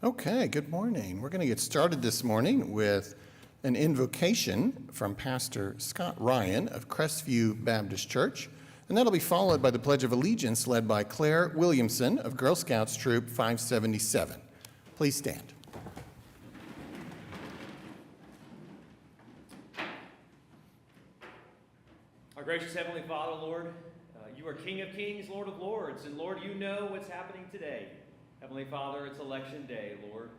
Okay, good morning. We're going to get started this morning with an invocation from Pastor Scott Ryan of Crestview Baptist Church, and that'll be followed by the Pledge of Allegiance led by Claire Williamson of Girl Scouts Troop 577. Please stand. Our gracious Heavenly Father, Lord, you are King of Kings, Lord of Lords, and Lord, you know what's happening today. Heavenly Father, it's election day, Lord.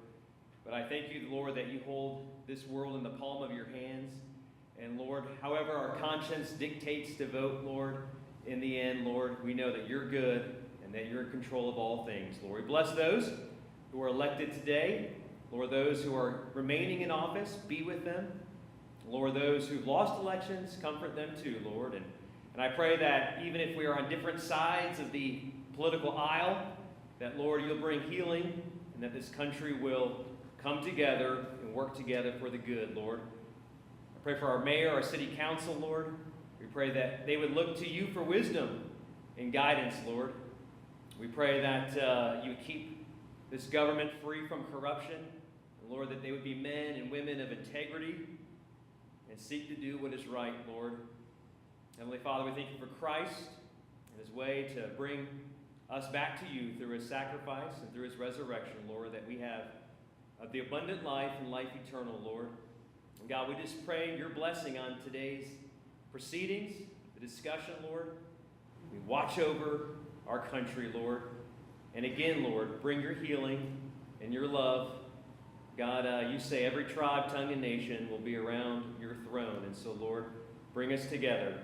But I thank you, Lord, that you hold this world in the palm of your hands. And Lord, however our conscience dictates to vote, Lord, in the end, Lord, we know that you're good and that you're in control of all things, Lord. We bless those who are elected today. Lord, those who are remaining in office, be with them. Lord, those who've lost elections, comfort them too, Lord. And I pray that even if we are on different sides of the political aisle, that, Lord, you'll bring healing and that this country will come together and work together for the good, Lord. I pray for our mayor, our city council, Lord. We pray that they would look to you for wisdom and guidance, Lord. We pray that you would keep this government free from corruption. And, Lord, that they would be men and women of integrity and seek to do what is right, Lord. Heavenly Father, we thank you for Christ and his way to bring us back to you through his sacrifice and through his resurrection, Lord, that we have the abundant life and life eternal, Lord. And God, we just pray your blessing on today's proceedings, the discussion, Lord. We watch over our country, Lord. And again, Lord, bring your healing and your love. God, you say every tribe, tongue, and nation will be around your throne. And so, Lord, bring us together.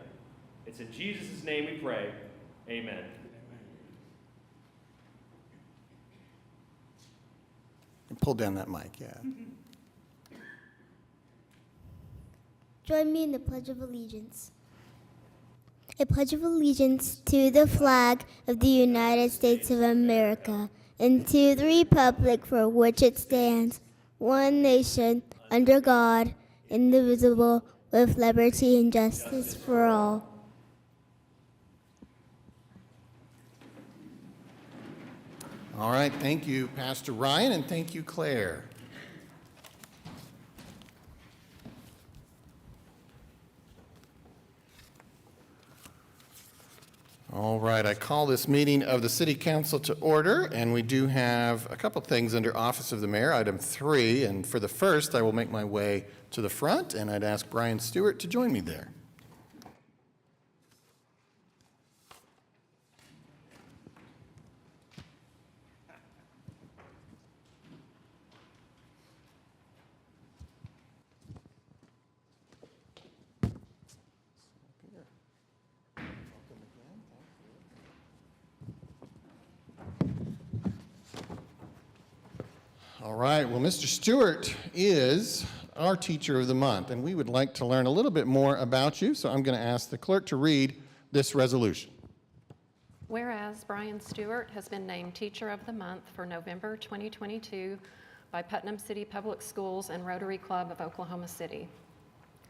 It's in Jesus' name we pray. Amen. And pull down that mic, yeah. Join me in the Pledge of Allegiance. I pledge of allegiance to the flag of the United States of America and to the republic for which it stands, one nation, under God, indivisible, with liberty and justice for all. All right, thank you, Pastor Ryan, and thank you, Claire. All right, I call this meeting of the City Council to order, and we do have a couple things under Office of the Mayor, item 3, and for the first, I will make my way to the front, and I'd ask Brian Stewart to join me there. All right, well, Mr. Stewart is our Teacher of the Month, and we would like to learn a little bit more about you, so I'm going to ask the clerk to read this resolution. Whereas Brian Stewart has been named Teacher of the Month for November 2022 by Putnam City Public Schools and Rotary Club of Oklahoma City.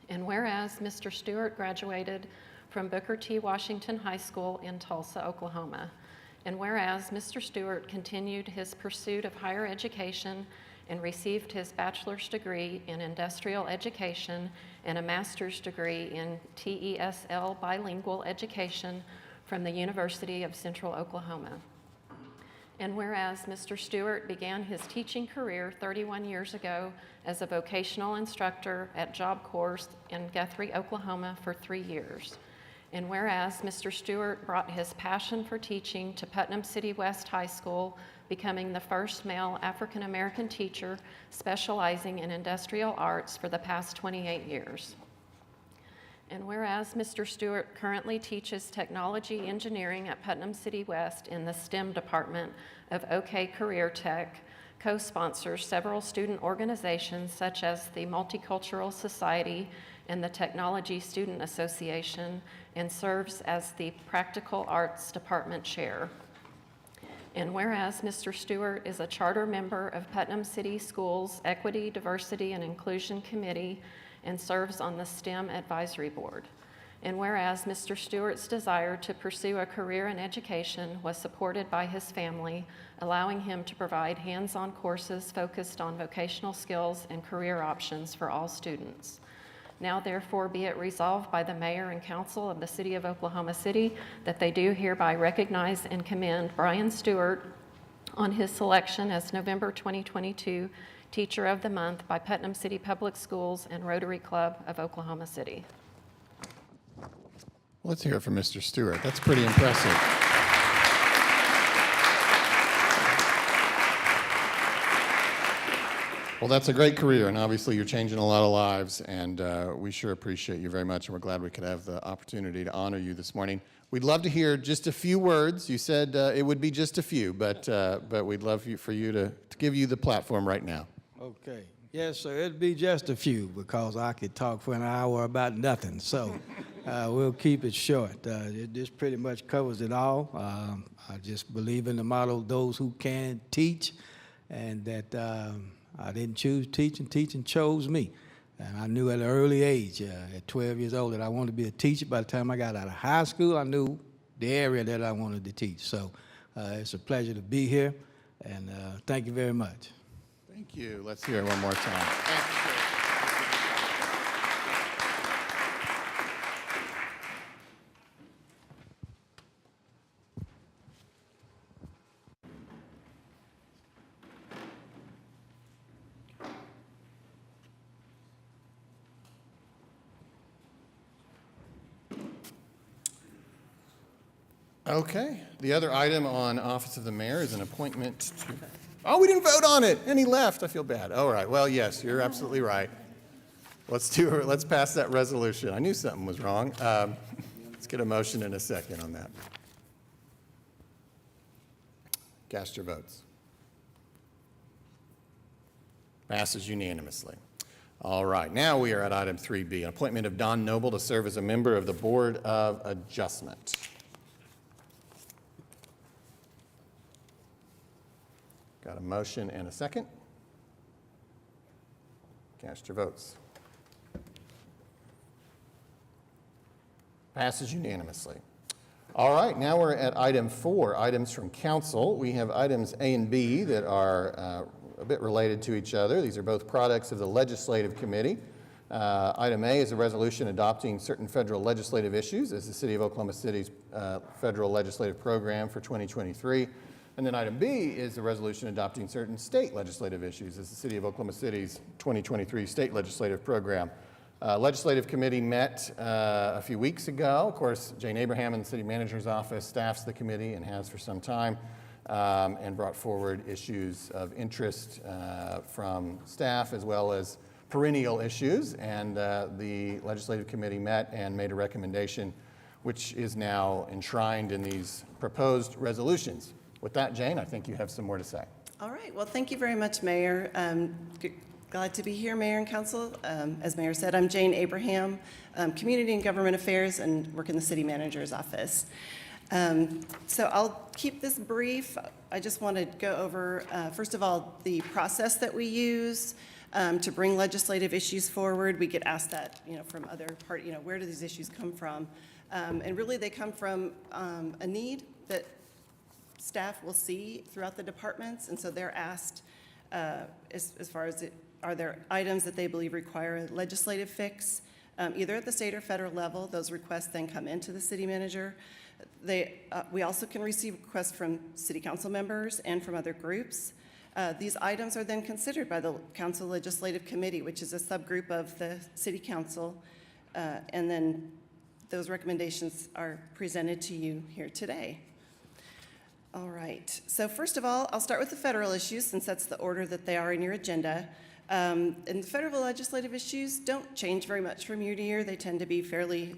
And whereas Mr. Stewart graduated from Booker T. Washington High School in Tulsa, Oklahoma. And whereas Mr. Stewart continued his pursuit of higher education and received his bachelor's degree in industrial education and a master's degree in TESL bilingual education from the University of Central Oklahoma. And whereas Mr. Stewart began his teaching career 31 years ago as a vocational instructor at Job Corps in Guthrie, Oklahoma for 3 years. And whereas Mr. Stewart brought his passion for teaching to Putnam City West High School, becoming the first male African-American teacher specializing in industrial arts for the past 28 years. And whereas Mr. Stewart currently teaches technology engineering at Putnam City West in the STEM department of OK Career Tech, co-sponsors several student organizations such as the Multicultural Society and the Technology Student Association, and serves as the Practical Arts Department Chair. And whereas Mr. Stewart is a charter member of Putnam City Schools Equity, Diversity, and Inclusion Committee and serves on the STEM Advisory Board. And whereas Mr. Stewart's desire to pursue a career in education was supported by his family, allowing him to provide hands-on courses focused on vocational skills and career options for all students. Now therefore be it resolved by the Mayor and Council of the City of Oklahoma City that they do hereby recognize and commend Brian Stewart on his selection as November 2022 Teacher of the Month by Putnam City Public Schools and Rotary Club of Oklahoma City. Let's hear it from Mr. Stewart. That's pretty impressive. Well, that's a great career, and obviously you're changing a lot of lives, and we sure appreciate you very much, and we're glad we could have the opportunity to honor you this morning. We'd love to hear just a few words. You said it would be just a few, but we'd love for you to give you the platform right now. Okay. Yes, sir. It'd be just a few because I could talk for an hour about nothing. So we'll keep it short. This pretty much covers it all. I just believe in the motto, those who can teach, and that I didn't choose teaching. Teaching chose me. And I knew at an early age, at 12 years old, that I wanted to be a teacher. By the time I got out of high school, I knew the area that I wanted to teach. So it's a pleasure to be here, and thank you very much. Thank you. Let's hear it one more time. Okay. The other item on Office of the Mayor is an appointment to... Oh, we didn't vote on it, and he left. I feel bad. All right. Well, yes, you're absolutely right. Let's pass that resolution. I knew something was wrong. Let's get a motion in a second on that. Cast your votes. Passes unanimously. All right. Now we are at item 3B, an appointment of Don Noble to serve as a member of the Board of Adjustment. Got a motion and a second. Cast your votes. Passes unanimously. All right, now we're at item 4, items from council. We have items A and B that are a bit related to each other. These are both products of the Legislative Committee. Item A is a resolution adopting certain federal legislative issues as the City of Oklahoma City's federal legislative program for 2023. And then item B is a resolution adopting certain state legislative issues as the City of Oklahoma City's 2023 state legislative program. Legislative Committee met a few weeks ago. Of course, Jane Abraham in the City Manager's Office staffs the committee and has for some time, and brought forward issues of interest from staff as well as perennial issues. And the Legislative Committee met and made a recommendation which is now enshrined in these proposed resolutions. With that, Jane, I think you have some more to say. All right. Well, thank you very much, Mayor. Glad to be here, Mayor and Council. As Mayor said, I'm Jane Abraham, Community and Government Affairs, and work in the City Manager's Office. So I'll keep this brief. I just want to go over, first of all, the process that we use to bring legislative issues forward. We get asked that, from other parties, where do these issues come from? And really, they come from a need that staff will see throughout the departments, and so they're asked as far as are there items that they believe require a legislative fix, either at the state or federal level. Those requests then come into the city manager. We also can receive requests from city council members and from other groups. These items are then considered by the Council Legislative Committee, which is a subgroup of the city council, and then those recommendations are presented to you here today. All right, so first of all, I'll start with the federal issues since that's the order that they are in your agenda. And the federal legislative issues don't change very much from year to year. They tend to be fairly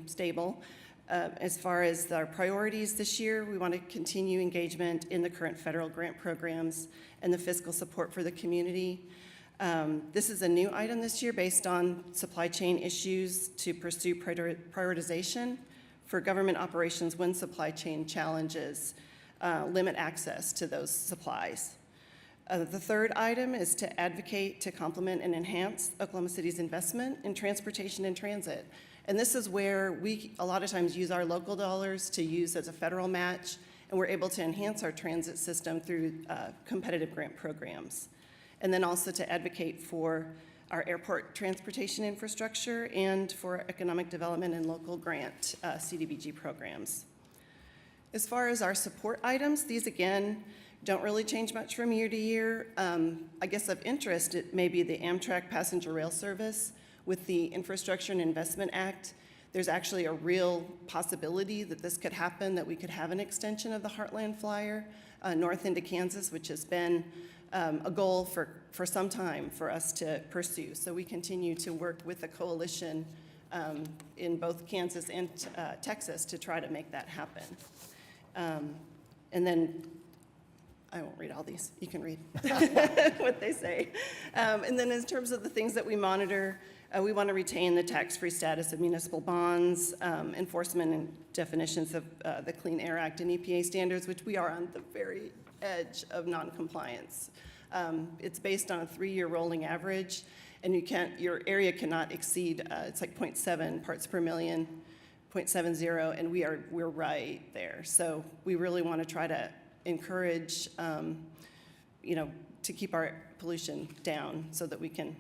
stable. As far as our priorities this year, we want to continue engagement in the current federal grant programs and the fiscal support for the community. This is a new item this year based on supply chain issues to pursue prioritization for government operations when supply chain challenges limit access to those supplies. The third item is to advocate to complement and enhance Oklahoma City's investment in transportation and transit. And this is where we a lot of times use our local dollars to use as a federal match, and we're able to enhance our transit system through competitive grant programs. And then also to advocate for our airport transportation infrastructure and for economic development and local grant CDBG programs. As far as our support items, these again don't really change much from year to year. I guess of interest, it may be the Amtrak passenger rail service. With the Infrastructure and Investment Act, there's actually a real possibility that this could happen, that we could have an extension of the Heartland Flyer north into Kansas, which has been a goal for some time for us to pursue. So we continue to work with the coalition in both Kansas and Texas to try to make that happen. And then, I won't read all these, you can read what they say. And then in terms of the things that we monitor, we want to retain the tax-free status of municipal bonds, enforcement and definitions of the Clean Air Act and EPA standards, which we are on the very edge of non-compliance. It's based on a 3-year rolling average, and your area cannot exceed, it's like 0.7 parts per million, 0.70, and we're right there. So we really want to try to encourage, to keep our pollution down so that we can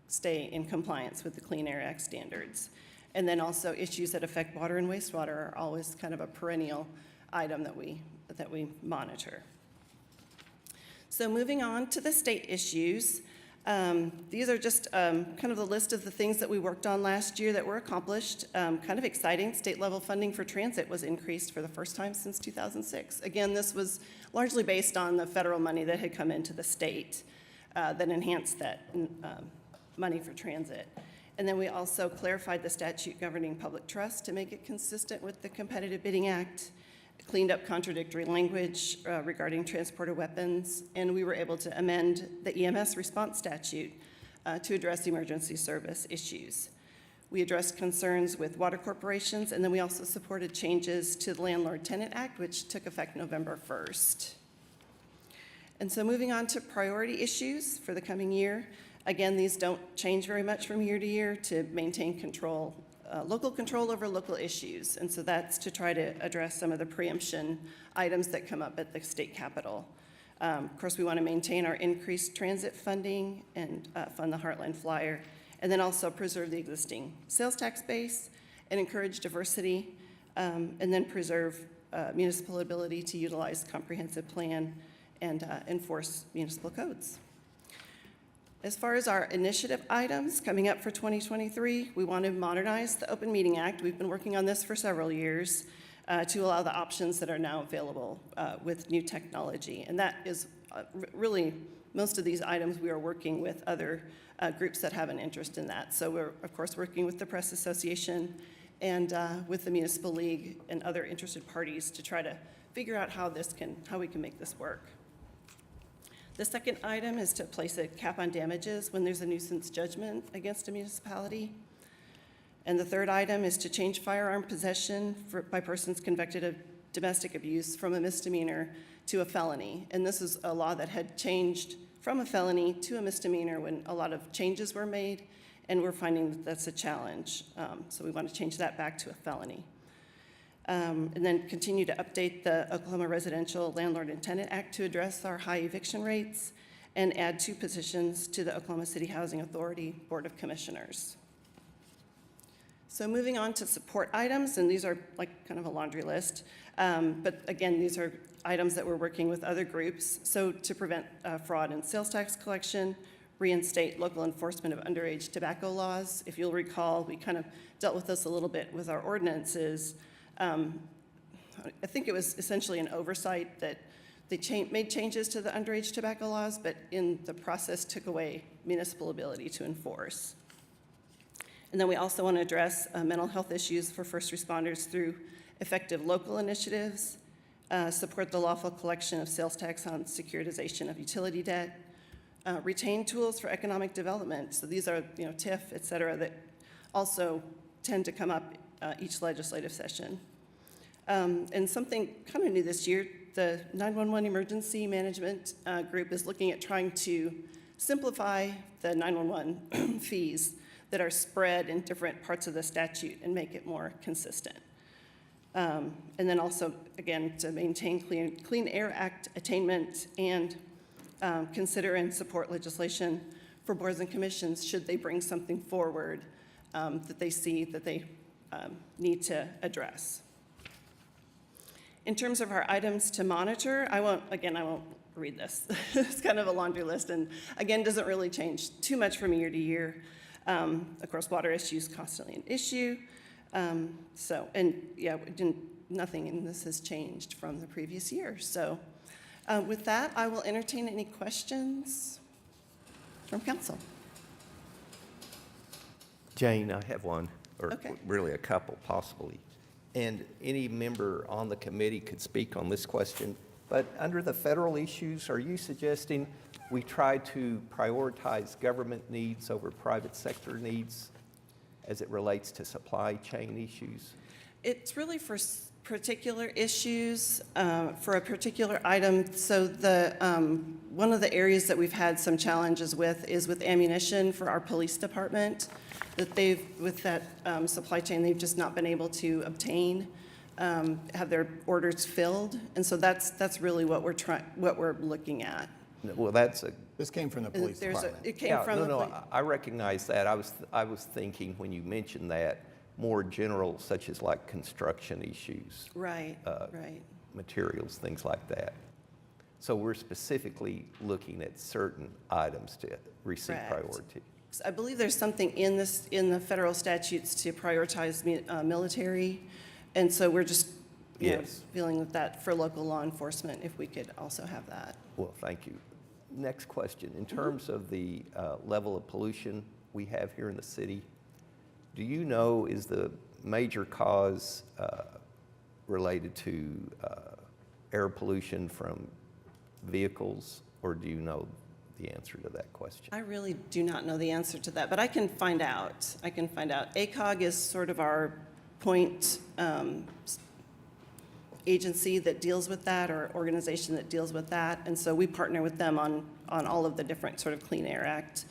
stay in compliance with the Clean Air Act standards. And then also issues that affect water and wastewater are always kind of a perennial item that we monitor. So moving on to the state issues, these are just kind of the list of the things that we worked on last year that were accomplished. Kind of exciting, state level funding for transit was increased for the first time since 2006. Again, this was largely based on the federal money that had come into the state that enhanced that money for transit. And then we also clarified the statute governing public trust to make it consistent with the Competitive Bidding Act, cleaned up contradictory language regarding transported weapons, and we were able to amend the EMS response statute to address emergency service issues. We addressed concerns with water corporations, and then we also supported changes to the Landlord-Tenant Act, which took effect November 1st. And so moving on to priority issues for the coming year. Again, these don't change very much from year to year to maintain control, local control over local issues. And so that's to try to address some of the preemption items that come up at the state capitol. Of course, we want to maintain our increased transit funding and fund the Heartland Flyer, and then also preserve the existing sales tax base and encourage diversity, and then preserve municipal ability to utilize comprehensive plan and enforce municipal codes. As far as our initiative items coming up for 2023, we want to modernize the Open Meeting Act. We've been working on this for several years to allow the options that are now available with new technology. And that is really, most of these items we are working with other groups that have an interest in that. So we're, of course, working with the Press Association and with the Municipal League and other interested parties to try to figure out how we can make this work. The second item is to place a cap on damages when there's a nuisance judgment against a municipality. And the third item is to change firearm possession by persons convicted of domestic abuse from a misdemeanor to a felony. And this is a law that had changed from a felony to a misdemeanor when a lot of changes were made, and we're finding that that's a challenge. So we want to change that back to a felony. And then continue to update the Oklahoma Residential Landlord and Tenant Act to address our high eviction rates and add 2 positions to the Oklahoma City Housing Authority Board of Commissioners. So moving on to support items, and these are like kind of a laundry list, but again, these are items that we're working with other groups. So to prevent fraud in sales tax collection, reinstate local enforcement of underage tobacco laws. If you'll recall, we kind of dealt with this a little bit with our ordinances. I think it was essentially an oversight that they made changes to the underage tobacco laws, but in the process took away municipal ability to enforce. And then we also want to address mental health issues for first responders through effective local initiatives, support the lawful collection of sales tax on securitization of utility debt, retain tools for economic development. So these are, TIF, et cetera, that also tend to come up each legislative session. And something kind of new this year, the 911 Emergency Management Group is looking at trying to simplify the 911 fees that are spread in different parts of the statute and make it more consistent. And then also, again, to maintain Clean Air Act attainment and consider and support legislation for boards and commissions should they bring something forward that they see that they need to address. In terms of our items to monitor, I won't read this. It's kind of a laundry list, and again, doesn't really change too much from year to year. Of course, water issues constantly an issue. Nothing in this has changed from the previous year. So with that, I will entertain any questions from council. Jane, I have one, or Okay. really a couple possibly. And any member on the committee could speak on this question. But under the federal issues, are you suggesting we try to prioritize government needs over private sector needs as it relates to supply chain issues? It's really for particular issues, for a particular item. So one of the areas that we've had some challenges with is with ammunition for our police department, that with that supply chain, they've just not been able to obtain, have their orders filled. And so that's really what we're looking at. Well, that's a... This came from the police department. It came from the police. I recognize that. I was thinking when you mentioned that, more general, such as like construction issues. Right, right. Materials, things like that. So we're specifically looking at certain items to receive Correct. priority. I believe there's something in the federal statutes to prioritize military, and so we're just Yes. feeling that for local law enforcement, if we could also have that. Well, thank you. Next question. In terms of the level of pollution we have here in the city, do you know, is the major cause related to air pollution from vehicles, or do you know the answer to that question? I really do not know the answer to that, but I can find out. ACOG is sort of our point agency that deals with that, or organization that deals with that, and so we partner with them on all of the different sort of Clean Air Act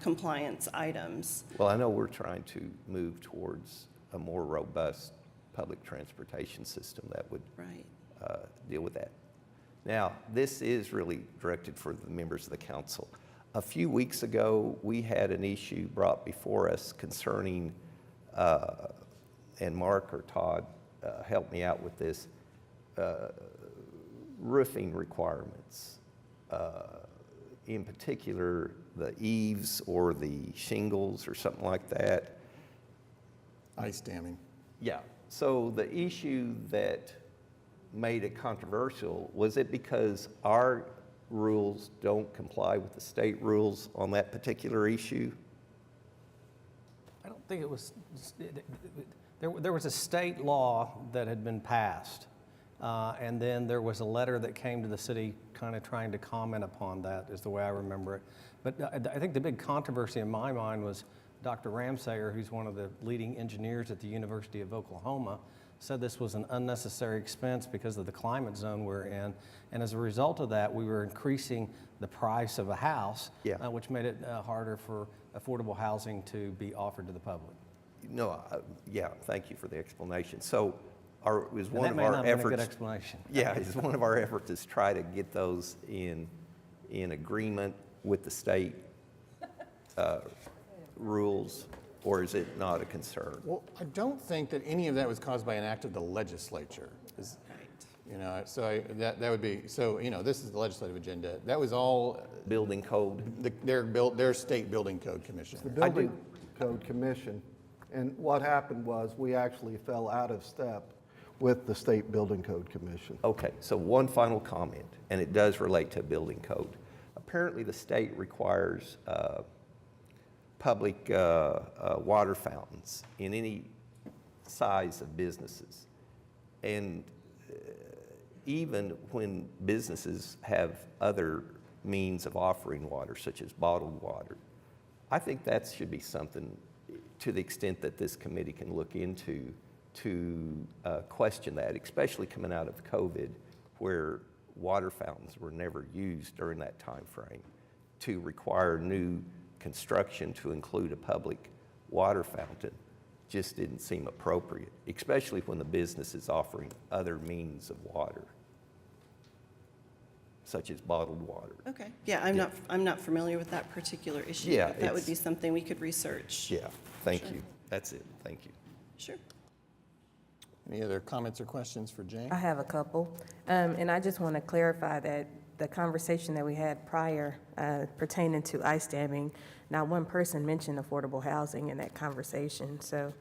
compliance items. Well, I know we're trying to move towards a more robust public transportation system that would Right. deal with that. Now, this is really directed for the members of the council. A few weeks ago, we had an issue brought before us concerning, and Mark or Todd helped me out with this, roofing requirements. In particular, the eaves or the shingles or something like that. Ice damming. Yeah, so the issue that made it controversial, was it because our rules don't comply with the state rules on that particular issue? I don't think it was, there was a state law that had been passed, and then there was a letter that came to the city kind of trying to comment upon that, is the way I remember it. But I think the big controversy in my mind was Dr. Ramsayer, who's one of the leading engineers at the University of Oklahoma, said this was an unnecessary expense because of the climate zone we're in. And as a result of that, we were increasing the price of a house, which made it harder for affordable housing to be offered to the public. No, yeah, thank you for the explanation. So it was And one that of may our not have been a good efforts. explanation. Yeah, it's one of our efforts is try to get those in agreement with the state rules, or is it not a concern? Well, I don't think that any of that was caused by an act of the legislature. So that would be, so, this is the legislative agenda. That was all Building code? their state building code commission. The Building Code Commission, and what happened was we actually fell out of step with the State Building Code Commission. Okay, so one final comment, and it does relate to building code. Apparently, the state requires public water fountains in any size of businesses. And even when businesses have other means of offering water, such as bottled water, I think that should be something, to the extent that this committee can look into, to question that, especially coming out of COVID, where water fountains were never used during that time frame, to require new construction to include a public water fountain just didn't seem appropriate, especially when the business is offering other means of water, such as bottled water. Okay, yeah, I'm not familiar with that particular issue. Yeah, but that would it's- be something we could research. Yeah, thank Sure. you. That's it, thank you. Sure. Any other comments or questions for Jane? I have a couple, and I just want to clarify that the conversation that we had prior pertaining to ice damming, not one person mentioned affordable housing in that conversation. So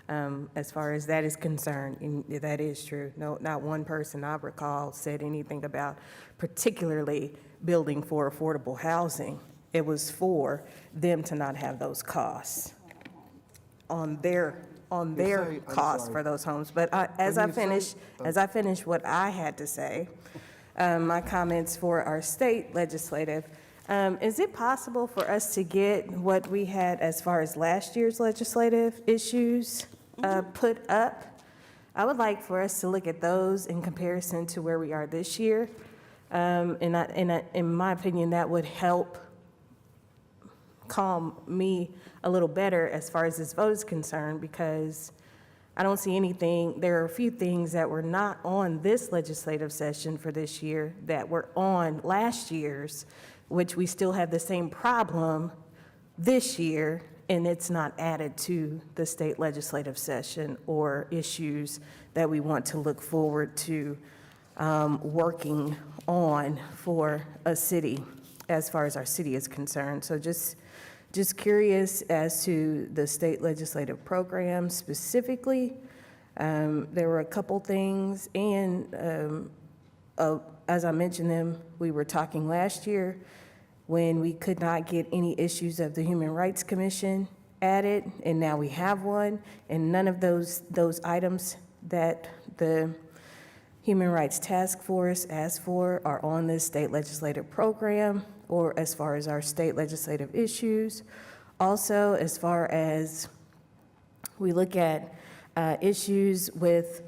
as far as that is concerned, and that is true. No, not one person I recall said anything about particularly building for affordable housing. It was for them to not have those costs on their I'm costs sorry. for those homes. But as I finish what I had to say, my comments for our state legislative, is it possible for us to get what we had as far as last year's legislative issues put up? I would like for us to look at those in comparison to where we are this year. In my opinion, that would help calm me a little better as far as this vote is concerned, because I don't see anything, there are a few things that were not on this legislative session for this year that were on last year's, which we still have the same problem this year, and it's not added to the state legislative session or issues that we want to look forward to working on for a city, as far as our city is concerned. So just curious as to the state legislative program specifically. There were a couple things, and as I mentioned them, we were talking last year when we could not get any issues of the Human Rights Commission added, and now we have one, and none of those items that the Human Rights Task Force asked for are on this state legislative program, or as far as our state legislative issues. Also, as far as we look at issues with,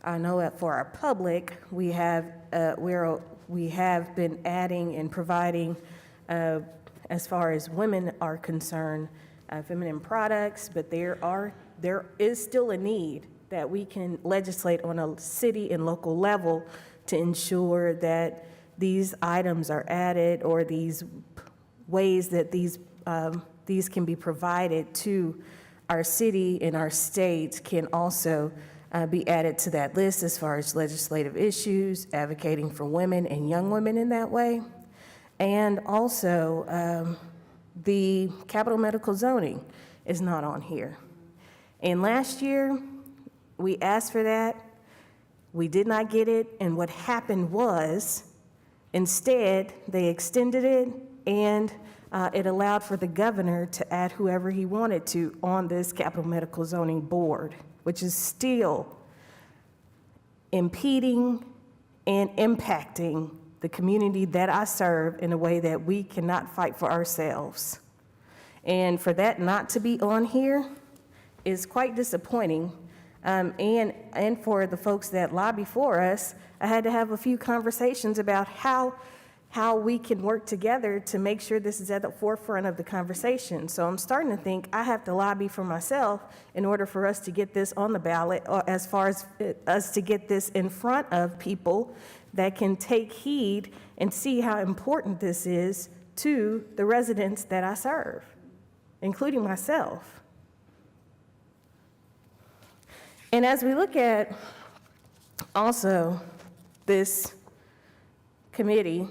I know that for our public, we have been adding and providing, as far as women are concerned, feminine products, but there is still a need that we can legislate on a city and local level to ensure that these items are added, or these ways that these can be provided to our city and our state can also be added to that list as far as legislative issues, advocating for women and young women in that way. And also, the capital medical zoning is not on here. And last year, we asked for that. We did not get it, and what happened was, instead, they extended it, and it allowed for the governor to add whoever he wanted to on this capital medical zoning board, which is still impeding and impacting the community that I serve in a way that we cannot fight for ourselves. And for that not to be on here is quite disappointing. And for the folks that lobby for us, I had to have a few conversations about how we can work together to make sure this is at the forefront of the conversation. So I'm starting to think I have to lobby for myself in order for us to get this on the ballot, or as far as us to get this in front of people that can take heed and see how important this is to the residents that I serve, including myself. And as we look at also this committee,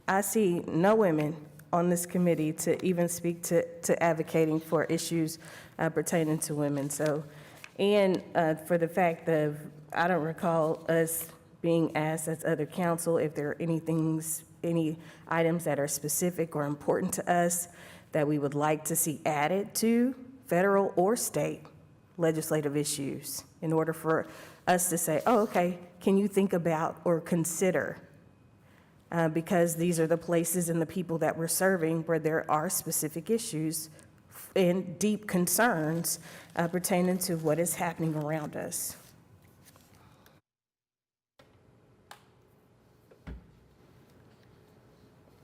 I see no women on this committee to even speak to advocating for issues pertaining to women. So, and for the fact that I don't recall us being asked as other council if there are any items that are specific or important to us that we would like to see added to federal or state legislative issues in order for us to say, oh, okay, can you think about or consider? Because these are the places and the people that we're serving where there are specific issues and deep concerns pertaining to what is happening around us.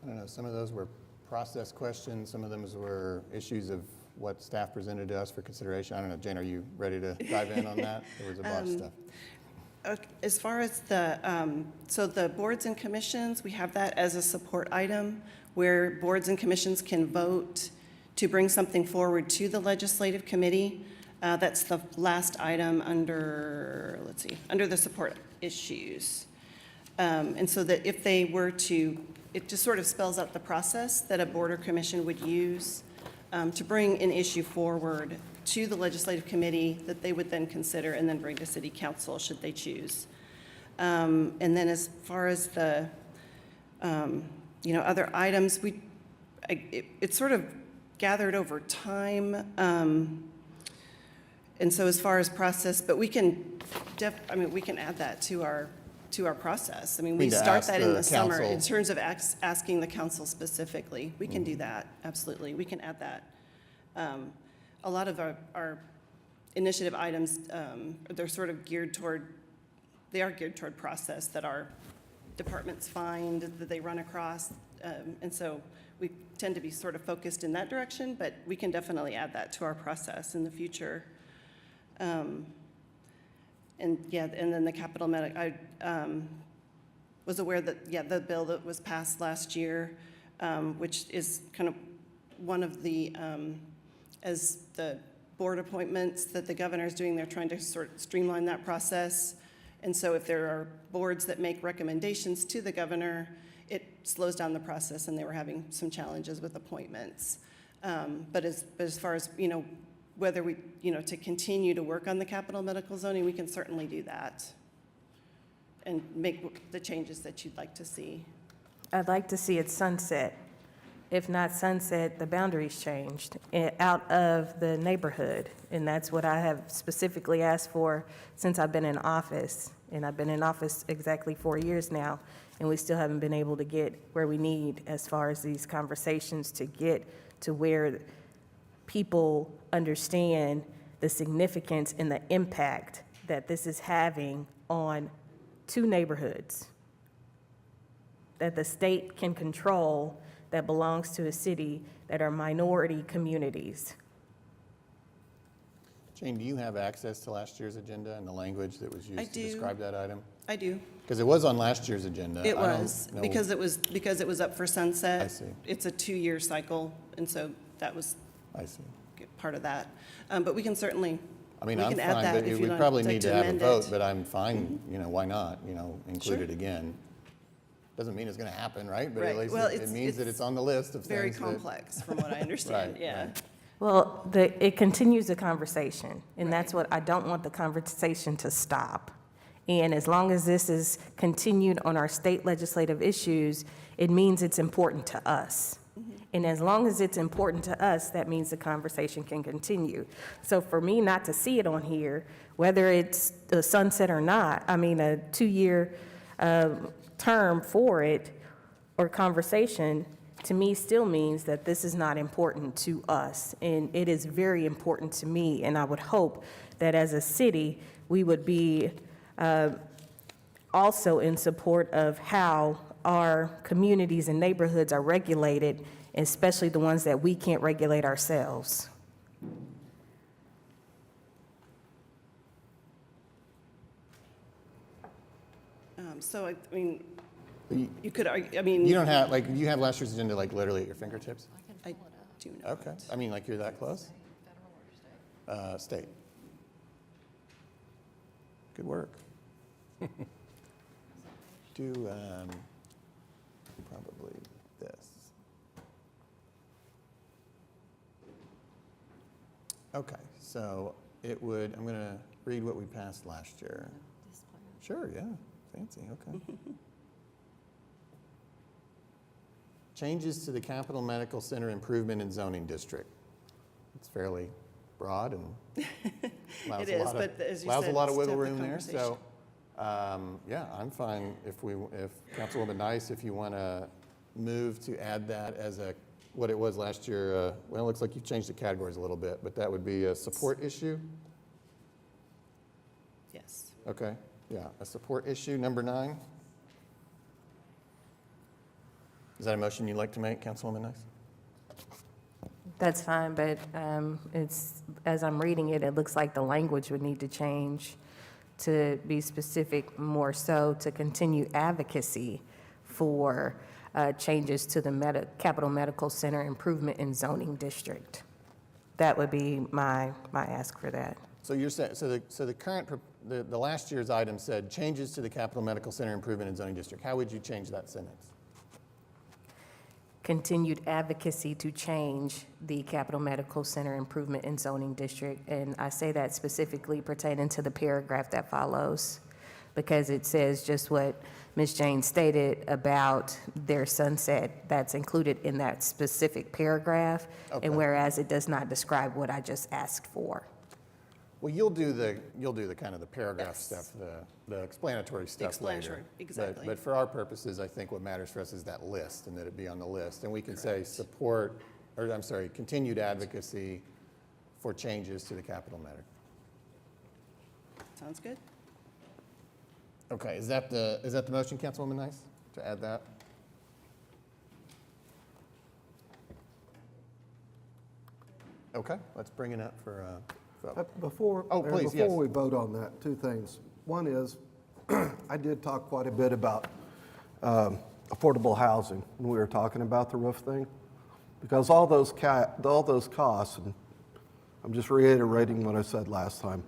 I don't know, some of those were process questions. Some of them were issues of what staff presented to us for consideration. I don't know, Jane, are you ready to dive in on that? There was a bunch of stuff. As far as so the boards and commissions, we have that as a support item where boards and commissions can vote to bring something forward to the legislative committee. That's the last item under, let's see, under the support issues. And so that if they were to, it just sort of spells out the process that a board or commission would use to bring an issue forward to the legislative committee that they would then consider and then bring to city council should they choose. And then as far as the, other items, it's sort of gathered over time. And so as far as process, but we can we can add that to our process. I mean, we Need to start ask that in the the summer council. in terms of asking the council specifically. We can do that, absolutely. We can add that. A lot of our initiative items, they're sort of geared toward process that our departments find, that they run across. And so we tend to be sort of focused in that direction, but we can definitely add that to our process in the future. And then the capital I was aware that, the bill that was passed last year, which is kind of one of the, as the board appointments that the governor is doing, they're trying to sort of streamline that process. And so if there are boards that make recommendations to the governor, it slows down the process, and they were having some challenges with appointments. But as far as, whether we, to continue to work on the capital medical zoning, we can certainly do that and make the changes that you'd like to see. I'd like to see it sunset. If not sunset, the boundaries changed out of the neighborhood. And that's what I have specifically asked for since I've been in office. And I've been in office exactly 4 years now, and we still haven't been able to get where we need as far as these conversations to get to where people understand the significance and the impact that this is having on 2 neighborhoods that the state can control that belongs to a city that are minority communities. Jane, do you have access to last year's agenda and the language that was I used to do. describe that item? I do. Because it was on last year's agenda. It I don't was, know- because it was up for sunset. I see. It's a 2-year cycle, and so that was I see. part of that. But we can certainly, I mean, we I'm can add fine, that but if we you'd probably like need to to have a amend vote, it. but I'm fine, why not, include Sure. it again. Doesn't mean it's going to happen, right? But Right. at least Well, it means that it's on the list of Very things that. complex, from what I understand, Right, yeah. right. Well, it continues the conversation, and that's what, I don't want the conversation to stop. And as long as this is continued on our state legislative issues, it means it's important to us. And as long as it's important to us, that means the conversation can continue. So for me not to see it on here, whether it's the sunset or not, a 2-year term for it or conversation, to me still means that this is not important to us. And it is very important to me, and I would hope that as a city, we would be also in support of how our communities and neighborhoods are regulated, especially the ones that we can't regulate ourselves. So, I mean, You you could argue, you don't have, you have last year's agenda literally at your fingertips? I do not. Okay, you're that close? State. Good work. Do, probably this. Okay, so it would, I'm gonna read what we passed last year. Sure, yeah, fancy, okay. Changes to the Capital Medical Center Improvement and Zoning District. It's fairly broad and allows It a is, lot but as of, you allows a said, lot of to wiggle have the room there. So, yeah, I'm fine if Councilwoman Nice, if you want to move to add that as what it was last year. Well, it looks like you've changed the categories a little bit, but that would be a support issue. Yes. Okay, yeah, a support issue, number 9. Is that a motion you'd like to make, Councilwoman Nice? That's fine, but it's, as I'm reading it, it looks like the language would need to change to be specific more so to continue advocacy for changes to the Capital Medical Center Improvement and Zoning District. That would be my ask for that. So you're saying, so the current, the last year's item said changes to the Capital Medical Center Improvement and Zoning District. How would you change that sentence? Continued advocacy to change the Capital Medical Center Improvement and Zoning District. And I say that specifically pertaining to the paragraph that follows, because it says just what Ms. Jane stated about their sunset. That's included in that specific paragraph. Okay. And whereas it does not describe what I just asked for. Well, you'll do the kind of the paragraph stuff, the explanatory stuff Explanatory, later. exactly. But for our purposes, I think what matters for us is that list and that it be on the list. And we can say support, or I'm sorry, continued advocacy for changes to the capital matter. Sounds good? Okay, is that the motion, Councilwoman Nice, to add that? Okay, let's bring it up for vote. Before Oh, please, yes. we vote on that, two things. One is, I did talk quite a bit about affordable housing when we were talking about the roof thing, because all those costs, and I'm just reiterating what I said last time,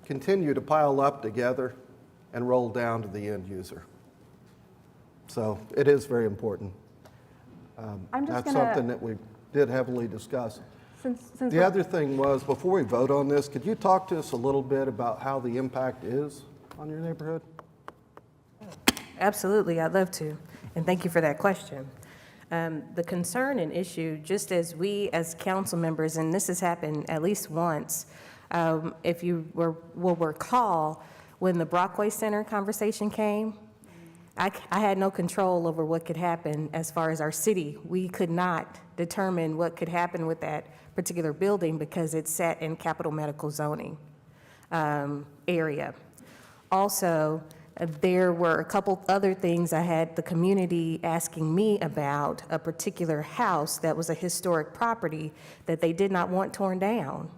continue to pile up together and roll down to the end user. So it is very important. That's something that we did heavily discuss. The other thing was, before we vote on this, could you talk to us a little bit about how the impact is on your neighborhood? Absolutely, I'd love to, and thank you for that question. The concern and issue, just as we as council members, and this has happened at least once, if you will recall, when the Brockway Center conversation came, I had no control over what could happen as far as our city. We could not determine what could happen with that particular building because it's set in capital medical zoning area. Also, there were a couple other things I had the community asking me about, a particular house that was a historic property that they did not want torn down.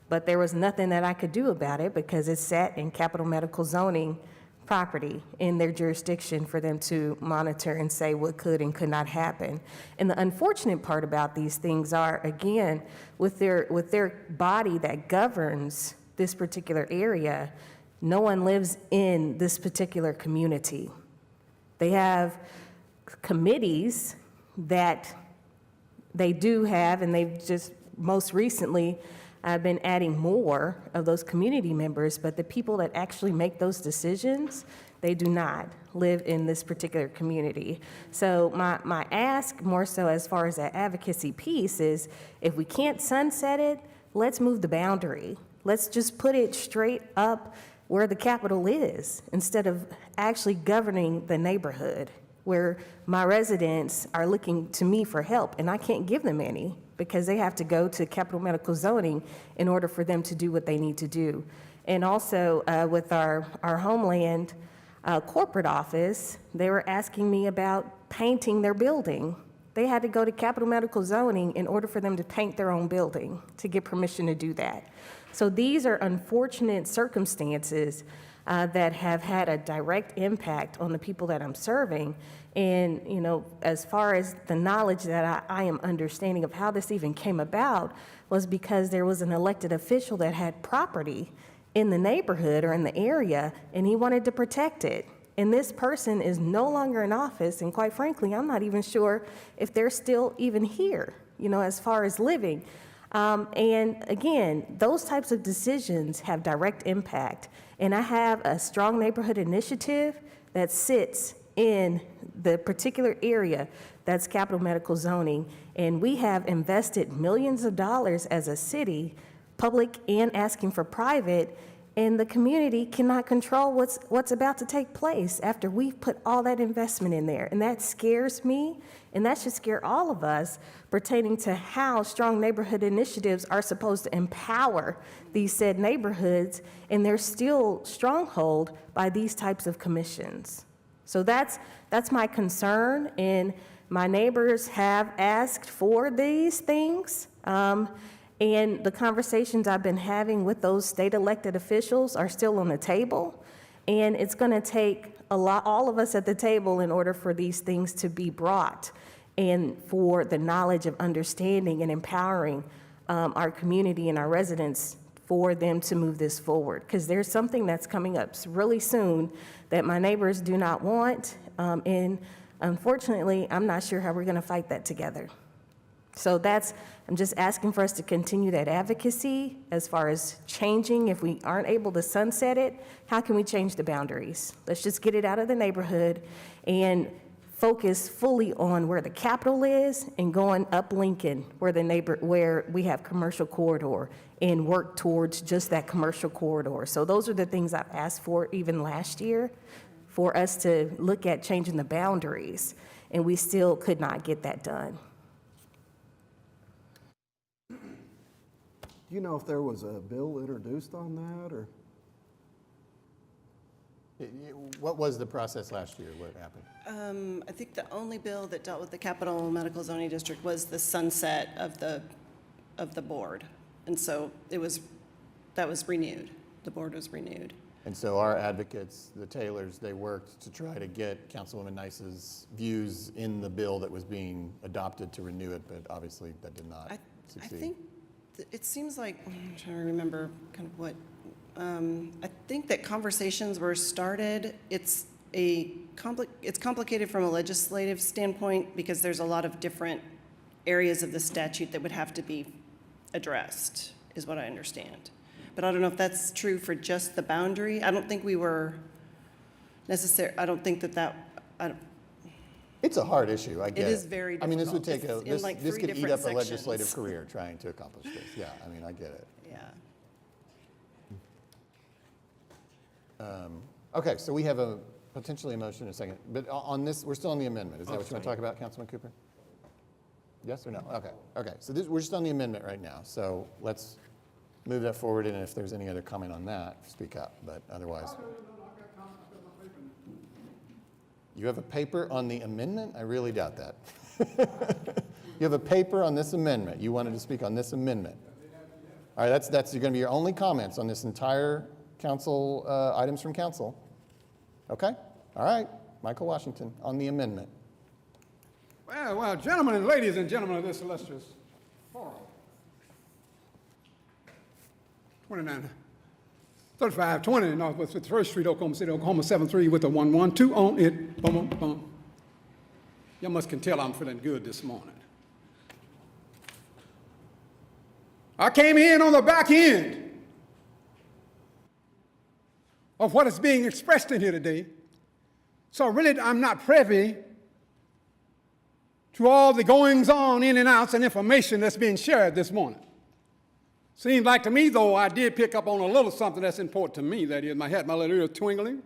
But there was nothing that I could do about it because it's set in capital medical zoning property in their jurisdiction for them to monitor and say what could and could not happen. And the unfortunate part about these things are, again, with their body that governs this particular area, no one lives in this particular community. They have committees that they do have, and they've just most recently been adding more of those community members, but the people that actually make those decisions, they do not live in this particular community. So my ask more so as far as that advocacy piece is, if we can't sunset it, let's move the boundary. Let's just put it straight up where the Capitol is, instead of actually governing the neighborhood, where my residents are looking to me for help, and I can't give them any, because they have to go to capital medical zoning in order for them to do what they need to do. And also with our Homeland corporate office, they were asking me about painting their building. They had to go to capital medical zoning in order for them to paint their own building to get permission to do that. So these are unfortunate circumstances that have had a direct impact on the people that I'm serving. And, you know, as far as the knowledge that I am understanding of how this even came about was because there was an elected official that had property in the neighborhood or in the area, and he wanted to protect it. And this person is no longer in office, and quite frankly, I'm not even sure if they're still even here, you know, as far as living. And again, those types of decisions have direct impact. And I have a strong neighborhood initiative that sits in the particular area that's capital medical zoning. And we have invested millions of dollars as a city, public and asking for private, and the community cannot control what's about to take place after we've put all that investment in there. And that scares me, and that should scare all of us pertaining to how strong neighborhood initiatives are supposed to empower these said neighborhoods, and they're still stronghold by these types of commissions. So that's my concern, and my neighbors have asked for these things. And the conversations I've been having with those state elected officials are still on the table. And it's going to take all of us at the table in order for these things to be brought and for the knowledge of understanding and empowering our community and our residents for them to move this forward. Because there's something that's coming up really soon that my neighbors do not want. And unfortunately, I'm not sure how we're going to fight that together. So I'm just asking for us to continue that advocacy as far as changing. If we aren't able to sunset it, how can we change the boundaries? Let's just get it out of the neighborhood and focus fully on where the Capitol is and going up Lincoln where we have commercial corridor and work towards just that commercial corridor. So those are the things I've asked for even last year for us to look at changing the boundaries, and we still could not get that done. Do you know if there was a bill introduced on that, or? What was the process last year? What happened? I think the only bill that dealt with the Capital Medical Zoning District was the sunset of the board. And so that was renewed. The board was renewed. And so our advocates, the Taylors, they worked to try to get Councilwoman Nice's views in the bill that was being adopted to renew it, but obviously that did not succeed. I think it seems like, I'm trying to remember kind of what, I think that conversations were started. It's complicated from a legislative standpoint because there's a lot of different areas of the statute that would have to be addressed, is what I understand. But I don't know if that's true for just the boundary. I don't think we were I don't think It's a hard issue, I get it. It is very difficult. I mean, this would take It's in like this three could eat different up a legislative sections. career trying to accomplish this. Yeah, I mean, I get it. Yeah. Okay, so we have potentially a motion in a second, but on this, we're still on the amendment. Is that what you want to talk about, Councilman Cooper? Yes or no? Okay. So we're just on the amendment right now, so let's move that forward, and if there's any other comment on that, speak up, but otherwise. You have a paper on the amendment? I really doubt that. You have a paper on this amendment. You wanted to speak on this amendment. All right, that's going to be your only comments on this entire council, items from council. Okay? All right. Michael Washington on the amendment. Well, gentlemen and ladies and gentlemen of this illustrious forum. 3520 Northwest 51st Street, Oklahoma City, Oklahoma 73 with a 112 on it. Boom, boom, boom. You must can tell I'm feeling good this morning. I came in on the back end of what is being expressed in here today. So really, I'm not privy to all the goings on, in and outs, and information that's being shared this morning. Seems like to me, though, I did pick up on a little something that's important to me. That is, my little ears twinkling.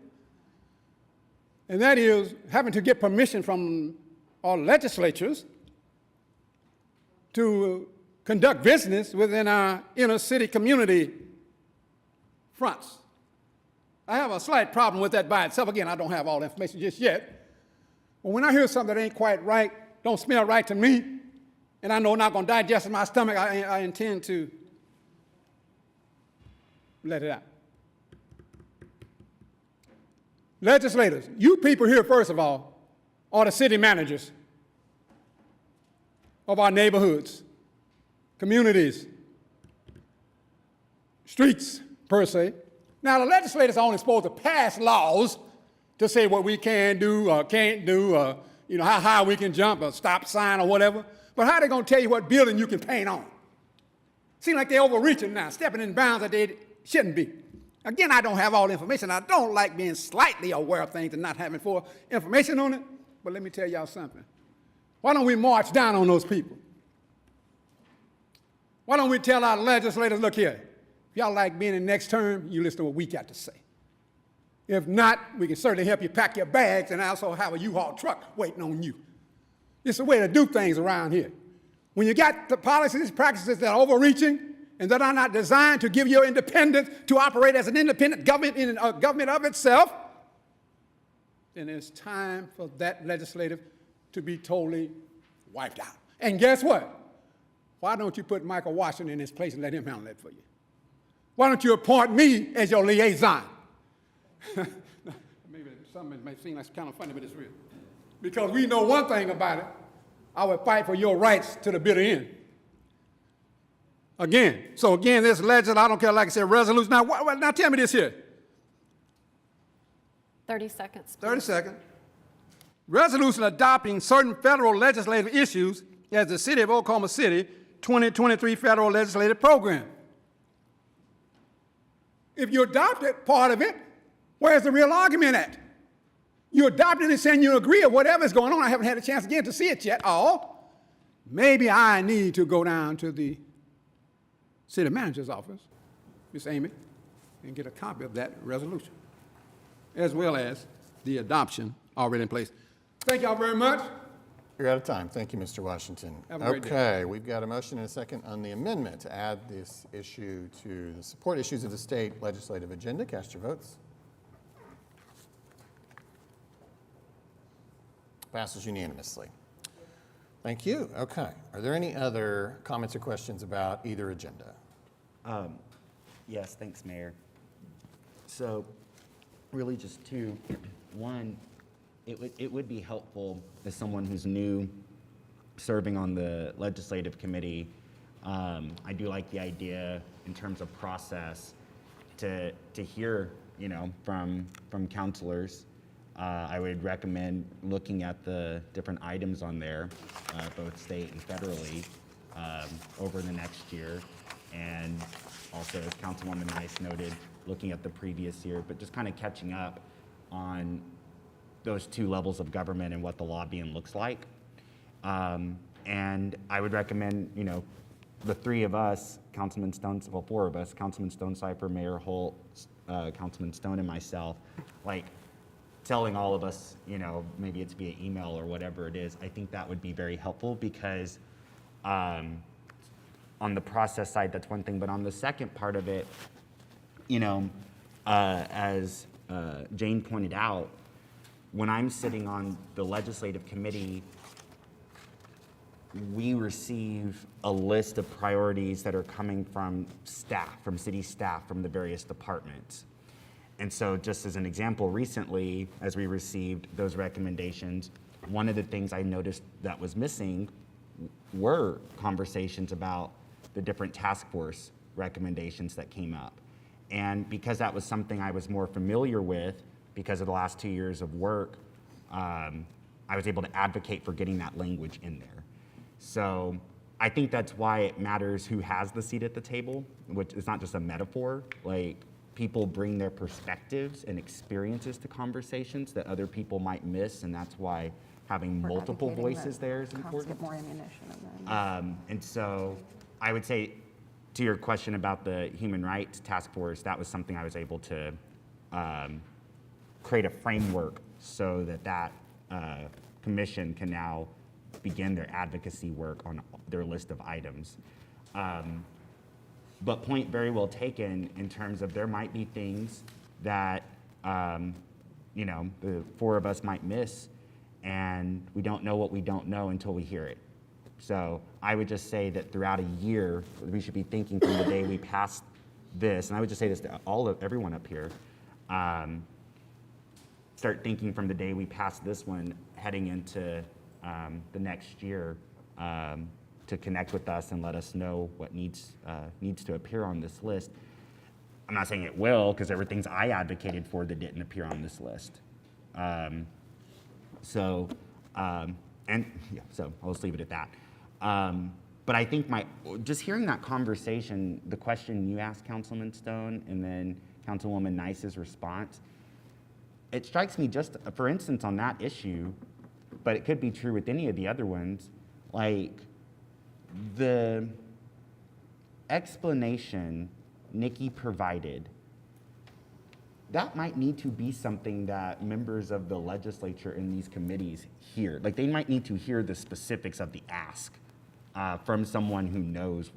And that is having to get permission from our legislatures to conduct business within our inner city community fronts. I have a slight problem with that by itself. Again, I don't have all the information just yet. But when I hear something that ain't quite right, don't smell right to me, and I know not going to digest in my stomach, I intend to let it out. Legislators, you people here, first of all, are the city managers of our neighborhoods, communities, streets, per se. Now, the legislators are only supposed to pass laws to say what we can do or can't do, or how high we can jump, a stop sign or whatever. But how are they going to tell you what building you can paint on? Seems like they're overreaching now, stepping in bounds that they shouldn't be. Again, I don't have all the information. I don't like being slightly aware of things and not having full information on it. But let me tell y'all something. Why don't we march down on those people? Why don't we tell our legislators, look here, if y'all like being in next term, you listen to what we got to say. If not, we can certainly help you pack your bags and also have a U-Haul truck waiting on you. It's the way to do things around here. When you got the policies, practices that are overreaching and that are not designed to give you independence to operate as an independent government in a government of itself, then it's time for that legislative to be totally wiped out. And guess what? Why don't you put Michael Washington in his place and let him handle that for you? Why don't you appoint me as your liaison? Maybe something may seem like kind of funny, but it's real. Because we know one thing about it. I would fight for your rights to the bitter end. Again, this legislative, I don't care, like I said, resolution. Now tell me this here. 30 seconds. 30 seconds. Resolution adopting certain federal legislative issues as the City of Oklahoma City 2023 federal legislative program. If you adopted part of it, where's the real argument at? You adopted it saying you agree or whatever's going on. I haven't had a chance again to see it yet. Maybe I need to go down to the city manager's office, Miss Amy, and get a copy of that resolution, as well as the adoption already in place. Thank y'all very much. You're out of time. Thank you, Mr. Washington. Have a great day. Okay, we've got a motion and a second on the amendment to add this issue to the support issues of the state legislative agenda. Cast your votes. Passes unanimously. Thank you. Okay. Are there any other comments or questions about either agenda? Yes, thanks, Mayor. So, really just two. One, it would be helpful as someone who's new serving on the legislative committee. I do like the idea in terms of process to hear, from counselors. I would recommend looking at the different items on there, both state and federally, over the next year. And also, as Councilwoman Nice noted, looking at the previous year, but just kind of catching up on those two levels of government and what the lobbying looks like. And I would recommend, the three of us, Councilman Stone, well, four of us, Councilman Stonecipher, Mayor Holt, Councilman Stone, and myself, telling all of us, maybe it's via email or whatever it is, I think that would be very helpful because on the process side, that's one thing, but on the second part of it, as Jane pointed out, when I'm sitting on the legislative committee, we receive a list of priorities that are coming from staff, from city staff, from the various departments. And so just as an example, recently, as we received those recommendations, one of the things I noticed that was missing were conversations about the different task force recommendations that came up. And because that was something I was more familiar with, because of the last 2 years of work, I was able to advocate for getting that language in there. So I think that's why it matters who has the seat at the table, which is not just a metaphor. People bring their perspectives and experiences to conversations that other people might miss, and that's why having multiple voices there is important. Get more ammunition. And so I would say, to your question about the Human Rights Task Force, that was something I was able to create a framework so that commission can now begin their advocacy work on their list of items. But point very well taken in terms of there might be things that, the four of us might miss, and we don't know what we don't know until we hear it. So I would just say that throughout a year, we should be thinking from the day we pass this, and I would just say this to everyone up here, start thinking from the day we pass this one, heading into the next year, to connect with us and let us know what needs to appear on this list. I'm not saying it will, because there were things I advocated for that didn't appear on this list. So I'll just leave it at that. But I think just hearing that conversation, the question you asked Councilman Stone and then Councilwoman Nice's response, it strikes me just, for instance, on that issue, but it could be true with any of the other ones, the explanation Nikki provided, that might need to be something that members of the legislature in these committees hear. They might need to hear the specifics of the ask from someone who knows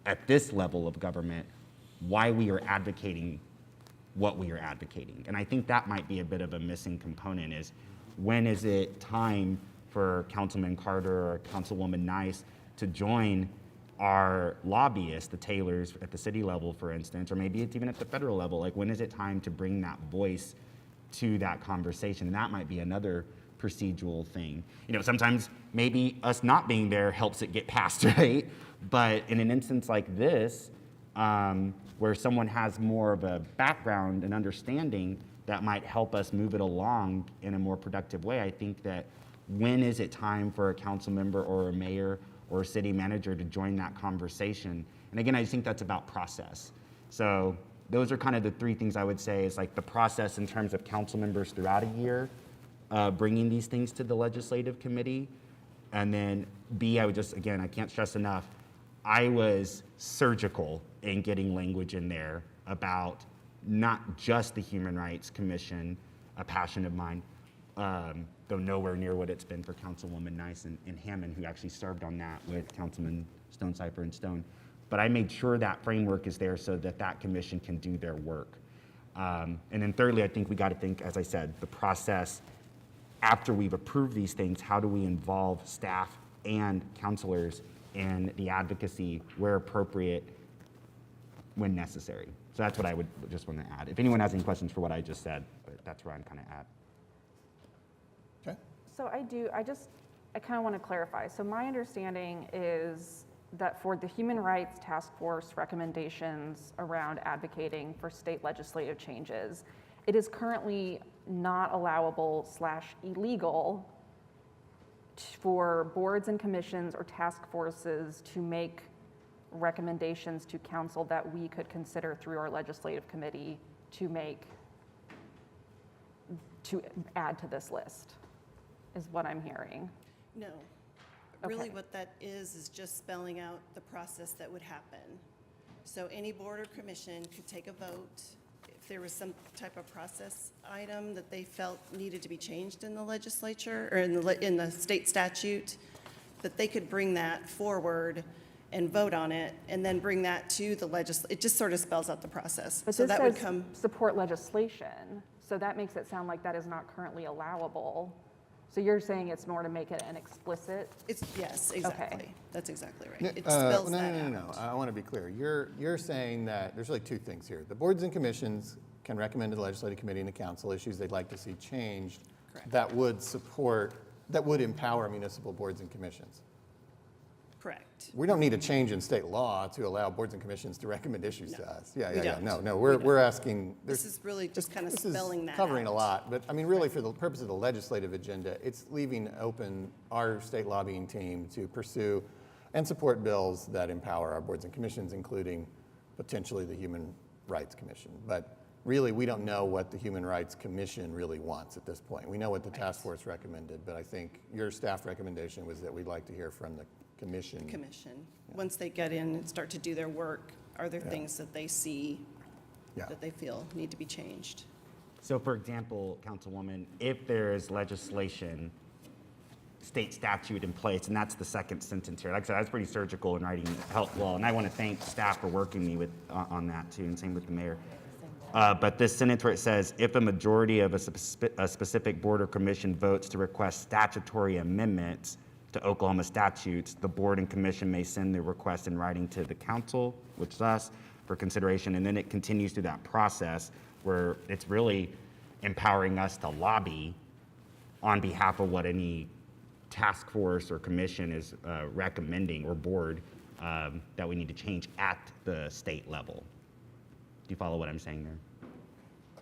at this level of government why we are advocating what we are advocating. And I think that might be a bit of a missing component is when is it time for Councilman Carter or Councilwoman Nice to join our lobbyists, the Taylors at the city level, for instance, or maybe it's even at the federal level. Like, when is it time to bring that voice to that conversation? And that might be another procedural thing. You know, sometimes maybe us not being there helps it get passed, right? But in an instance like this, where someone has more of a background and understanding that might help us move it along in a more productive way, I think that when is it time for a council member or a mayor or a city manager to join that conversation? And again, I just think that's about process. So those are kind of the three things I would say is like the process in terms of council members throughout a year, bringing these things to the legislative committee. And then B, I would just, again, I can't stress enough, I was surgical in getting language in there about not just the Human Rights Commission, a passion of mine, though nowhere near what it's been for Councilwoman Nice and Hammond, who actually served on that with Councilman Stonecipher and Stone. But I made sure that framework is there so that that commission can do their work. And then thirdly, I think we got to think, as I said, the process after we've approved these things, how do we involve staff and counselors in the advocacy where appropriate, when necessary. So that's what I would just want to add. If anyone has any questions for what I just said, but that's where I'm kind of at. Okay. So I kind of want to clarify. So my understanding is that for the Human Rights Task Force recommendations around advocating for state legislative changes, it is currently not allowable / illegal for boards and commissions or task forces to make recommendations to council that we could consider through our legislative committee to add to this list, is what I'm hearing. No. Okay. Really what that is just spelling out the process that would happen. So any board or commission could take a vote. If there was some type of process item that they felt needed to be changed in the legislature or in the state statute, that they could bring that forward and vote on it and then bring that to the legislature. It just sort of spells out the process. But so this that would says come. support legislation, so that makes it sound like that is not currently allowable. So you're saying it's more to make it an explicit? Yes, exactly. Okay. That's exactly right. It spells that out. No. I want to be clear. You're saying that there's really two things here. The boards and commissions can recommend to the legislative committee and the council issues they'd like to see changed. Correct. that would empower municipal boards and commissions. Correct. We don't need a change in state law to allow boards and commissions to recommend issues to us. we don't. No, we're asking. This is really just kind of This is spelling that covering out. a lot, but I mean, really for the purpose of the legislative agenda, it's leaving open our state lobbying team to pursue and support bills that empower our boards and commissions, including potentially the Human Rights Commission. But really, we don't know what the Human Rights Commission really wants at this point. We know what the task force recommended, but I think your staff recommendation was that we'd like to hear from the commission. Once they get in and start to do their work, are there things that they see that they feel need to be changed? So for example, Councilwoman, if there is legislation, state statute in place, and that's the second sentence here. Like I said, I was pretty surgical in writing health law, and I want to thank staff for working me with on that too, and same with the mayor. But this sentence where it says, if a majority of a specific board or commission votes to request statutory amendments to Oklahoma statutes, the board and commission may send the request in writing to the council, which is us, for consideration. And then it continues through that process where it's really empowering us to lobby on behalf of what any task force or commission is recommending, or board, that we need to change at the state level. Do you follow what I'm saying there?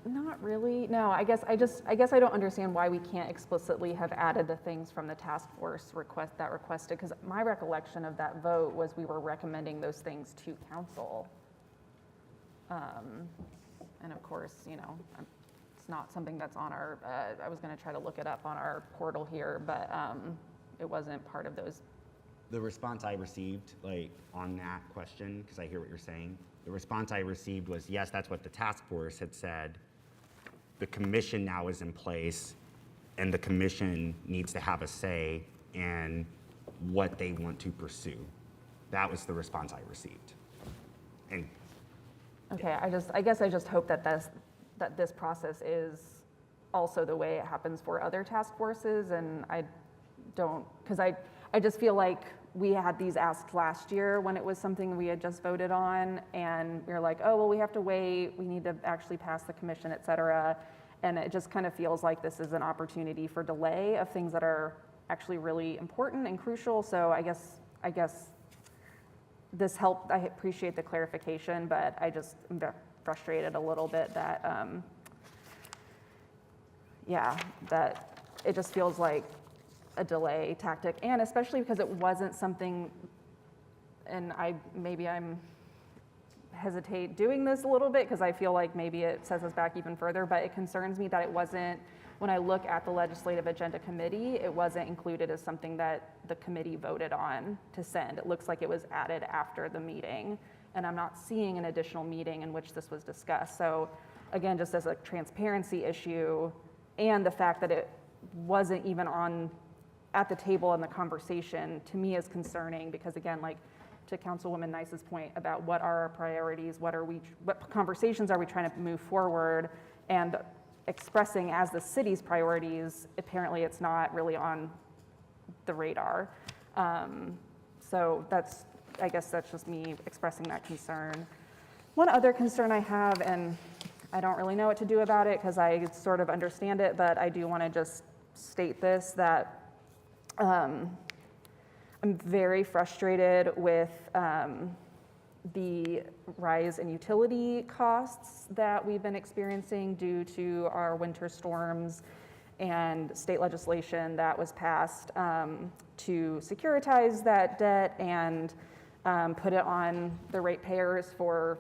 Not really. No, I guess I don't understand why we can't explicitly have added the things from the task force requested, because my recollection of that vote was we were recommending those things to council. And of course, it's not something that's on our, I was going to try to look it up on our portal here, but it wasn't part of those. The response I received, on that question, because I hear what you're saying, the response I received was, yes, that's what the task force had said. The commission now is in place, and the commission needs to have a say in what they want to pursue. That was the response I received. And Okay, I guess I just hope that that this process is also the way it happens for other task forces, and I don't, because I just feel like we had these asked last year when it was something we had just voted on, and we were like, oh, well, we have to wait, we need to actually pass the commission, et cetera. And it just kind of feels like this is an opportunity for delay of things that are actually really important and crucial. So I guess this helped. I appreciate the clarification, but I just am frustrated a little bit that, that it just feels like a delay tactic, and especially because it wasn't something, and I'm hesitate doing this a little bit because I feel like maybe it sets us back even further, but it concerns me that it wasn't, when I look at the legislative agenda committee, it wasn't included as something that the committee voted on to send. It looks like it was added after the meeting, and I'm not seeing an additional meeting in which this was discussed. So again, just as a transparency issue, and the fact that it wasn't even at the table in the conversation, to me is concerning, because again, like to Councilwoman Nice's point about what are our priorities, what conversations are we trying to move forward, and expressing as the city's priorities, apparently it's not really on the radar. So I guess that's just me expressing that concern. One other concern I have, and I don't really know what to do about it because I sort of understand it, but I do want to just state this, that I'm very frustrated with the rise in utility costs that we've been experiencing due to our winter storms and state legislation that was passed to securitize that debt and put it on the ratepayers for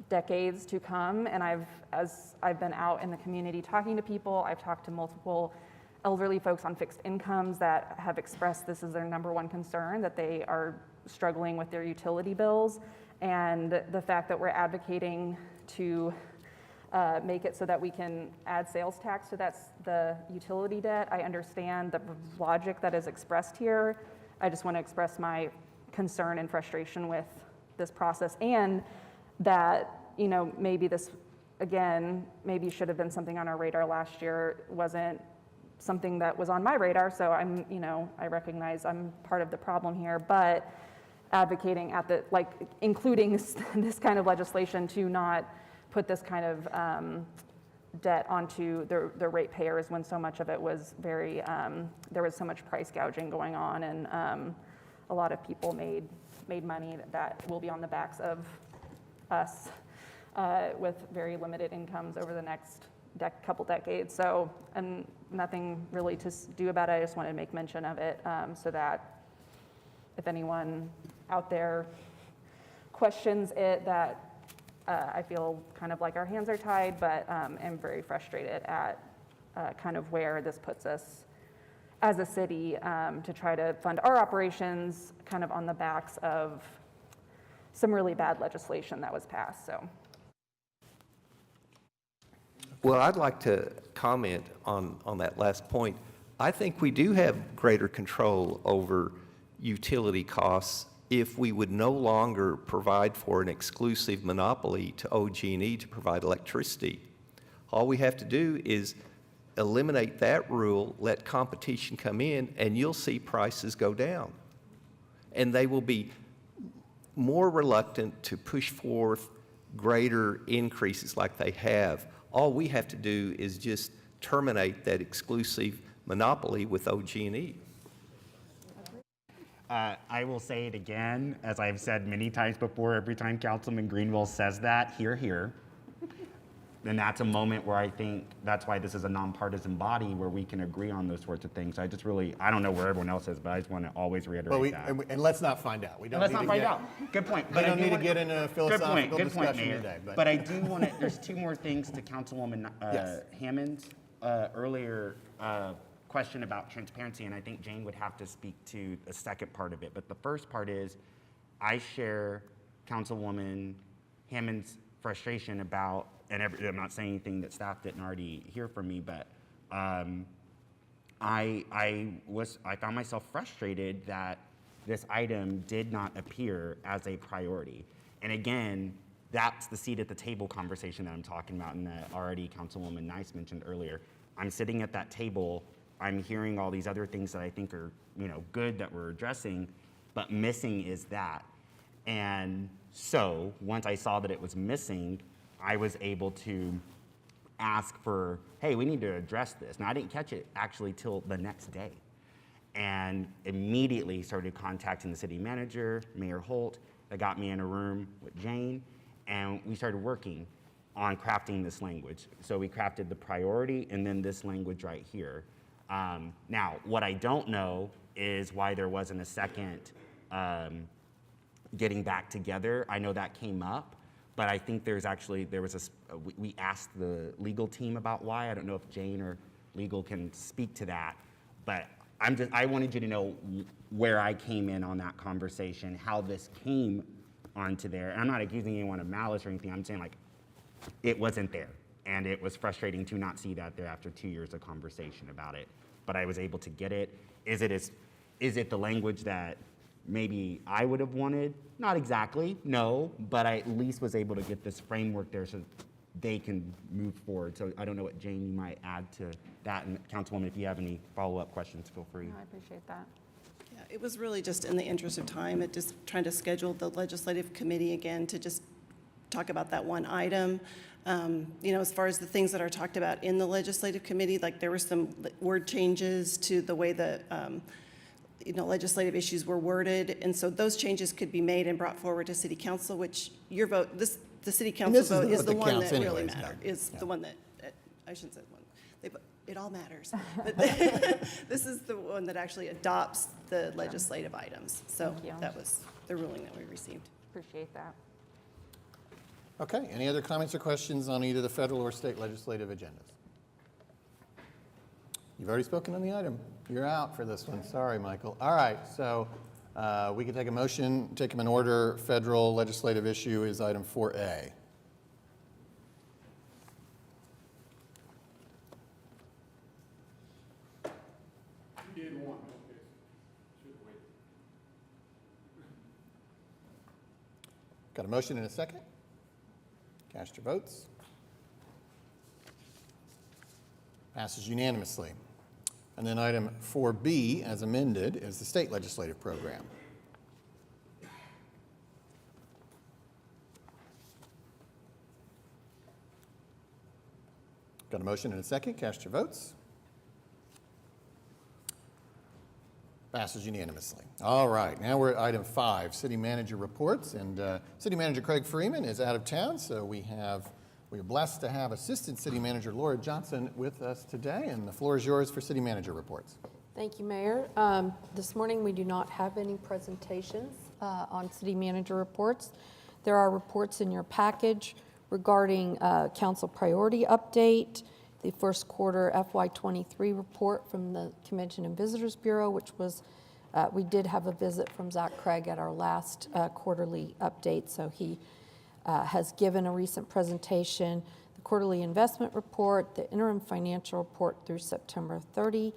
decades to come. And as I've been out in the community talking to people, I've talked to multiple elderly folks on fixed incomes that have expressed this is their number one concern, that they are struggling with their utility bills. And the fact that we're advocating to make it so that we can add sales tax to the utility debt, I understand the logic that is expressed here. I just want to express my concern and frustration with this process, and that, maybe this, again, maybe should have been something on our radar last year. It wasn't something that was on my radar, so I recognize I'm part of the problem here, but advocating including this kind of legislation to not put this kind of debt onto the ratepayers when so much of it was there was so much price gouging going on, and a lot of people made money that will be on the backs of us with very limited incomes over the next couple decades. So, and nothing really to do about it. I just wanted to make mention of it so that if anyone out there questions it, that I feel kind of like our hands are tied, but am very frustrated at kind of where this puts us as a city to try to fund our operations kind of on the backs of some really bad legislation that was passed. So. Well, I'd like to comment on that last point. I think we do have greater control over utility costs if we would no longer provide for an exclusive monopoly to OG&E to provide electricity. All we have to do is eliminate that rule, let competition come in, and you'll see prices go down. And they will be more reluctant to push forth greater increases like they have. All we have to do is just terminate that exclusive monopoly with OG&E. I will say it again, as I've said many times before, every time Councilman Greenwell says that, hear, hear. And that's a moment where I think that's why this is a nonpartisan body where we can agree on those sorts of things. I don't know where everyone else is, but I just want to always reiterate that. And let's not find out. We don't Let's need not to find get, out. Good point. We don't need to get into a philosophical Good point, discussion Mayor. today. But I do want to, there's two more things to Councilwoman Yes. Hammond's earlier question about transparency, and I think Jane would have to speak to the second part of it. But the first part is, I share Councilwoman Hammond's frustration about, and I'm not saying anything that staff didn't already hear from me, but I found myself frustrated that this item did not appear as a priority. And again, that's the seat at the table conversation that I'm talking about, and that already Councilwoman Nice mentioned earlier. I'm sitting at that table, I'm hearing all these other things that I think are, good that we're addressing, but missing is that. And so once I saw that it was missing, I was able to ask for, hey, we need to address this. Now, I didn't catch it actually till the next day, and immediately started contacting the city manager, Mayor Holt, that got me in a room with Jane, and we started working on crafting this language. So we crafted the priority and then this language right here. Now, what I don't know is why there wasn't a second getting back together. I know that came up, but I think we asked the legal team about why. I don't know if Jane or legal can speak to that, but I wanted you to know where I came in on that conversation, how this came onto there. And I'm not accusing anyone of malice or anything. I'm saying it wasn't there. And it was frustrating to not see that there after 2 years of conversation about it. But I was able to get it. Is it the language that maybe I would have wanted? Not exactly, no, but I at least was able to get this framework there so they can move forward. So I don't know what Jane you might add to that. And Councilwoman, if you have any follow-up questions, feel free. No, I appreciate that. Yeah, it was really just in the interest of time, just trying to schedule the legislative committee again to just talk about that one item. As far as the things that are talked about in the legislative committee, there were some word changes to the way the legislative issues were worded, and so those changes could be made and brought forward to City Council, which your vote, the City Council vote is the one that really matters, the one that, I shouldn't say one, it all matters. But this is the one that actually adopts the legislative items. So that was the ruling that we received. Appreciate that. Okay, any other comments or questions on either the federal or state legislative agendas? You've already spoken on the item. You're out for this one. Sorry, Michael. All right, so we can take a motion, take them in order. Federal legislative issue is item 4A. Got a motion and a second? Cast your votes. Passes unanimously. And then item 4B, as amended, is the state legislative program. Got a motion and a second. Cast your votes. Passes unanimously. All right, now we're at item 5, city manager reports. And City Manager Craig Freeman is out of town, so we are blessed to have Assistant City Manager Laura Johnson with us today, and the floor is yours for city manager reports. Thank you, Mayor. This morning we do not have any presentations on city manager reports. There are reports in your package regarding council priority update, the first quarter FY23 report from the Convention and Visitors Bureau, which was, we did have a visit from Zach Craig at our last quarterly update, so he has given a recent presentation, the quarterly investment report, the interim financial report through September 30,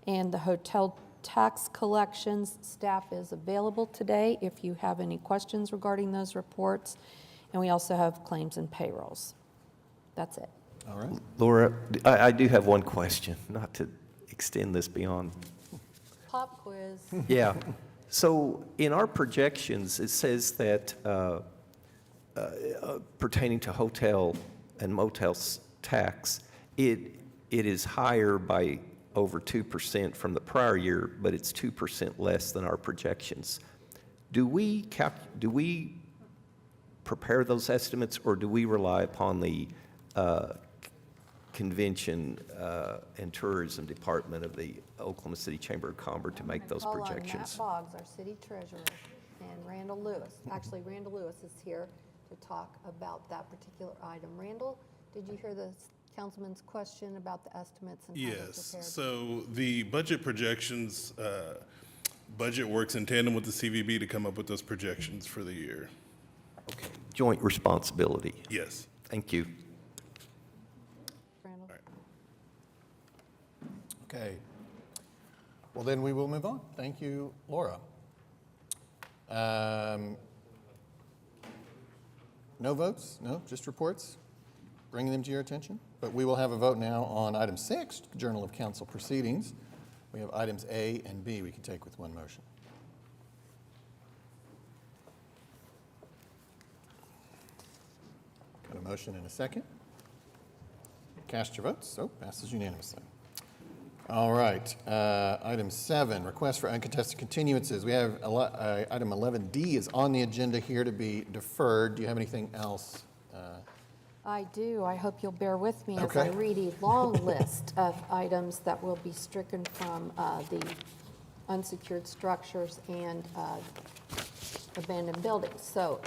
and the hotel tax collections. Staff is available today if you have any questions regarding those reports. And we also have claims and payrolls. That's it. All right. Laura, I do have one question, not to extend this beyond. Pop quiz. Yeah. So in our projections, it says that pertaining to hotel and motel tax, it is higher by over 2% from the prior year, but it's 2% less than our projections. Do we prepare those estimates, or do we rely upon the Convention and Tourism Department of the Oklahoma City Chamber of Commerce to make those projections? Matt Boggs, our city treasurer, and Randall Lewis. Actually, Randall Lewis is here to talk about that particular item. Randall, did you hear the councilman's question about the estimates and how they're Yes. prepared? So the budget projections, budget works in tandem with the CVB to come up with those projections for the year. Okay. Joint responsibility. Yes. Thank you. Randall? Okay. Well, then we will move on. Thank you, Laura. No votes? No, just reports? Bringing them to your attention? But we will have a vote now on item 6, Journal of Council Proceedings. We have items A and B we can take with one motion. Got a motion and a second. Cast your votes. Oh, passes unanimously. All right, item 7, request for uncontested continuances. We have item 11D is on the agenda here to be deferred. Do you have anything else? I do. I hope you'll bear with me as Okay. I read a long list of items that will be stricken from the unsecured structures and abandoned buildings. So,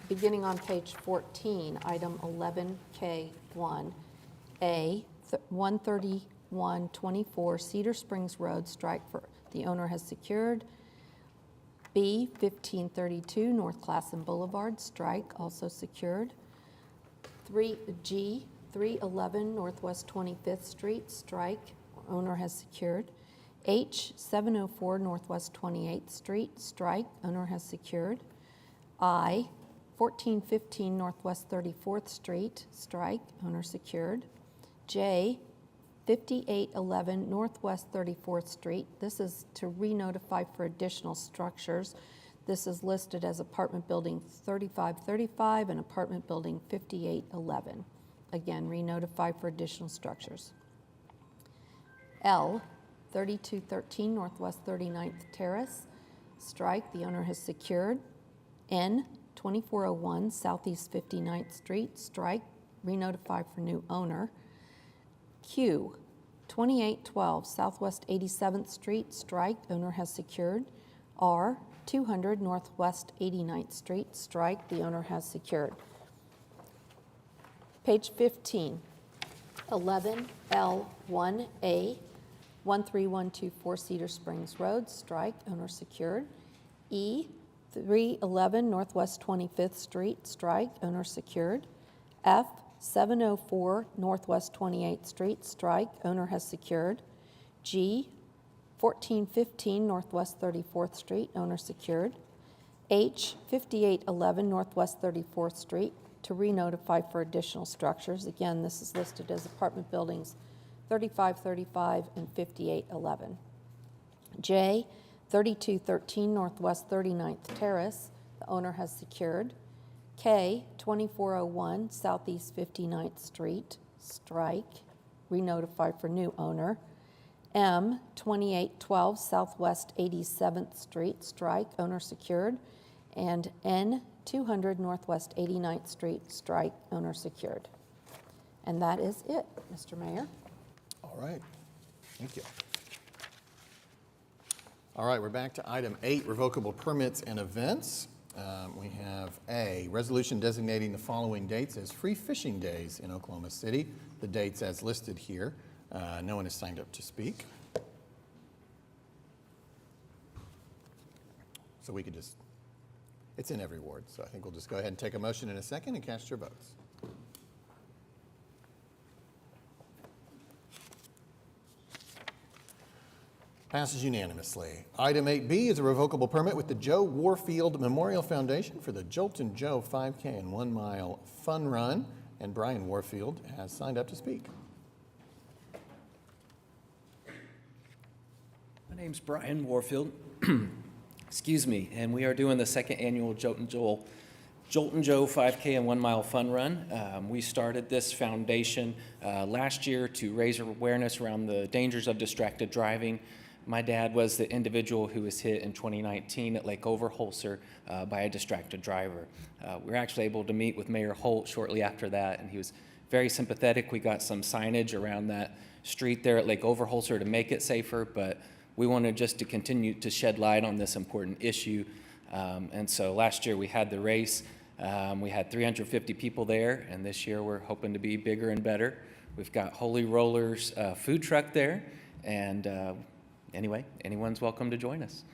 beginning on page 14, item 11K1A, 13124 Cedar Springs Road, strike for the owner has secured. B, 1532 North Classen Boulevard, strike, also secured. 3G, 311 Northwest 25th Street, strike, owner has secured. H, 704 Northwest 28th Street, strike, owner has secured. I, 1415 Northwest 34th Street, strike, owner secured. J, 5811 Northwest 34th Street. This is to re-notify for additional structures. This is listed as apartment building 3535 and apartment building 5811. Again, re-notify for additional structures. L, 3213 Northwest 39th Terrace, strike, the owner has secured. N, 2401 Southeast 59th Street, strike, re-notify for new owner. Q, 2812 Southwest 87th Street, strike, owner has secured. R, 200 Northwest 89th Street, strike, the owner has secured. Page 15, 11L1A, 13124 Cedar Springs Road, strike, owner secured. E, 311 Northwest 25th Street, strike, owner secured. F, 704 Northwest 28th Street, strike, owner has secured. G, 1415 Northwest 34th Street, owner secured. H, 5811 Northwest 34th Street, to re-notify for additional structures. Again, this is listed as apartment buildings 3535 and 5811. J, 3213 Northwest 39th Terrace, the owner has secured. K, 2401 Southeast 59th Street, strike, re-notify for new owner. M, 2812 Southwest 87th Street, strike, owner secured. And N, 200 Northwest 89th Street, strike, owner secured. And that is it, Mr. Mayor. All right, thank you. All right, we're back to item 8, revocable permits and events. We have A, resolution designating the following dates as free fishing days in Oklahoma City. The dates as listed here. No one has signed up to speak. So we could just, it's in every ward, so I think we'll just go ahead and take a motion in a second and cast your votes. Passes unanimously. Item 8B is a revocable permit with the Joe Warfield Memorial Foundation for the Joltin' Joe 5K and 1 mile fun run, and Brian Warfield has signed up to speak. My name's Brian Warfield. Excuse me, and we are doing the second annual Joltin' Joe 5K and 1 mile fun run. We started this foundation last year to raise awareness around the dangers of distracted driving. My dad was the individual who was hit in 2019 at Lake Overholser by a distracted driver. We were actually able to meet with Mayor Holt shortly after that, and he was very sympathetic. We got some signage around that street there at Lake Overholser to make it safer, but we wanted just to continue to shed light on this important issue. And so last year we had the race. We had 350 people there, and this year we're hoping to be bigger and better. We've got Holy Rollers food truck there, and anyway, anyone's welcome to join us.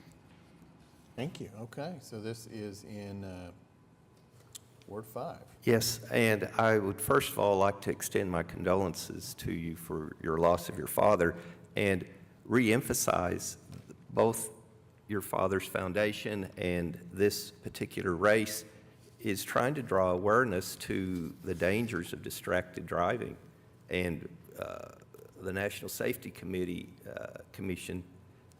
Thank you. Okay, so this is in Ward 5. Yes, and I would first of all like to extend my condolences to you for your loss of your father and re-emphasize both your father's foundation and this particular race is trying to draw awareness to the dangers of distracted driving. And the National Safety Commission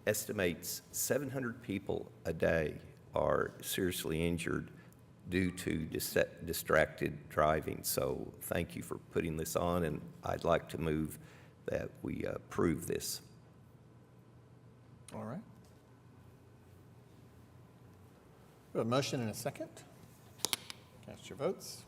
estimates 700 people a day are seriously injured due to distracted driving. So thank you for putting this on, and I'd like to move that we approve this. All right. We have a motion and a second. Cast your votes.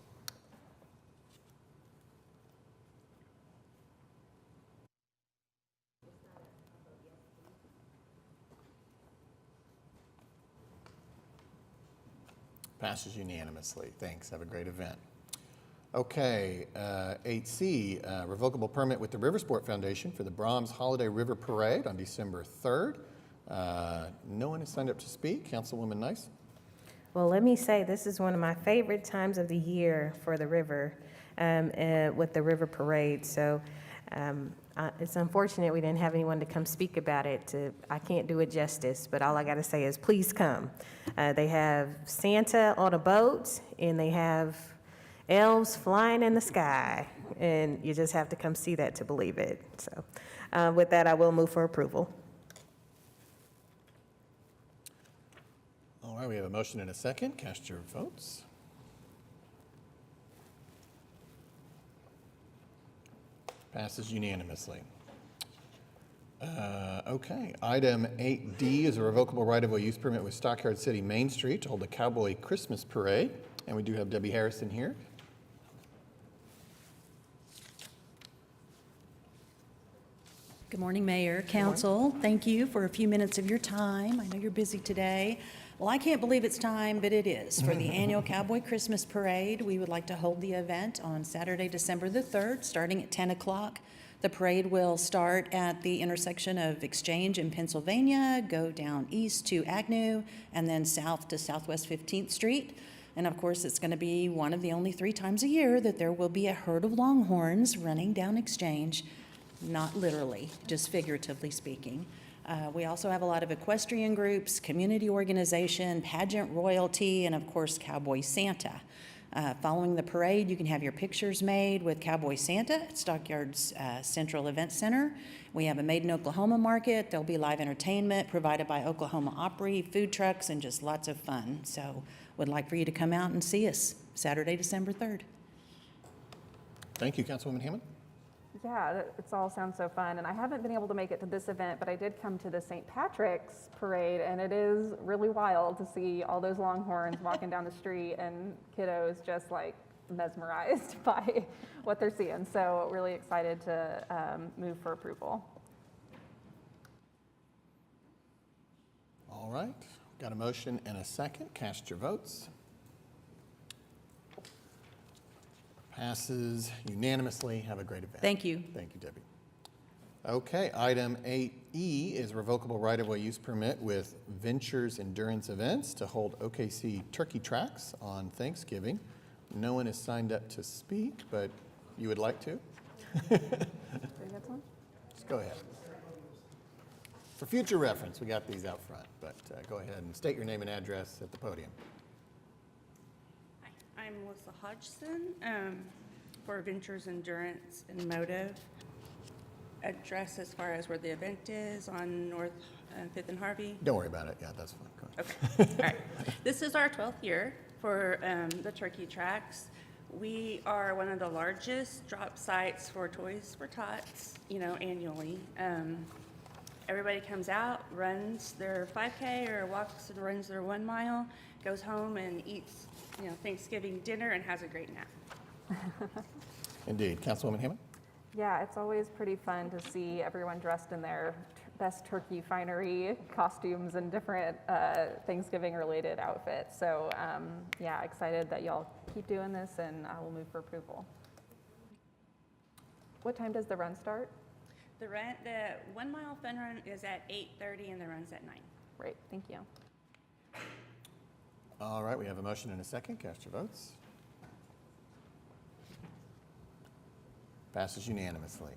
Passes unanimously. Thanks. Have a great event. Okay, 8C, revocable permit with the Riversport Foundation for the Brahms Holiday River Parade on December 3rd. No one has signed up to speak. Councilwoman Nice. Well, let me say, this is one of my favorite times of the year for the river, with the river parade. So it's unfortunate we didn't have anyone to come speak about it. I can't do it justice, but all I got to say is please come. They have Santa on a boat, and they have elves flying in the sky, and you just have to come see that to believe it. So with that, I will move for approval. All right, we have a motion and a second. Cast your votes. Passes unanimously. Okay, item 8D is a revocable right-of-way use permit with Stockyard City Main Street to hold a Cowboy Christmas Parade. And we do have Debbie Harrison here. Good morning, Mayor, Council. Thank you for a few minutes of your time. I know you're busy today. Well, I can't believe it's time, but it is. For the annual Cowboy Christmas Parade, we would like to hold the event on Saturday, December the 3rd, starting at 10 o'clock. The parade will start at the intersection of Exchange and Pennsylvania, go down east to Agnew, and then south to Southwest 15th Street. And of course, it's going to be one of the only 3 times a year that there will be a herd of longhorns running down Exchange. Not literally, just figuratively speaking. We also have a lot of equestrian groups, community organization, pageant royalty, and of course, Cowboy Santa. Following the parade, you can have your pictures made with Cowboy Santa at Stockyard's Central Event Center. We have a Made in Oklahoma market. There'll be live entertainment provided by Oklahoma Opry, food trucks, and just lots of fun. So would like for you to come out and see us Saturday, December 3rd. Thank you, Councilwoman Hammond. Yeah, it all sounds so fun. And I haven't been able to make it to this event, but I did come to the St. Patrick's parade, and it is really wild to see all those longhorns walking down the street and kiddos just like mesmerized by what they're seeing. So really excited to move for approval. All right, got a motion and a second. Cast your votes. Passes unanimously. Have a great event. Thank you. Thank you, Debbie. Okay, item 8E is revocable right-of-way use permit with Ventures Endurance Events to hold OKC turkey tracks on Thanksgiving. No one has signed up to speak, but you would like to? Just go ahead. For future reference, we got these out front, but go ahead and state your name and address at the podium. I'm Melissa Hodgson for Ventures Endurance and Motive. Address as far as where the event is on North 5th and Harvey. Don't worry about it. Yeah, that's fine. Go ahead. Okay. All right. This is our 12th year for the turkey tracks. We are one of the largest drop sites for Toys for Tots, annually. Everybody comes out, runs their 5K or walks and runs their 1 mile, goes home and eats Thanksgiving dinner and has a great nap. Indeed. Councilwoman Hammond? Yeah, it's always pretty fun to see everyone dressed in their best turkey finery costumes and different Thanksgiving-related outfits. So, yeah, excited that y'all keep doing this, and I will move for approval. What time does the run start? The 1 mile fun run is at 8:30 and the run's at 9. Great, thank you. All right, we have a motion and a second. Cast your votes. Passes unanimously.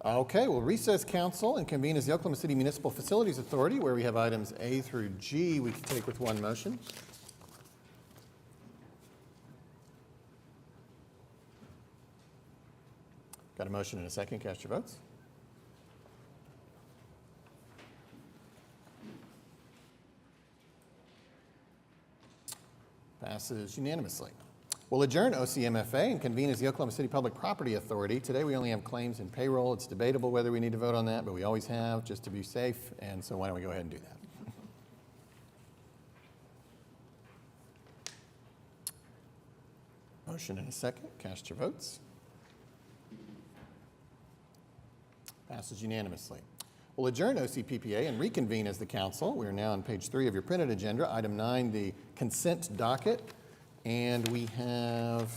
Okay, we'll recess council and convene as the Oklahoma City Municipal Facilities Authority, where we have items A through G we can take with one motion. Got a motion and a second. Cast your votes. Passes unanimously. We'll adjourn OCMFA and convene as the Oklahoma City Public Property Authority. Today we only have claims and payroll. It's debatable whether we need to vote on that, but we always have, just to be safe, and so why don't we go ahead and do that? Motion and a second. Cast your votes. Passes unanimously. We'll adjourn OCPPA and reconvene as the council. We are now on page 3 of your printed agenda. Item 9, the consent docket. And we have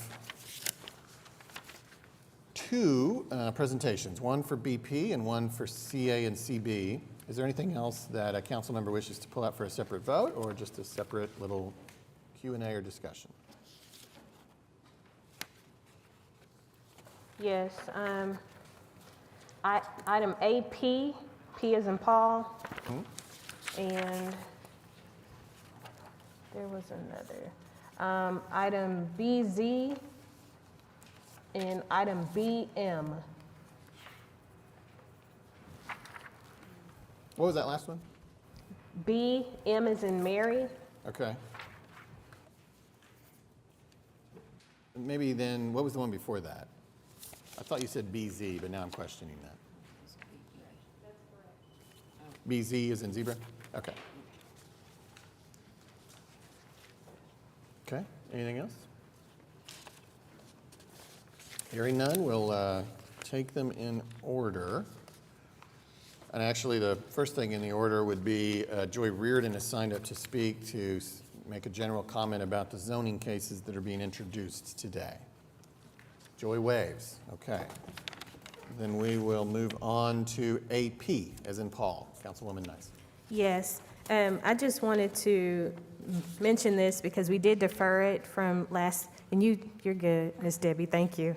2 presentations, one for BP and one for CA and CB. Is there anything else that a council member wishes to pull out for a separate vote, or just a separate little Q&A or discussion? Yes, item AP, P as in Paul, and there was another. Item BZ and item BM. What was that last one? BM is in Mary. Okay. Maybe then, what was the one before that? I thought you said BZ, but now I'm questioning that. BZ is in zebra? Okay. Okay, anything else? Hearing none, we'll take them in order. And actually, the first thing in the order would be Joy Reardon has signed up to speak to make a general comment about the zoning cases that are being introduced today. Joy waves. Okay. Then we will move on to AP, as in Paul. Councilwoman Nice. Yes, I just wanted to mention this because we did defer it from last, and you're good, Ms. Debbie, thank you.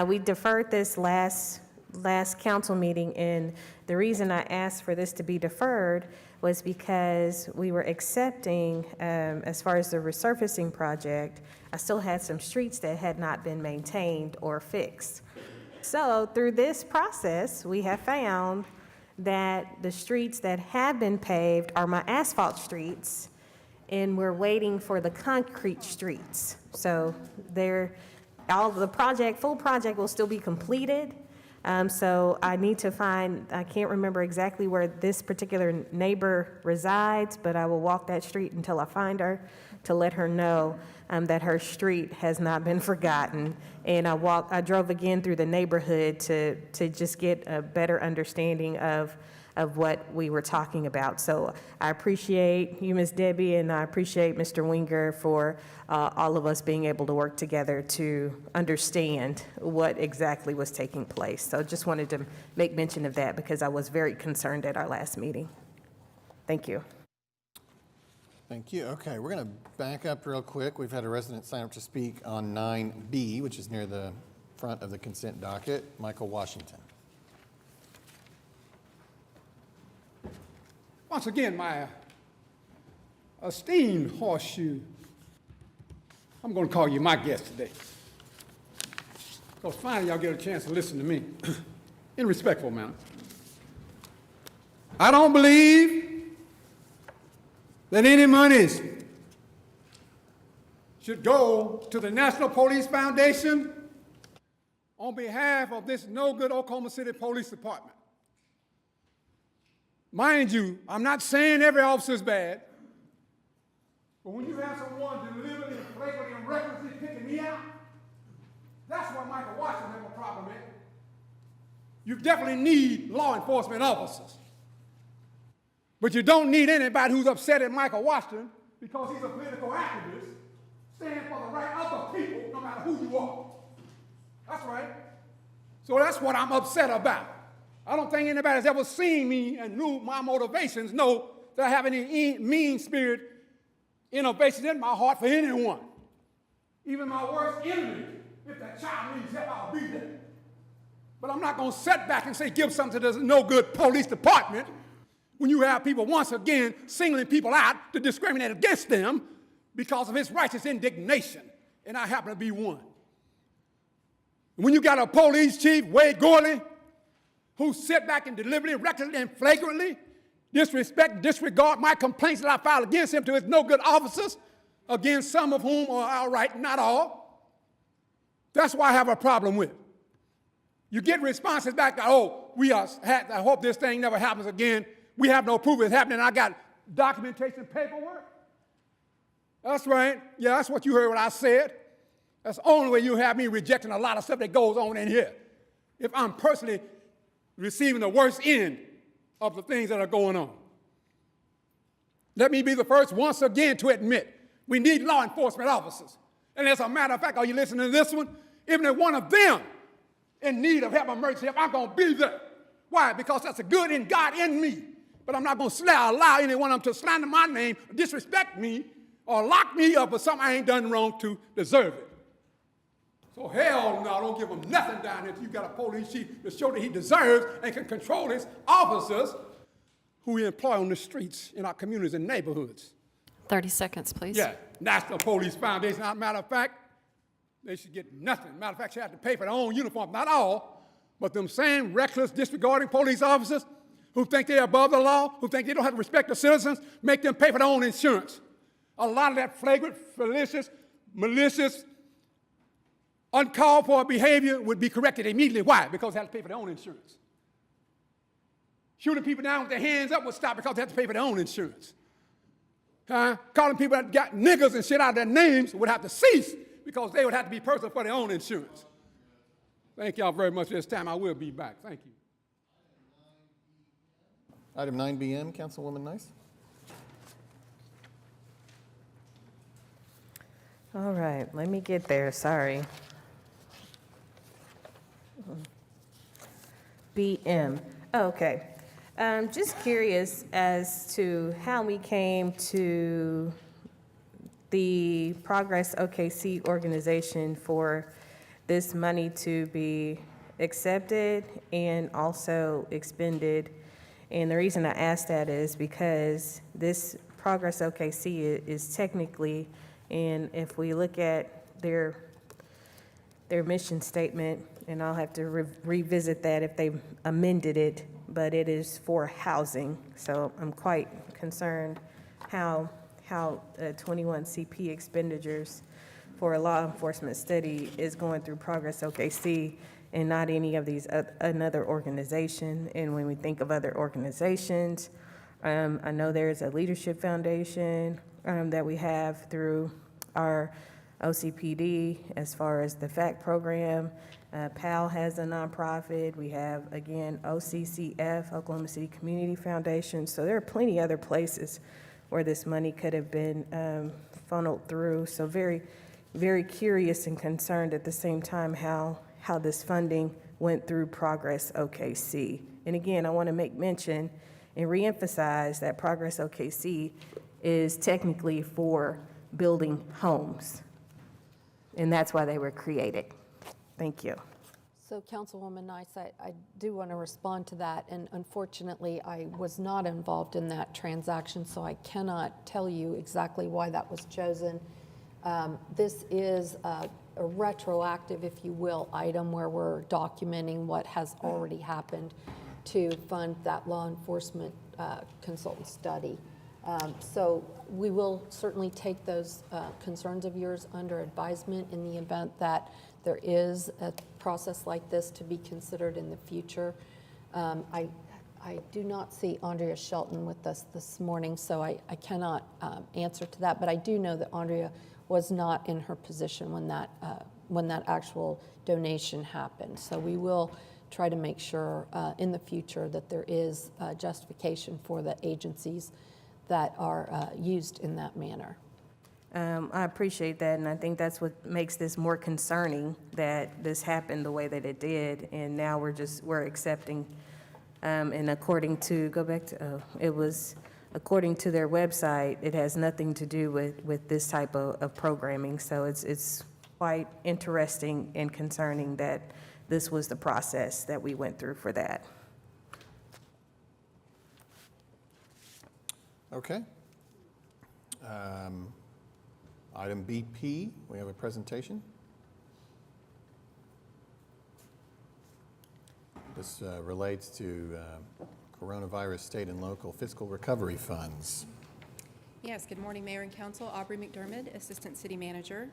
We deferred this last council meeting, and the reason I asked for this to be deferred was because we were accepting, as far as the resurfacing project, I still had some streets that had not been maintained or fixed. So through this process, we have found that the streets that have been paved are my asphalt streets, and we're waiting for the concrete streets. So full project will still be completed. So I need to find, I can't remember exactly where this particular neighbor resides, but I will walk that street until I find her to let her know that her street has not been forgotten. And I drove again through the neighborhood to just get a better understanding of what we were talking about. So I appreciate you, Ms. Debbie, and I appreciate Mr. Winger for all of us being able to work together to understand what exactly was taking place. So just wanted to make mention of that because I was very concerned at our last meeting. Thank you. Thank you. Okay, we're going to back up real quick. We've had a resident sign up to speak on 9B, which is near the front of the consent docket. Michael Washington. Once again, my esteemed horseshoe, I'm going to call you my guest today. Because finally y'all get a chance to listen to me in a respectful manner. I don't believe that any monies should go to the National Police Foundation on behalf of this no-good Oklahoma City Police Department. Mind you, I'm not saying every officer is bad, but when you have someone deliberately, flagrantly, and recklessly picking me out, that's what Michael Washington has a problem with. You definitely need law enforcement officers. But you don't need anybody who's upset at Michael Washington because he's a political activist, standing for the right of the people, no matter who you are. That's right. So that's what I'm upset about. I don't think anybody's ever seen me and knew my motivations, know that I have any mean spirit, innovations in my heart for anyone. Even my worst enemy, if that child needs help, I'll be there. But I'm not going to sit back and say give something to this no-good police department when you have people once again singling people out to discriminate against them because of his righteous indignation, and I happen to be one. When you got a police chief, Wade Gorley, who sit back and deliberately, recklessly, and flagrantly disregard my complaints that I filed against him to his no good officers, against some of whom are all right, not all. That's why I have a problem with it. You get responses back that, oh, I hope this thing never happens again. We have no proof it's happening. I got documentation paperwork. That's right. Yeah, that's what you heard what I said. That's the only way you have me rejecting a lot of stuff that goes on in here. If I'm personally receiving the worst end of the things that are going on. Let me be the first once again to admit we need law enforcement officers. And as a matter of fact, are you listening to this one? Even if one of them in need of help, emergency help, I'm going to be there. Why? Because that's a good in God in me. But I'm not going to allow any one of them to slander my name, disrespect me, or lock me up for something I ain't done wrong to deserve it. So hell no, don't give him nothing down there until you got a police chief to show that he deserves and can control his officers who we employ on the streets in our communities and neighborhoods. 30 seconds, please. Yeah, National Police Foundation, as a matter of fact, they should get nothing. Matter of fact, they have to pay for their own uniform, not all, but them same reckless, disregarding police officers who think they're above the law, who think they don't have to respect the citizens, make them pay for their own insurance. A lot of that flagrant, malicious, uncalled for behavior would be corrected immediately. Why? Because they have to pay for their own insurance. Shooting people down with their hands up would stop because they have to pay for their own insurance. Calling people that got niggas and shit out of their names would have to cease because they would have to be personal for their own insurance. Thank y'all very much for this time. I will be back. Thank you. Item 9BM, Councilwoman Nice. All right, let me get there, sorry. BM, okay. Just curious as to how we came to the Progress OKC organization for this money to be accepted and also expended. And the reason I ask that is because this Progress OKC is technically, and if we look at their mission statement, and I'll have to revisit that if they amended it, but it is for housing. So I'm quite concerned how 21 CP expenditures for a law enforcement study is going through Progress OKC and not any of these another organization. And when we think of other organizations, I know there's a leadership foundation that we have through our OCPD as far as the FACT program. PAL has a nonprofit. We have, again, OCCF, Oklahoma City Community Foundation. So there are plenty other places where this money could have been funneled through. So very, very curious and concerned at the same time how this funding went through Progress OKC. And again, I want to make mention and reemphasize that Progress OKC is technically for building homes. And that's why they were created. Thank you. So Councilwoman Nice, I do want to respond to that, and unfortunately I was not involved in that transaction, so I cannot tell you exactly why that was chosen. This is a retroactive, if you will, item where we're documenting what has already happened to fund that law enforcement consultant study. So we will certainly take those concerns of yours under advisement in the event that there is a process like this to be considered in the future. I do not see Andrea Shelton with us this morning, so I cannot answer to that, but I do know that Andrea was not in her position when that actual donation happened. So we will try to make sure in the future that there is justification for the agencies that are used in that manner. I appreciate that, and I think that's what makes this more concerning, that this happened the way that it did, and now we're accepting, and according to, it was, according to their website, it has nothing to do with this type of programming, so it's quite interesting and concerning that this was the process that we went through for that. Okay. Item BP, we have a presentation. This relates to coronavirus state and local fiscal recovery funds. Yes, good morning, Mayor and Council. Aubrey McDermott, Assistant City Manager.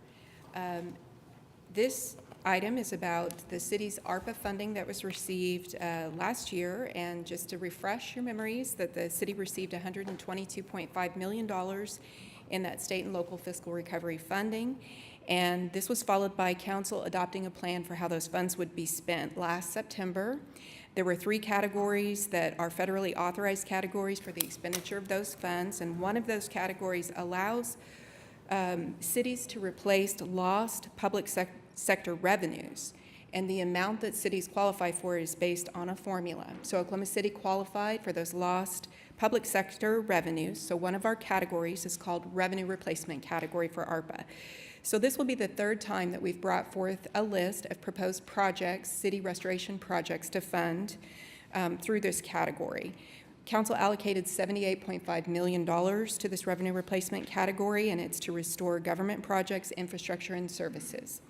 This item is about the city's ARPA funding that was received last year, and just to refresh your memories that the city received $122.5 million in that state and local fiscal recovery funding, and this was followed by council adopting a plan for how those funds would be spent last September. There were 3 categories that are federally authorized categories for the expenditure of those funds, and one of those categories allows cities to replace lost public sector revenues, and the amount that cities qualify for is based on a formula. So Oklahoma City qualified for those lost public sector revenues, so one of our categories is called revenue replacement category for ARPA. So this will be the 3rd time that we've brought forth a list of proposed projects, city restoration projects to fund through this category. Council allocated $78.5 million to this revenue replacement category, and it's to restore government projects, infrastructure, and services.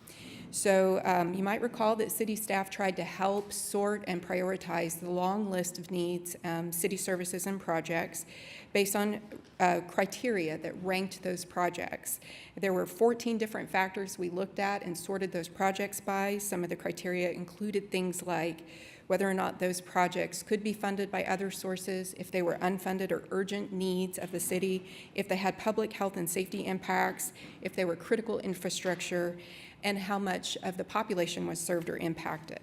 So you might recall that city staff tried to help sort and prioritize the long list of needs, city services and projects based on criteria that ranked those projects. There were 14 different factors we looked at and sorted those projects by. Some of the criteria included things like whether or not those projects could be funded by other sources, if they were unfunded or urgent needs of the city, if they had public health and safety impacts, if they were critical infrastructure, and how much of the population was served or impacted.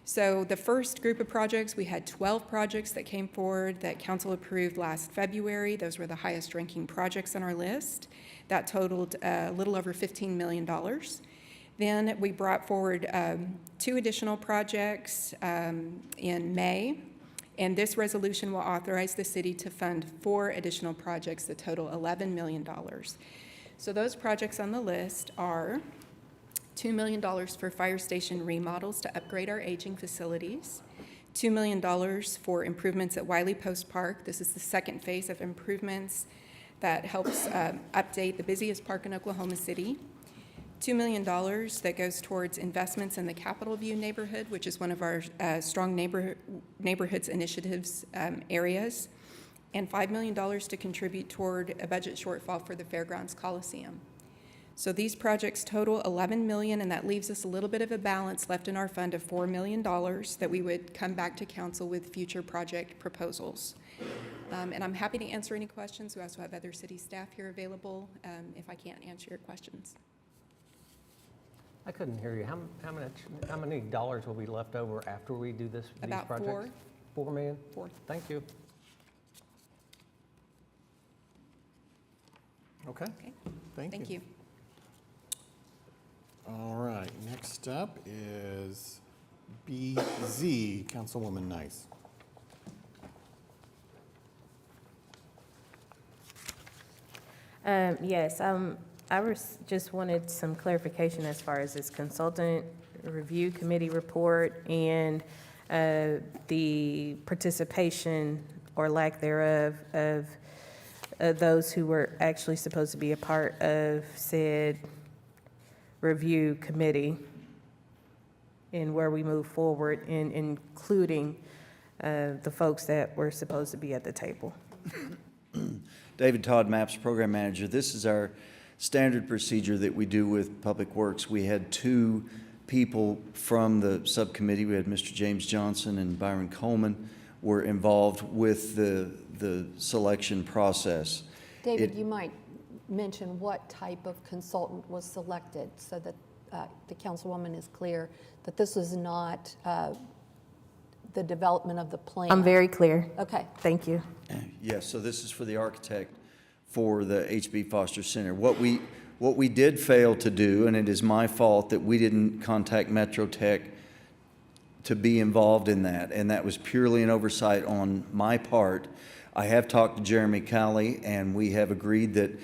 So the first group of projects, we had 12 projects that came forward that council approved last February. Those were the highest ranking projects on our list. That totaled a little over $15 million. Then we brought forward 2 additional projects in May, and this resolution will authorize the city to fund 4 additional projects that total $11 million. So those projects on the list are $2 million for fire station remodels to upgrade our aging facilities, $2 million for improvements at Wiley Post Park. This is the 2nd phase of improvements that helps update the busiest park in Oklahoma City. $2 million that goes towards investments in the Capitol View neighborhood, which is one of our strong neighborhoods initiatives areas, and $5 million to contribute toward a budget shortfall for the Fairgrounds Coliseum. So these projects total $11 million, and that leaves us a little bit of a balance left in our fund of $4 million that we would come back to council with future project proposals. And I'm happy to answer any questions. We also have other city staff here available if I can't answer your questions. I couldn't hear you. How many dollars will be left over after we do these About projects? 4 million? 4. Thank you. Okay. Thank you. you. All right, next up is BZ, Councilwoman Nice. Yes, I just wanted some clarification as far as this consultant review committee report and the participation or lack thereof of those who were actually supposed to be a part of said review committee and where we move forward in including the folks that were supposed to be at the table. David Todd, MAPS Program Manager. This is our standard procedure that we do with Public Works. We had 2 people from the subcommittee. We had Mr. James Johnson and Byron Coleman were involved with the selection process. David, you might mention what type of consultant was selected so that the councilwoman is clear that this was not the development of the plan. I'm very clear. Okay. Thank you. Yes, so this is for the architect for the H.B. Foster Center. What we did fail to do, and it is my fault that we didn't contact Metro Tech to be involved in that, and that was purely an oversight on my part. I have talked to Jeremy Cowley, and we have agreed that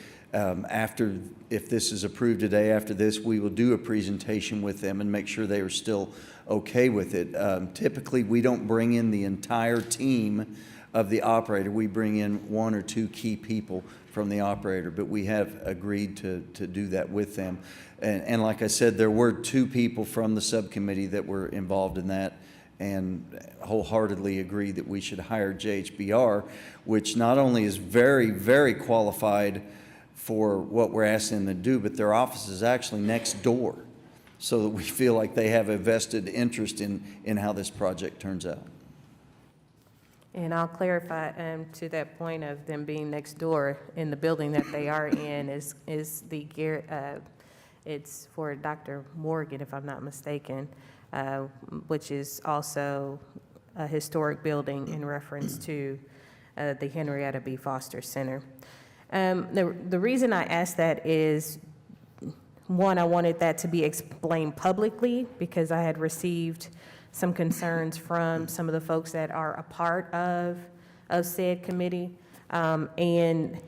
if this is approved today, after this, we will do a presentation with them and make sure they are still okay with it. Typically, we don't bring in the entire team of the operator. We bring in 1 or 2 key people from the operator, but we have agreed to do that with them. And like I said, there were 2 people from the subcommittee that were involved in that, and wholeheartedly agree that we should hire JHBR, which not only is very, very qualified for what we're asking them to do, but their office is actually next door, so that we feel like they have a vested interest in how this project turns out. And I'll clarify to that point of them being next door, in the building that they are in is it's for Dr. Morgan, if I'm not mistaken, which is also a historic building in reference to the Henrietta B. Foster Center. The reason I asked that is, one, I wanted that to be explained publicly because I had received some concerns from some of the folks that are a part of said committee, and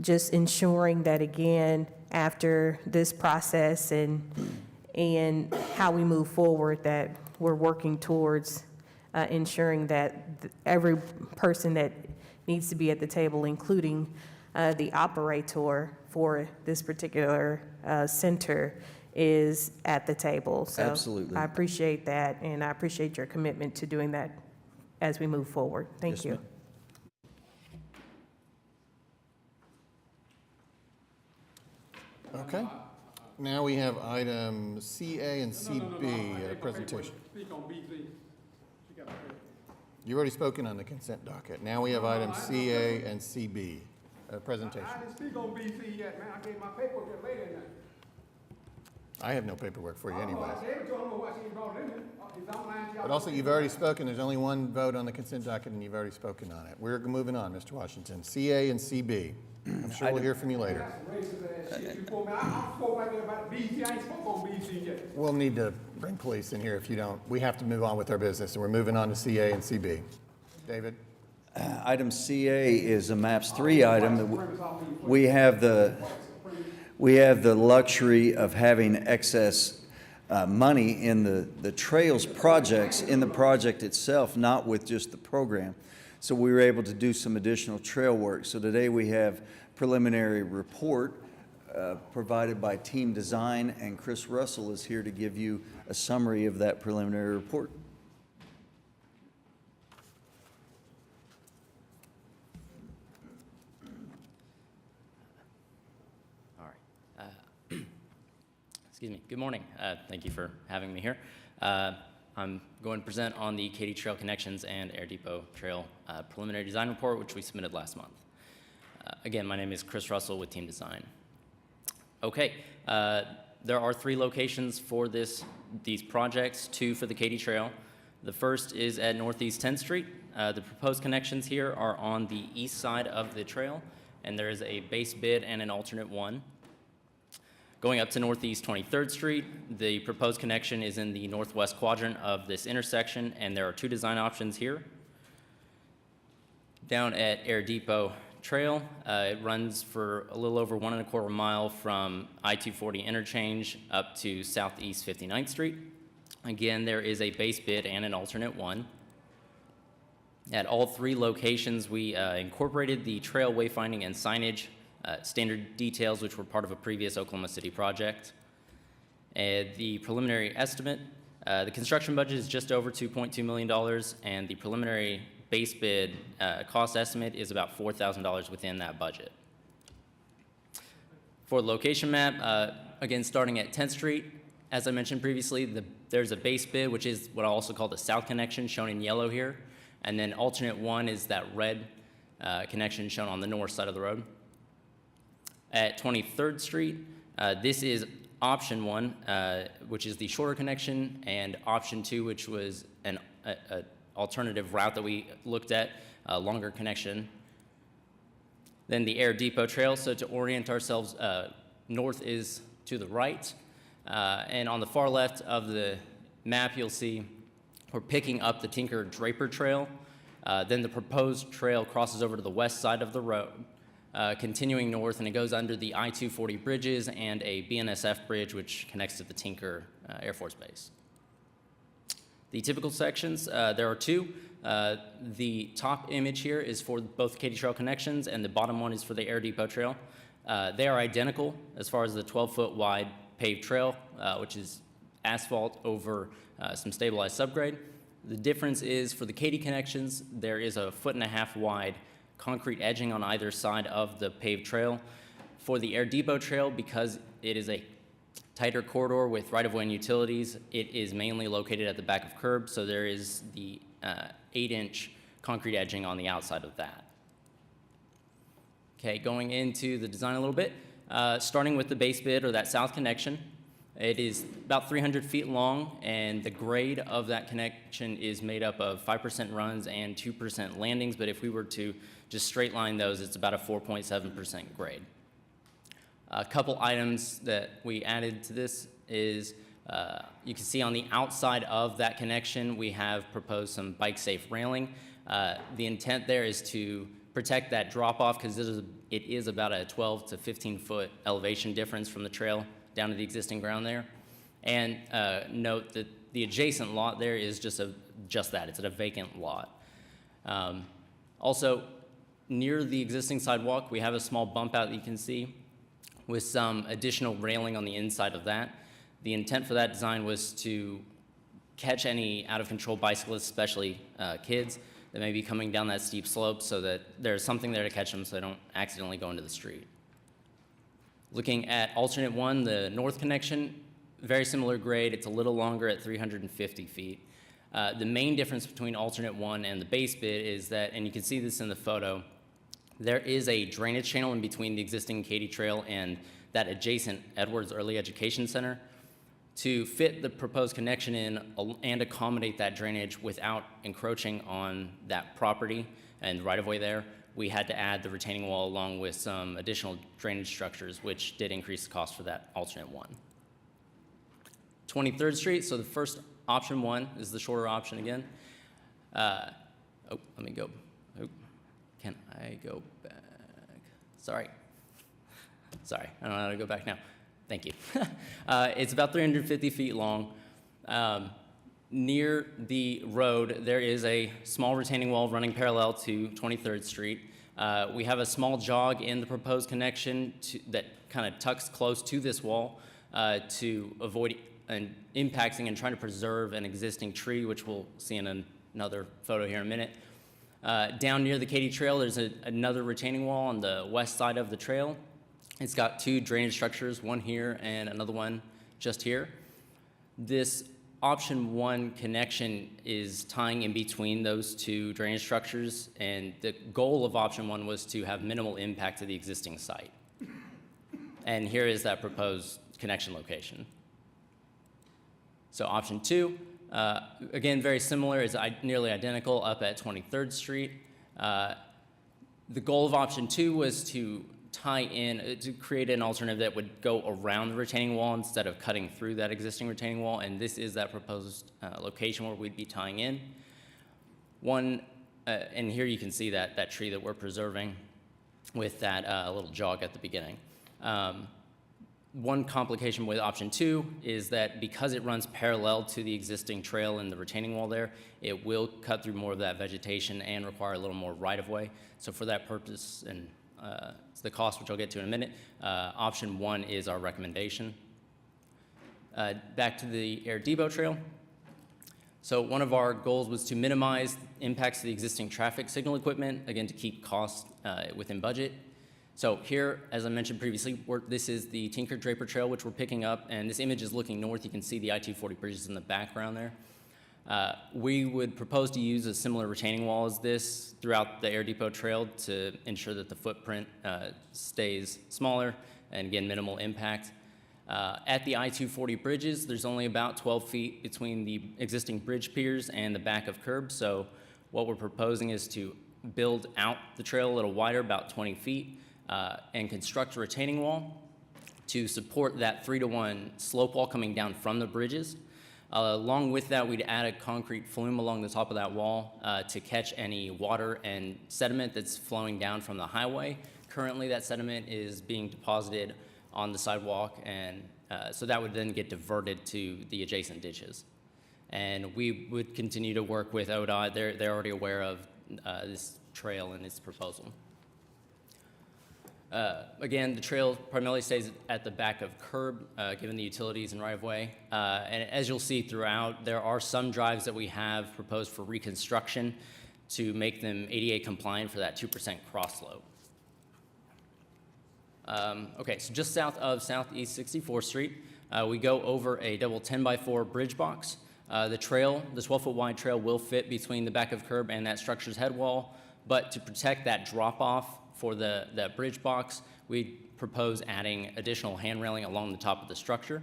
just ensuring that, again, after this process and how we move forward, that we're working towards ensuring that every person that needs to be at the table, including the operator for this particular center, is at the table. So Absolutely. I appreciate that, and I appreciate your commitment to doing that as we move forward. Thank Yes, you. ma'am. Okay. Now we have item CA and CB, presentation. Speak on BC. She got a- You've already spoken on the consent docket. Now we have items CA and CB, presentation. I didn't speak on BC yet, man. I gave my paperwork here later than that. I have no paperwork for you anyway. I gave it to her, I don't know why she ain't brought it in there. It's online. But also, you've already spoken. There's only one vote on the consent docket, and you've already spoken on it. We're moving on, Mr. Washington. CA and CB. I'm sure we'll hear from you later. That's racist ass shit you pulled me. I spoke right there about BC. I ain't spoke on BC yet. We'll need to bring police in here if you don't. We have to move on with our business, and we're moving on to CA and CB. David? Item CA is a MAPS 3 item. That we have the luxury of having excess money in the trails projects, in the project itself, not with just the program. So we were able to do some additional trail work. So today we have preliminary report provided by Team Design, and Chris Russell is here to give you a summary of that preliminary report. All right. Excuse me. Good morning. Thank you for having me here. I'm going to present on the Katy Trail Connections and Air Depot Trail preliminary design report, which we submitted last month. Again, my name is Chris Russell with Team Design. Okay, there are 3 locations for these projects, 2 for the Katy Trail. The first is at Northeast 10th Street. The proposed connections here are on the east side of the trail, and there is a base bid and an alternate one. Going up to Northeast 23rd Street, the proposed connection is in the northwest quadrant of this intersection, and there are 2 design options here. Down at Air Depot Trail, it runs for a little over 1.25 miles from I-240 interchange up to Southeast 59th Street. Again, there is a base bid and an alternate one. At all 3 locations, we incorporated the trail wayfinding and signage standard details, which were part of a previous Oklahoma City project. The preliminary estimate, the construction budget is just over $2.2 million, and the preliminary base bid cost estimate is about $4,000 within that budget. For the location map, again, starting at 10th Street, as I mentioned previously, there's a base bid, which is what I also call the south connection, shown in yellow here, and then alternate one is that red connection shown on the north side of the road. At 23rd Street, this is option 1, which is the shorter connection, and option 2, which was an alternative route that we looked at, a longer connection. Then the Air Depot Trail, so to orient ourselves, north is to the right, and on the far left of the map, you'll see we're picking up the Tinker Draper Trail. Then the proposed trail crosses over to the west side of the road, continuing north, and it goes under the I-240 bridges and a BNSF bridge, which connects to the Tinker Air Force Base. The typical sections, there are 2. The top image here is for both Katy Trail connections, and the bottom one is for the Air Depot Trail. They are identical as far as the 12-foot wide paved trail, which is asphalt over some stabilized subgrade. The difference is for the Katy connections, there is a 1.5 foot wide concrete edging on either side of the paved trail. For the Air Depot Trail, because it is a tighter corridor with right-of-way and utilities, it is mainly located at the back of curb, so there is the 8-inch concrete edging on the outside of that. Okay, going into the design a little bit, starting with the base bid or that south connection. It is about 300 feet long, and the grade of that connection is made up of 5% runs and 2% landings, but if we were to just straight line those, it's about a 4.7% grade. A couple items that we added to this is you can see on the outside of that connection, we have proposed some bike-safe railing. The intent there is to protect that drop-off because it is about a 12 to 15-foot elevation difference from the trail down to the existing ground there. And note that the adjacent lot there is just that. It's a vacant lot. Also, near the existing sidewalk, we have a small bump out that you can see with some additional railing on the inside of that. The intent for that design was to catch any out-of-control bicyclists, especially kids, that may be coming down that steep slope so that there's something there to catch them so they don't accidentally go into the street. Looking at alternate one, the north connection, very similar grade. It's a little longer at 350 feet. The main difference between alternate one and the base bid is that, and you can see this in the photo, there is a drainage channel in between the existing Katy Trail and that adjacent Edwards Early Education Center. To fit the proposed connection in and accommodate that drainage without encroaching on that property and right-of-way there, we had to add the retaining wall along with some additional drainage structures, which did increase the cost for that alternate one. 23rd Street, so the first option one is the shorter option again. Let me go. Can I go back? Sorry, I don't know how to go back now. Thank you. It's about 350 feet long. Near the road, there is a small retaining wall running parallel to 23rd Street. We have a small jog in the proposed connection that kind of tucks close to this wall to avoid impacting and trying to preserve an existing tree, which we'll see in another photo here in a minute. Down near the Katy Trail, there's another retaining wall on the west side of the trail. It's got two drainage structures, one here and another one just here. This option one connection is tying in between those two drainage structures, and the goal of option one was to have minimal impact to the existing site. And here is that proposed connection location. So option two, again, very similar, is nearly identical up at 23rd Street. The goal of option two was to tie in, to create an alternative that would go around the retaining wall instead of cutting through that existing retaining wall, and this is that proposed location where we'd be tying in. And here you can see that tree that we're preserving with that little jog at the beginning. One complication with option two is that because it runs parallel to the existing trail and the retaining wall there, it will cut through more of that vegetation and require a little more right-of-way. So for that purpose, and it's the cost, which I'll get to in a minute, option one is our recommendation. Back to the Air Depot Trail. So one of our goals was to minimize impacts to the existing traffic signal equipment, again, to keep costs within budget. So here, as I mentioned previously, this is the Tinker Draper Trail, which we're picking up, and this image is looking north. You can see the I-240 bridges in the background there. We would propose to use a similar retaining wall as this throughout the Air Depot Trail to ensure that the footprint stays smaller and, again, minimal impact. At the I-240 bridges, there's only about 12 feet between the existing bridge piers and the back of curb, so what we're proposing is to build out the trail a little wider, about 20 feet, and construct a retaining wall to support that 3-to-1 slope wall coming down from the bridges. Along with that, we'd add a concrete flume along the top of that wall to catch any water and sediment that's flowing down from the highway. Currently, that sediment is being deposited on the sidewalk, and so that would then get diverted to the adjacent ditches. And we would continue to work with ODOT. They're already aware of this trail and its proposal. Again, the trail primarily stays at the back of curb, given the utilities and right-of-way. And as you'll see throughout, there are some drives that we have proposed for reconstruction to make them ADA compliant for that 2% cross slope. Okay, so just south of Southeast 64th Street, we go over a double 10x4 bridge box. The trail, the 12-foot wide trail, will fit between the back of curb and that structure's head wall, but to protect that drop-off for the bridge box, we propose adding additional hand railing along the top of the structure.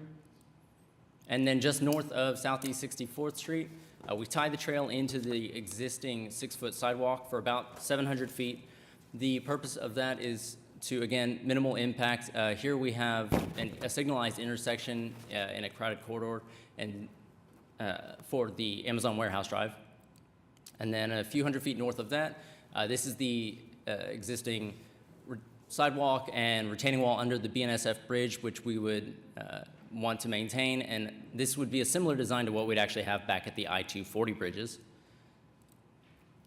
And then just north of Southeast 64th Street, we tie the trail into the existing 6-foot sidewalk for about 700 feet. The purpose of that is to, again, minimal impact. Here we have a signalized intersection in a crowded corridor and for the Amazon Warehouse Drive. And then a few hundred feet north of that, this is the existing sidewalk and retaining wall under the BNSF bridge, which we would want to maintain. And this would be a similar design to what we'd actually have back at the I-240 bridges.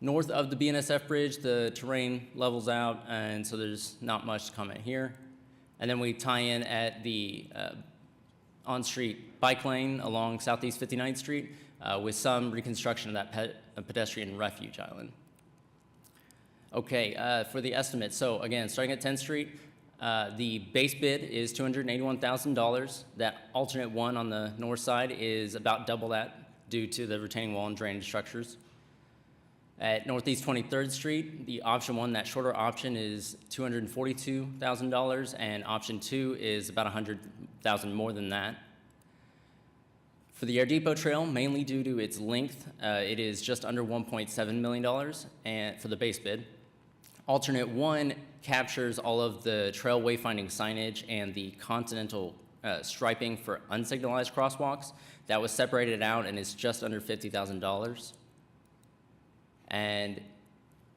North of the BNSF bridge, the terrain levels out, and so there's not much to comment here. And then we tie in at the on-street bike lane along Southeast 59th Street with some reconstruction of that pedestrian refuge island. Okay, for the estimate, so again, starting at 10th Street, the base bid is $281,000. That alternate one on the north side is about double that due to the retaining wall and drainage structures. At Northeast 23rd Street, the option one, that shorter option, is $242,000, and option two is about $100,000 more than that. For the Air Depot Trail, mainly due to its length, it is just under $1.7 million and for the base bid. Alternate one captures all of the trail wayfinding signage and the continental striping for unsignalized crosswalks. That was separated out and is just under $50,000. And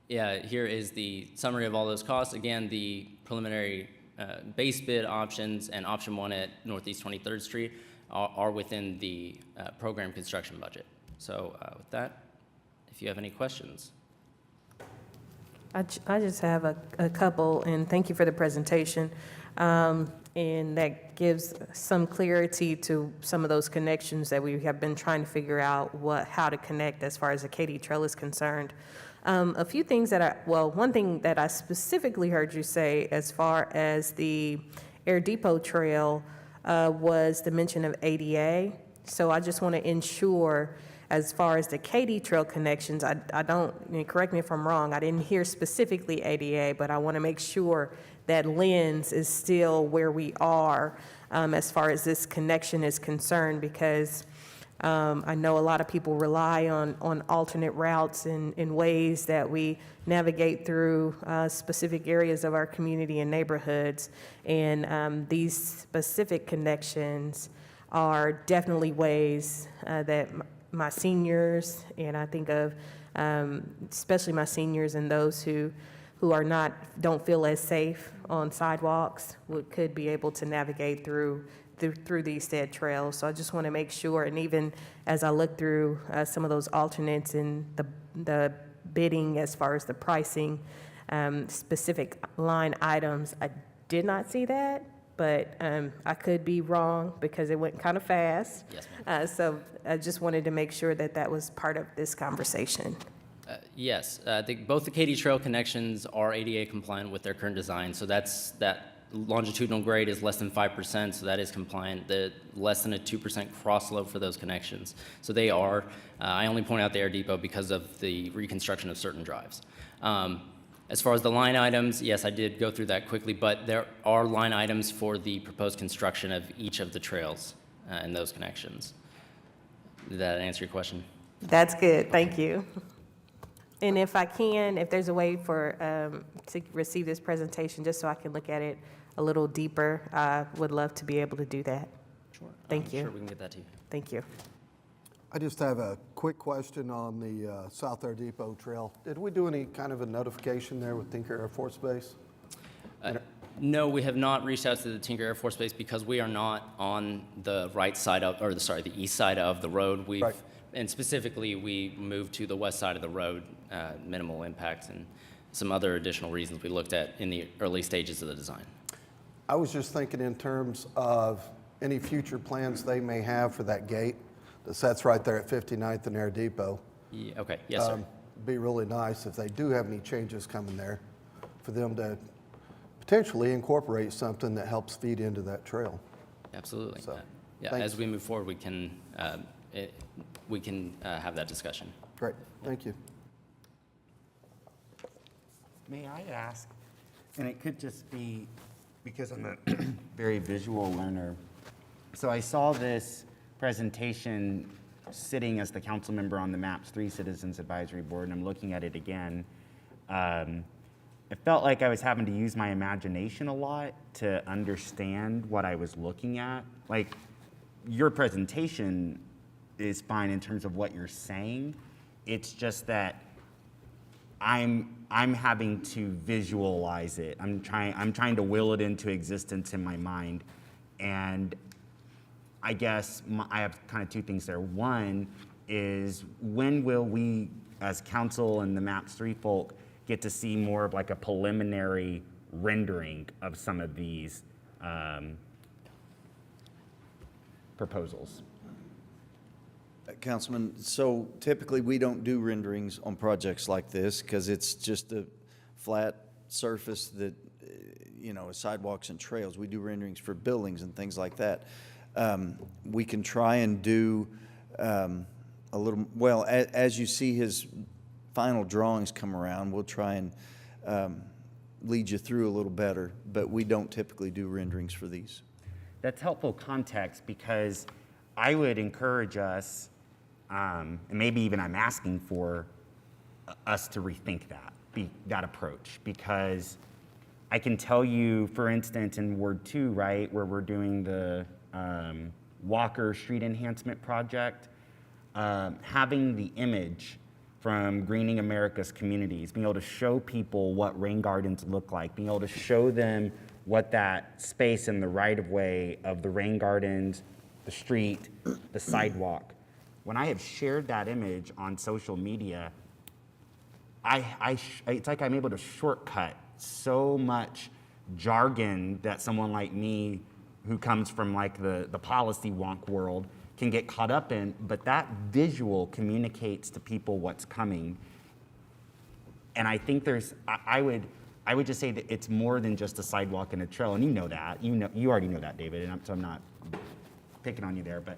yeah, here is the summary of all those costs. Again, the preliminary base bid options and option one at Northeast 23rd Street are within the program construction budget. So with that, if you have any questions. I just have a couple, and thank you for the presentation. And that gives some clarity to some of those connections that we have been trying to figure out how to connect as far as the Katy Trail is concerned. A few things one thing that I specifically heard you say as far as the Air Depot Trail was the mention of ADA. So I just want to ensure, as far as the Katy Trail connections, I don't, correct me if I'm wrong, I didn't hear specifically ADA, but I want to make sure that lens is still where we are as far as this connection is concerned, because I know a lot of people rely on alternate routes in ways that we navigate through specific areas of our community and neighborhoods. And these specific connections are definitely ways that my seniors, and I think of especially my seniors and those who don't feel as safe on sidewalks could be able to navigate through these said trails. So I just want to make sure, and even as I look through some of those alternates in the bidding as far as the pricing, specific line items, I did not see that, but I could be wrong because it went kind of fast. Yes, so I just wanted to make sure that was part of this conversation. Yes, both the Katy Trail connections are ADA compliant with their current design, so that longitudinal grade is less than 5%, so that is compliant. The less than a 2% cross slope for those connections. So they are. I only point out the Air Depot because of the reconstruction of certain drives. As far as the line items, yes, I did go through that quickly, but there are line items for the proposed construction of each of the trails and those connections. Did that answer your question? That's good, thank you. And if there's a way to receive this presentation just so I can look at it a little deeper, I would love to be able to do that. Sure. Thank you. Sure, we can get that to you. Thank you. I just have a quick question on the South Air Depot Trail. Did we do any kind of a notification there with Tinker Air Force Base? No, we have not reached out to the Tinker Air Force Base because we are not on the right side the east side of the road. And specifically, we moved to the west side of the road, minimal impact, and some other additional reasons we looked at in the early stages of the design. I was just thinking in terms of any future plans they may have for that gate that sits right there at 59th and Air Depot. Yeah, okay, yes, sir. Be really nice if they do have any changes coming there for them to potentially incorporate something that helps feed into that trail. Absolutely. So, yeah, thanks. as we move forward, we can have that discussion. Great, thank you. May I ask, and it could just be because I'm a very visual learner. So I saw this presentation sitting as the council member on the MAPS 3 Citizens Advisory Board, and I'm looking at it again. It felt like I was having to use my imagination a lot to understand what I was looking at. Like, your presentation is fine in terms of what you're saying. It's just that I'm having to visualize it. I'm trying to will it into existence in my mind. And I guess I have kind of two things there. One is, when will we, as council and the MAPS 3 folk, get to see more of like a preliminary rendering of some of these proposals? Councilman, so typically we don't do renderings on projects like this because it's just a flat surface that, is sidewalks and trails. We do renderings for buildings and things like that. We can try and do a little, well, as you see his final drawings come around, we'll try and lead you through a little better, but we don't typically do renderings for these. That's helpful context, because I would encourage us, and maybe even I'm asking for us to rethink that approach, because I can tell you, for instance, in Ward 2, right, where we're doing the Walker Street Enhancement Project, having the image from Greening America's Communities, being able to show people what rain gardens look like, being able to show them what that space in the right-of-way of the rain gardens, the street, the sidewalk. When I have shared that image on social media, it's like I'm able to shortcut so much jargon that someone like me, who comes from like the policy wonk world, can get caught up in, but that visual communicates to people what's coming. And I think I would just say that it's more than just a sidewalk and a trail, and you know that. You already know that, David, and so I'm not picking on you there, but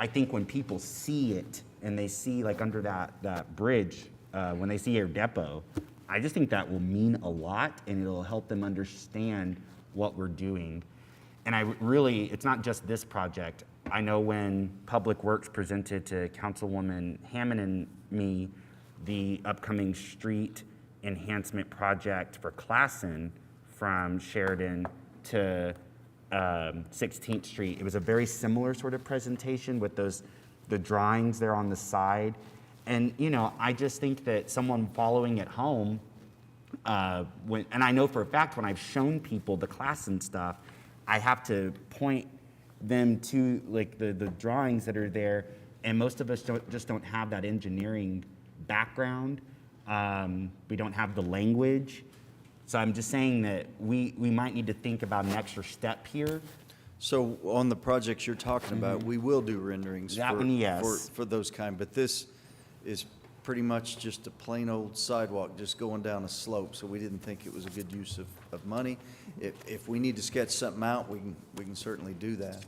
I think when people see it and they see like under that bridge, when they see Air Depot, I just think that will mean a lot, and it'll help them understand what we're doing. And it's not just this project. I know when Public Works presented to Councilwoman Hammond and me the upcoming street enhancement project for Classen from Sheridan to 16th Street, it was a very similar sort of presentation with the drawings there on the side. And I just think that someone following at home, and I know for a fact when I've shown people the Classen stuff, I have to point them to like the drawings that are there, and most of us just don't have that engineering background. We don't have the language. So I'm just saying that we might need to think about an extra step here. So on the projects you're talking about, we will do renderings for those kind, but this is pretty much just a plain old sidewalk just going down a slope, so we didn't think it was a good use of money. If we need to sketch something out, we can certainly do that.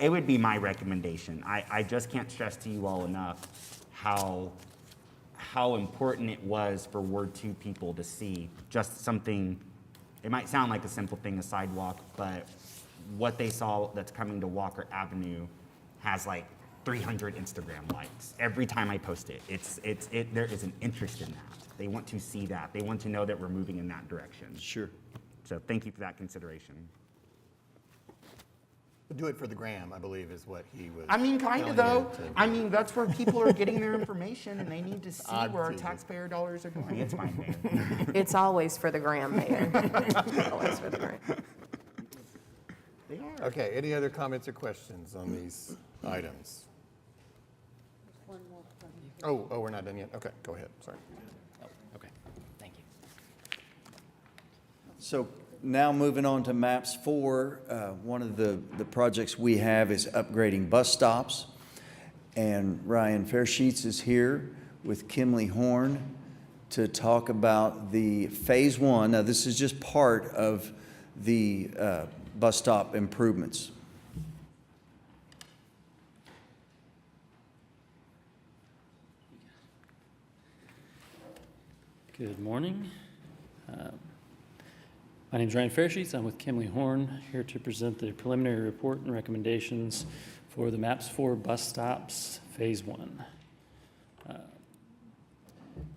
It would be my recommendation. I just can't stress to you all enough how important it was for Ward 2 people to see just something. It might sound like a simple thing, a sidewalk, but what they saw that's coming to Walker Avenue has like 300 Instagram likes every time I post it. There is an interest in that. They want to see that. They want to know that we're moving in that direction. Sure. So thank you for that consideration. Do it for the gram, I believe, is what he was. I mean, kind of though. I mean, that's where people are getting their information, and they need to see where our taxpayer dollars are going. It's fine, Mayor. It's always for the gram, Mayor. Always for the gram. They are. Okay, any other comments or questions on these items? Oh, we're not done yet? Okay, go ahead, sorry. So now moving on to MAPS 4, one of the projects we have is upgrading bus stops. And Ryan Fairsheets is here with Kimley Horn to talk about the Phase 1. Now, this is just part of the bus stop improvements. Good morning. My name is Ryan Fairsheets. I'm with Kimley Horn, here to present the preliminary report and recommendations for the MAPS 4 bus stops, Phase 1.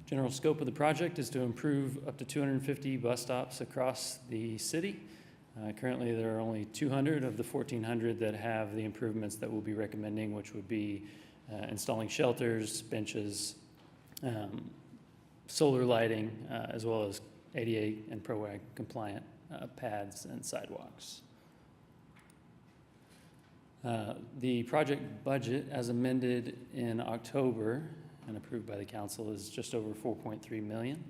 General scope of the project is to improve up to 250 bus stops across the city. Currently, there are only 200 of the 1,400 that have the improvements that we'll be recommending, which would be installing shelters, benches, solar lighting, as well as ADA and PROAG compliant paths and sidewalks. The project budget, as amended in October and approved by the council, is just over $4.3 million.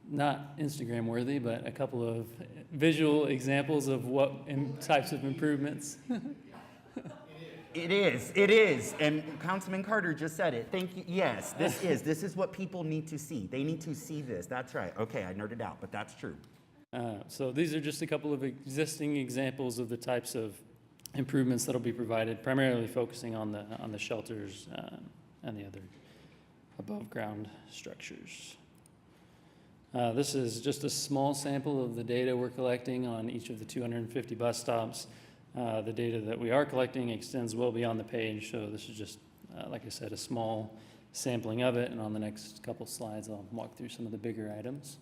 Not Instagram worthy, but a couple of visual examples of what types of improvements. It is. And Councilman Carter just said it. Thank you. Yes, this is what people need to see. They need to see this. That's right. Okay, I nerded out, but that's true. So these are just a couple of existing examples of the types of improvements that'll be provided, primarily focusing on the shelters and the other above ground structures. This is just a small sample of the data we're collecting on each of the 250 bus stops. The data that we are collecting extends well beyond the page, so this is just, like I said, a small sampling of it, and on the next couple slides I'll walk through some of the bigger items.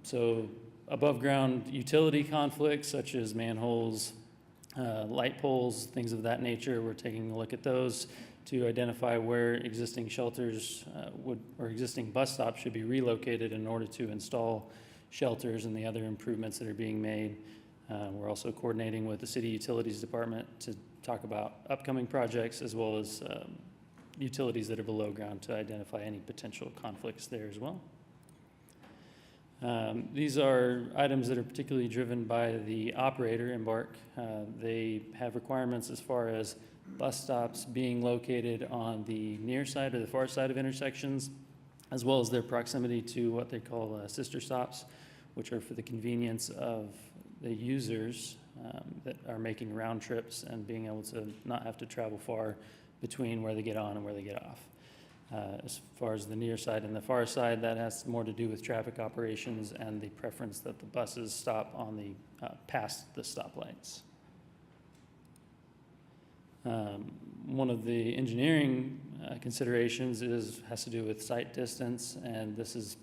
So above ground utility conflicts such as manholes, light poles, things of that nature, we're taking a look at those to identify where existing shelters or existing bus stops should be relocated in order to install shelters and the other improvements that are being made. We're also coordinating with the City Utilities Department to talk about upcoming projects as well as utilities that are below ground to identify any potential conflicts there as well. These are items that are particularly driven by the operator, Embark. They have requirements as far as bus stops being located on the near side or the far side of intersections, as well as their proximity to what they call sister stops, which are for the convenience of the users that are making round trips and being able to not have to travel far between where they get on and where they get off. As far as the near side and the far side, that has more to do with traffic operations and the preference that the buses stop on the past the stoplights. One of the engineering considerations has to do with site distance, and this is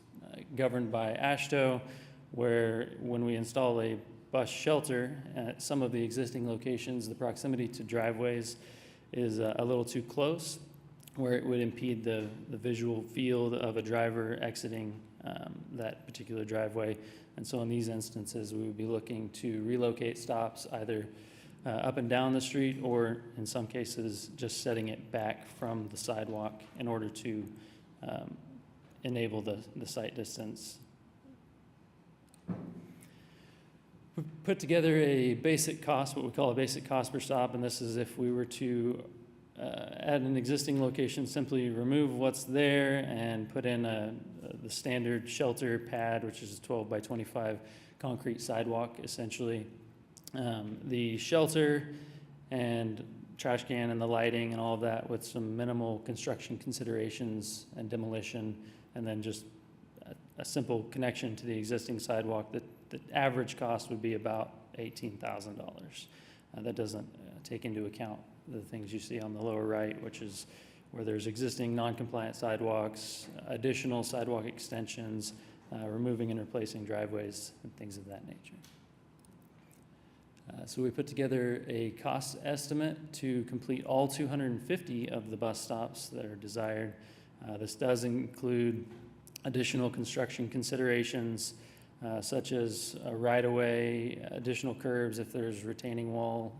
governed by AASHTO, where when we install a bus shelter at some of the existing locations, the proximity to driveways is a little too close, where it would impede the visual field of a driver exiting that particular driveway. And so in these instances, we would be looking to relocate stops either up and down the street, or in some cases, just setting it back from the sidewalk in order to enable the site distance. We put together a basic cost, what we call a basic cost per stop, and this is if we were to at an existing location, simply remove what's there and put in the standard shelter pad, which is a 12 by 25 concrete sidewalk, essentially. The shelter and trash can and the lighting and all of that with some minimal construction considerations and demolition, and then just a simple connection to the existing sidewalk. The average cost would be about $18,000. That doesn't take into account the things you see on the lower right, which is where there's existing non-compliant sidewalks, additional sidewalk extensions, removing and replacing driveways, and things of that nature. So we put together a cost estimate to complete all 250 of the bus stops that are desired. This does include additional construction considerations, such as a right-of-way, additional curbs if there's retaining wall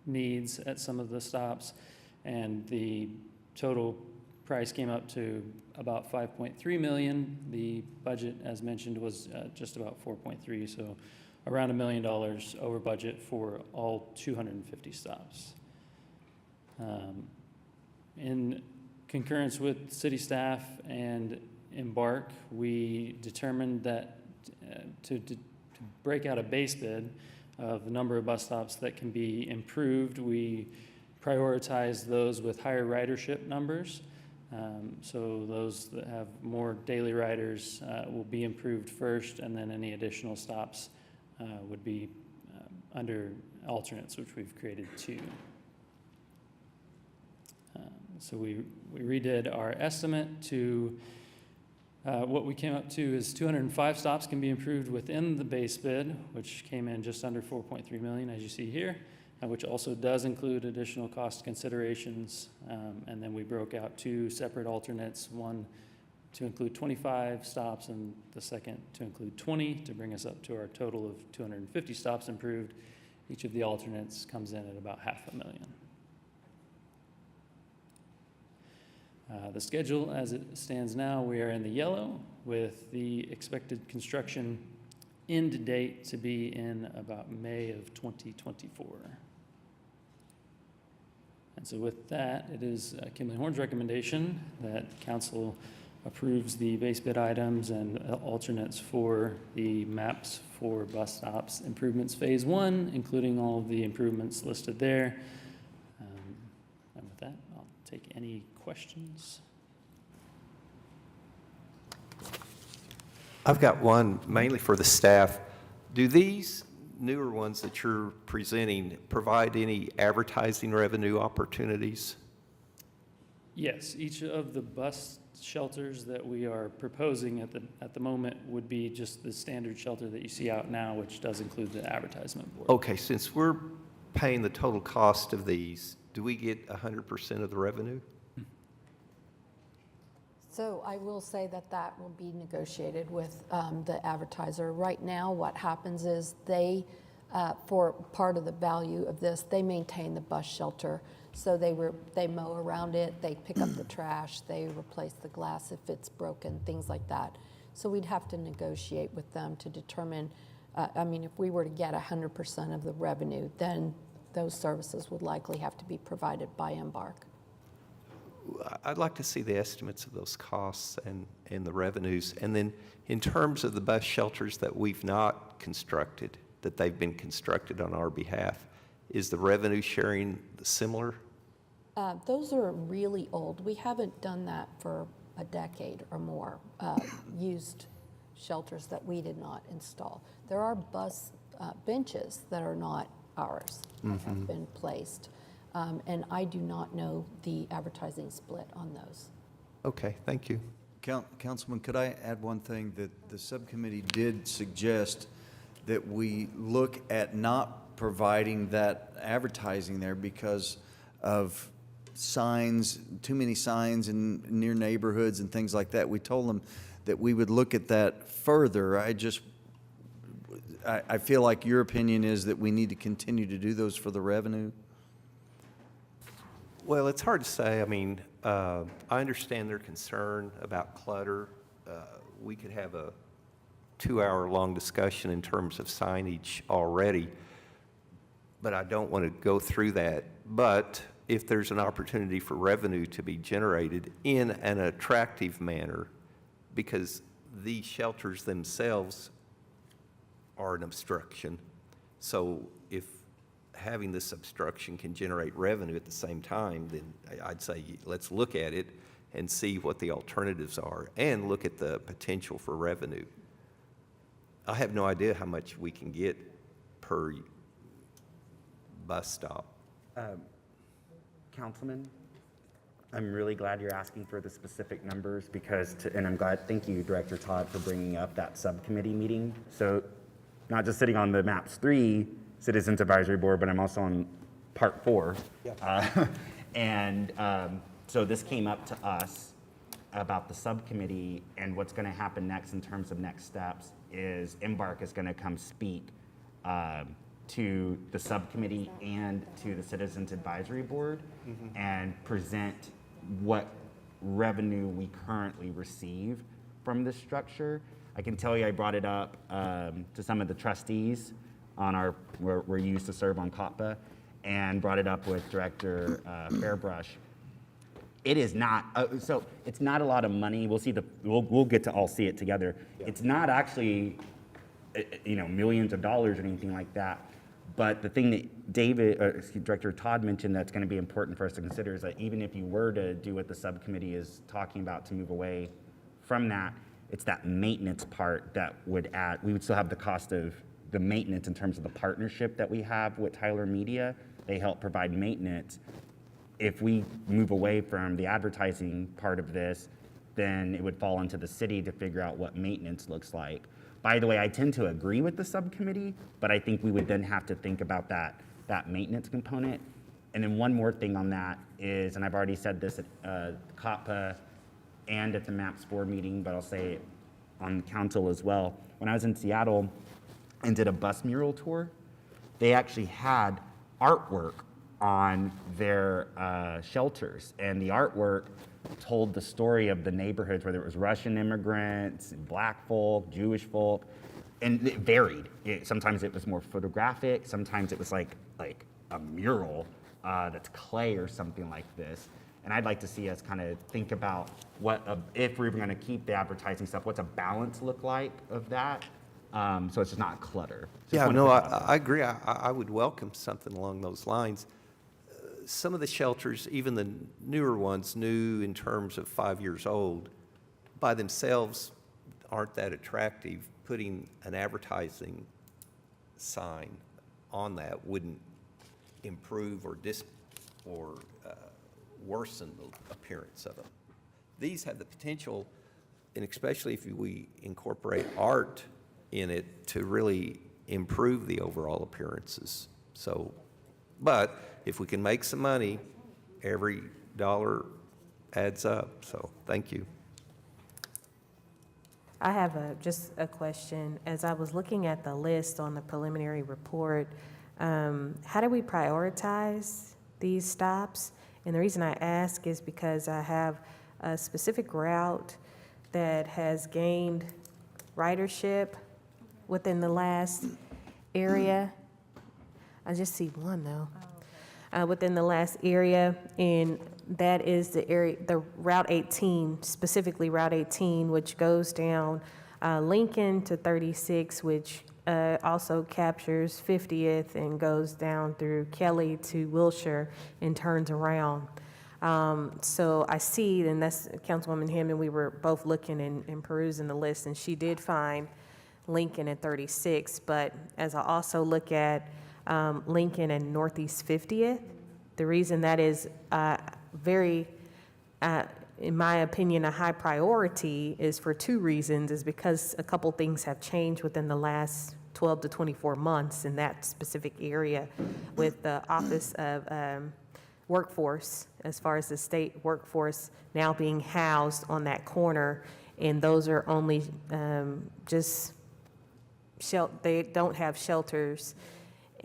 needs at some of the stops, and the total price came up to about 5.3 million. The budget, as mentioned, was just about 4.3, so around $1 million over budget for all 250 stops. In concurrence with city staff and Embark, we determined that to break out a base bid of the number of bus stops that can be improved, we prioritize those with higher ridership numbers. So those that have more daily riders will be improved first, and then any additional stops would be under alternates, which we've created 2. So we redid our estimate to what we came up to is 205 stops can be improved within the base bid, which came in just under 4.3 million, as you see here, which also does include additional cost considerations. And then we broke out 2 separate alternates, one to include 25 stops and the second to include 20 to bring us up to our total of 250 stops improved. Each of the alternates comes in at about $500,000. The schedule as it stands now, we are in the yellow with the expected construction end date to be in about May of 2024. And so with that, it is Kimberly Horn's recommendation that council approves the base bid items and alternates for the maps for bus stops improvements phase 1, including all of the improvements listed there. And with that, I'll take any questions. I've got one mainly for the staff. Do these newer ones that you're presenting provide any advertising revenue opportunities? Yes, each of the bus shelters that we are proposing at the moment would be just the standard shelter that you see out now, which does include the advertisement board. Okay, since we're paying the total cost of these, do we get 100% of the revenue? So I will say that that will be negotiated with the advertiser. Right now, what happens is they, for part of the value of this, they maintain the bus shelter. So they mow around it, they pick up the trash, they replace the glass if it's broken, things like that. So we'd have to negotiate with them to determine, I mean, if we were to get 100% of the revenue, then those services would likely have to be provided by Embark. I'd like to see the estimates of those costs and the revenues. And then in terms of the bus shelters that we've not constructed, that they've been constructed on our behalf, is the revenue sharing similar? Those are really old. We haven't done that for a decade or more, used shelters that we did not install. There are bus benches that are not ours, that have been placed. And I do not know the advertising split on those. Okay, thank you. Councilman, could I add one thing? That the subcommittee did suggest that we look at not providing that advertising there because of signs, too many signs in near neighborhoods and things like that. We told them that we would look at that further. I feel like your opinion is that we need to continue to do those for the revenue. Well, it's hard to say. I mean, I understand their concern about clutter. We could have a 2-hour-long discussion in terms of signage already, but I don't want to go through that. But if there's an opportunity for revenue to be generated in an attractive manner, because these shelters themselves are an obstruction, so if having this obstruction can generate revenue at the same time, then I'd say let's look at it and see what the alternatives are and look at the potential for revenue. I have no idea how much we can get per bus stop. Councilman, I'm really glad you're asking for the specific numbers because, and I'm glad, thank you, Director Todd, for bringing up that subcommittee meeting. So not just sitting on the MAPS 3 Citizens Advisory Board, but I'm also on Part 4. Yeah. So this came up to us about the subcommittee, and what's going to happen next in terms of next steps is Embark is going to come speak to the subcommittee and to the Citizens Advisory Board and present what revenue we currently receive from this structure. I can tell you I brought it up to some of the trustees on we're used to serve on COPPA, and brought it up with Director Fairbrush. It is not, so it's not a lot of money. We'll get to all see it together. It's not actually, millions of dollars or anything like that. But the thing that Director Todd mentioned that's going to be important for us to consider is that even if you were to do what the subcommittee is talking about to move away from that, it's that maintenance part that would add, we would still have the cost of the maintenance in terms of the partnership that we have with Tyler Media. They help provide maintenance. If we move away from the advertising part of this, then it would fall into the city to figure out what maintenance looks like. By the way, I tend to agree with the subcommittee, but I think we would then have to think about that maintenance component. And then one more thing on that is, and I've already said this at COPPA and at the MAPS board meeting, but I'll say it on council as well. When I was in Seattle and did a bus mural tour, they actually had artwork on their shelters, and the artwork told the story of the neighborhoods, whether it was Russian immigrants, black folk, Jewish folk, and it varied. Sometimes it was more photographic, sometimes it was like a mural that's clay or something like this. And I'd like to see us kind of think about if we're going to keep the advertising stuff, what's a balance look like of that? So it's just not clutter. I agree. I would welcome something along those lines. Some of the shelters, even the newer ones, new in terms of 5 years old, by themselves aren't that attractive. Putting an advertising sign on that wouldn't improve or worsen the appearance of them. These have the potential, and especially if we incorporate art in it, to really improve the overall appearances. But if we can make some money, every dollar adds up. So thank you. I have just a question. As I was looking at the list on the preliminary report, how do we prioritize these stops? And the reason I ask is because I have a specific route that has gained ridership within the last area. I just see one though. Within the last area, and that is the Route 18, specifically Route 18, which goes down Lincoln to 36, which also captures 50th and goes down through Kelly to Wilshire and turns around. So I see, and that's Councilwoman Hammond, we were both looking and perusing the list, and she did find Lincoln at 36, but as I also look at Lincoln and Northeast 50th. The reason that is very, in my opinion, a high priority is for two reasons, is because a couple things have changed within the last 12 to 24 months in that specific area with the Office of Workforce, as far as the state workforce now being housed on that corner, and those are only they don't have shelters.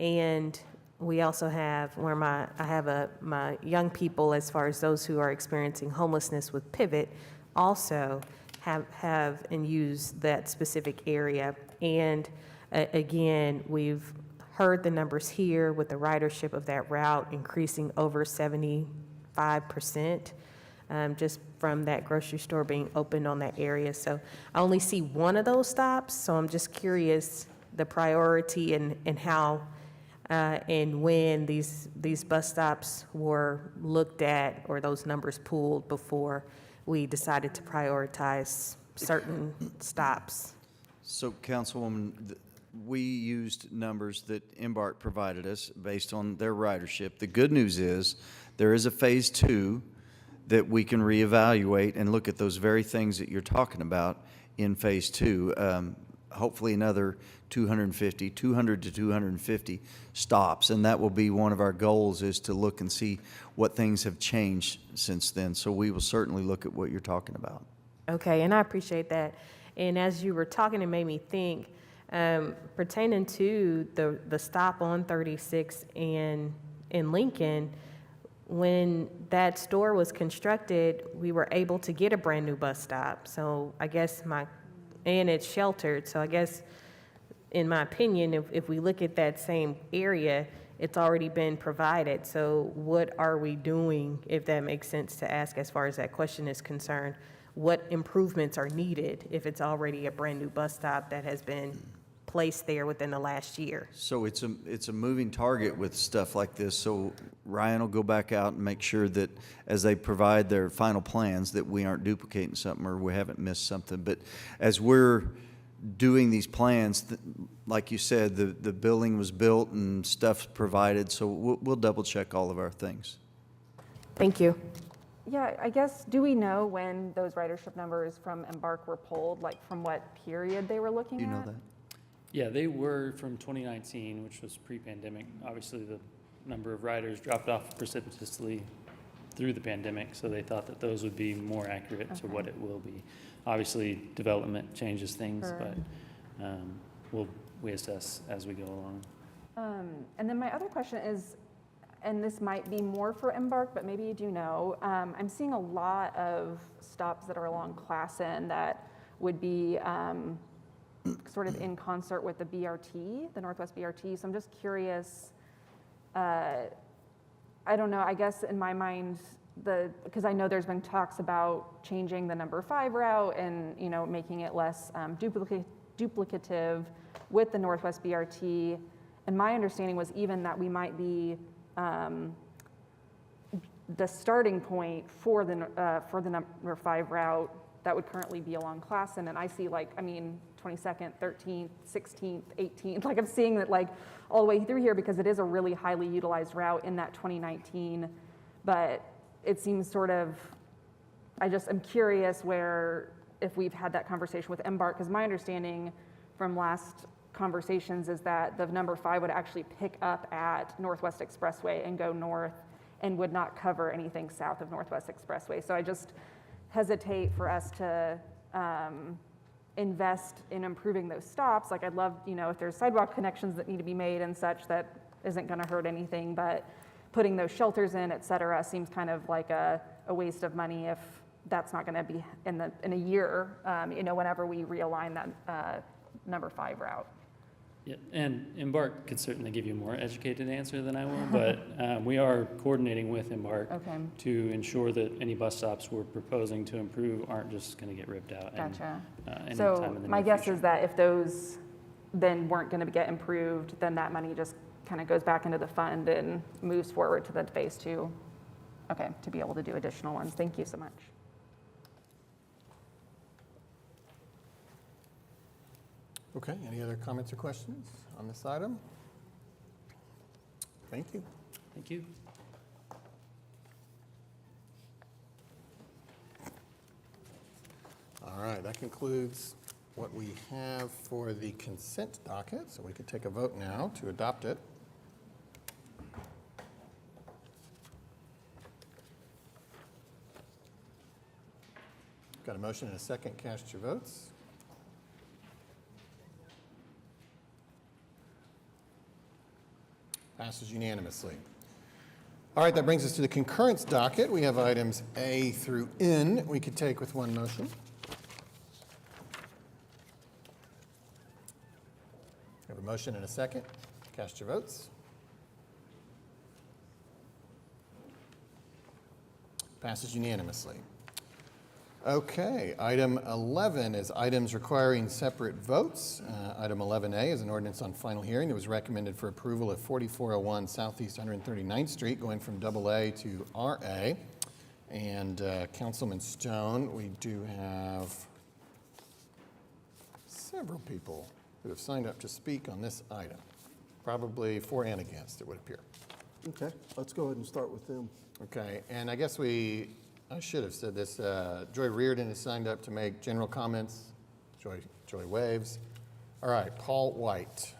And we also have where my young people, as far as those who are experiencing homelessness with Pivot, also have and use that specific area. And again, we've heard the numbers here with the ridership of that route increasing over 75%, just from that grocery store being opened on that area. So I only see one of those stops, so I'm just curious the priority and how and when these bus stops were looked at or those numbers pooled before we decided to prioritize certain stops. So, Councilwoman, we used numbers that Embark provided us based on their ridership. The good news is there is a phase 2 that we can reevaluate and look at those very things that you're talking about in phase 2. Hopefully another 200 to 250 stops, and that will be one of our goals, is to look and see what things have changed since then. So we will certainly look at what you're talking about. Okay, and I appreciate that. And as you were talking, it made me think, pertaining to the stop on 36 in Lincoln, when that store was constructed, we were able to get a brand-new bus stop. So I guess and it's sheltered, so I guess, in my opinion, if we look at that same area, it's already been provided. So what are we doing, if that makes sense to ask as far as that question is concerned? What improvements are needed if it's already a brand-new bus stop that has been placed there within the last year? So it's a moving target with stuff like this. So Ryan will go back out and make sure that as they provide their final plans that we aren't duplicating something or we haven't missed something. But as we're doing these plans, like you said, the building was built and stuff's provided. So we'll double check all of our things. Thank you. Yeah, I guess, do we know when those ridership numbers from Embark were pulled, like from what period they were looking at? Do you know that? Yeah, they were from 2019, which was pre-pandemic. Obviously, the number of riders dropped off precipitously through the pandemic, so they thought that those would be more accurate to what it will be. Obviously, development changes things, Sure. but we assess as we go along. And then my other question is, and this might be more for Embark, but maybe you do know, I'm seeing a lot of stops that are along Classen that would be sort of in concert with the BRT, the Northwest BRT. So I'm just curious, I don't know, I guess in my mind, because I know there's been talks about changing the number 5 route and, you know, making it less duplicative with the Northwest BRT. And my understanding was even that we might be the starting point for the number 5 route that would currently be along Classen. And I see 22nd, 13th, 16th, 18th, I'm seeing that all the way through here because it is a really highly utilized route in that 2019. But it seems sort of, I'm curious if we've had that conversation with Embark, because my understanding from last conversations is that the number 5 would actually pick up at Northwest Expressway and go north and would not cover anything south of Northwest Expressway. So I just hesitate for us to invest in improving those stops. I'd love, if there's sidewalk connections that need to be made and such, that isn't going to hurt anything, but putting those shelters in, et cetera, seems kind of like a waste of money if that's not going to be in a year, whenever we realign that number 5 route. Yeah, and Embark could certainly give you a more educated answer than I will, but we are coordinating with Embark to ensure that any bus stops we're proposing to improve aren't just going to get ripped out. Gotcha. So my guess is that if those then weren't going to get improved, then that money just kind of goes back into the fund and moves forward to the phase 2. Okay, to be able to do additional ones. Thank you so much. Okay, any other comments or questions on this item? Thank you. Thank you. All right, that concludes what we have for the consent docket, so we could take a vote now to adopt it. Got a motion and a second. Cast your votes. Passes unanimously. All right, that brings us to the concurrence docket. We have items A through N we could take with one motion. We have a motion and a second. Cast your votes. Passes unanimously. Okay, item 11 is items requiring separate votes. Item 11A is an ordinance on final hearing. It was recommended for approval at 4401 Southeast 139th Street, going from AA to RA. And Councilman Stone, we do have several people who have signed up to speak on this item. Probably for and against, it would appear. Okay, let's go ahead and start with them. Okay, and I guess I should have said this. Joy Reardon has signed up to make general comments. Joy waves. All right, Paul White.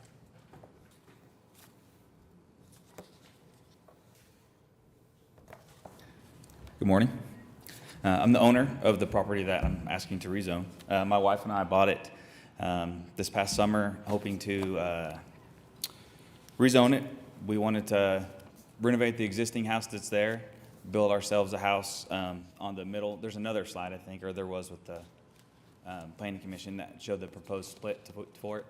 Good morning. I'm the owner of the property that I'm asking to rezone. My wife and I bought it this past summer, hoping to rezone it. We wanted to renovate the existing house that's there. build ourselves a house on the middle. There's another slide, I think, or there was with the Planning Commission that showed the proposed split for it.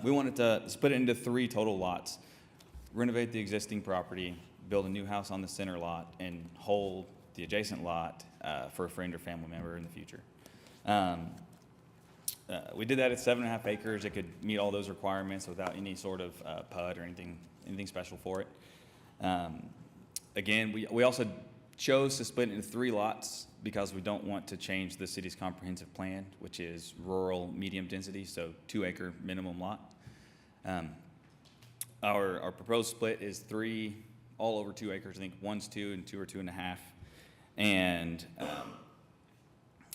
We wanted to split it into 3 total lots, renovate the existing property, build a new house on the center lot, and hold the adjacent lot for a friend or family member in the future. We did that at 7.5 acres. It could meet all those requirements without any sort of PUD or anything special for it. Again, we also chose to split it into 3 lots because we don't want to change the city's comprehensive plan, which is rural medium density, so 2-acre minimum lot. Our proposed split is 3 all over 2 acres. I think 1's 2 and 2 are 2.5. And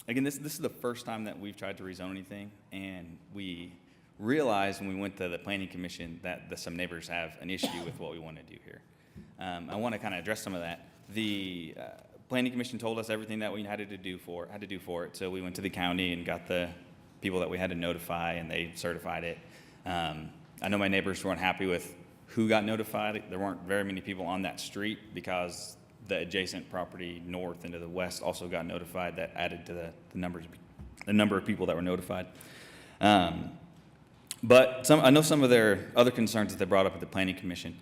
again, this is the first time that we've tried to rezone anything, and we realized when we went to the Planning Commission that some neighbors have an issue with what we want to do here. I want to kind of address some of that. The Planning Commission told us everything that we had to do for it, so we went to the county and got the people that we had to notify, and they certified it. I know my neighbors weren't happy with who got notified. There weren't very many people on that street because the adjacent property north and to the west also got notified. That added to the number of people that were notified. But I know some of their other concerns that they brought up at the Planning Commission.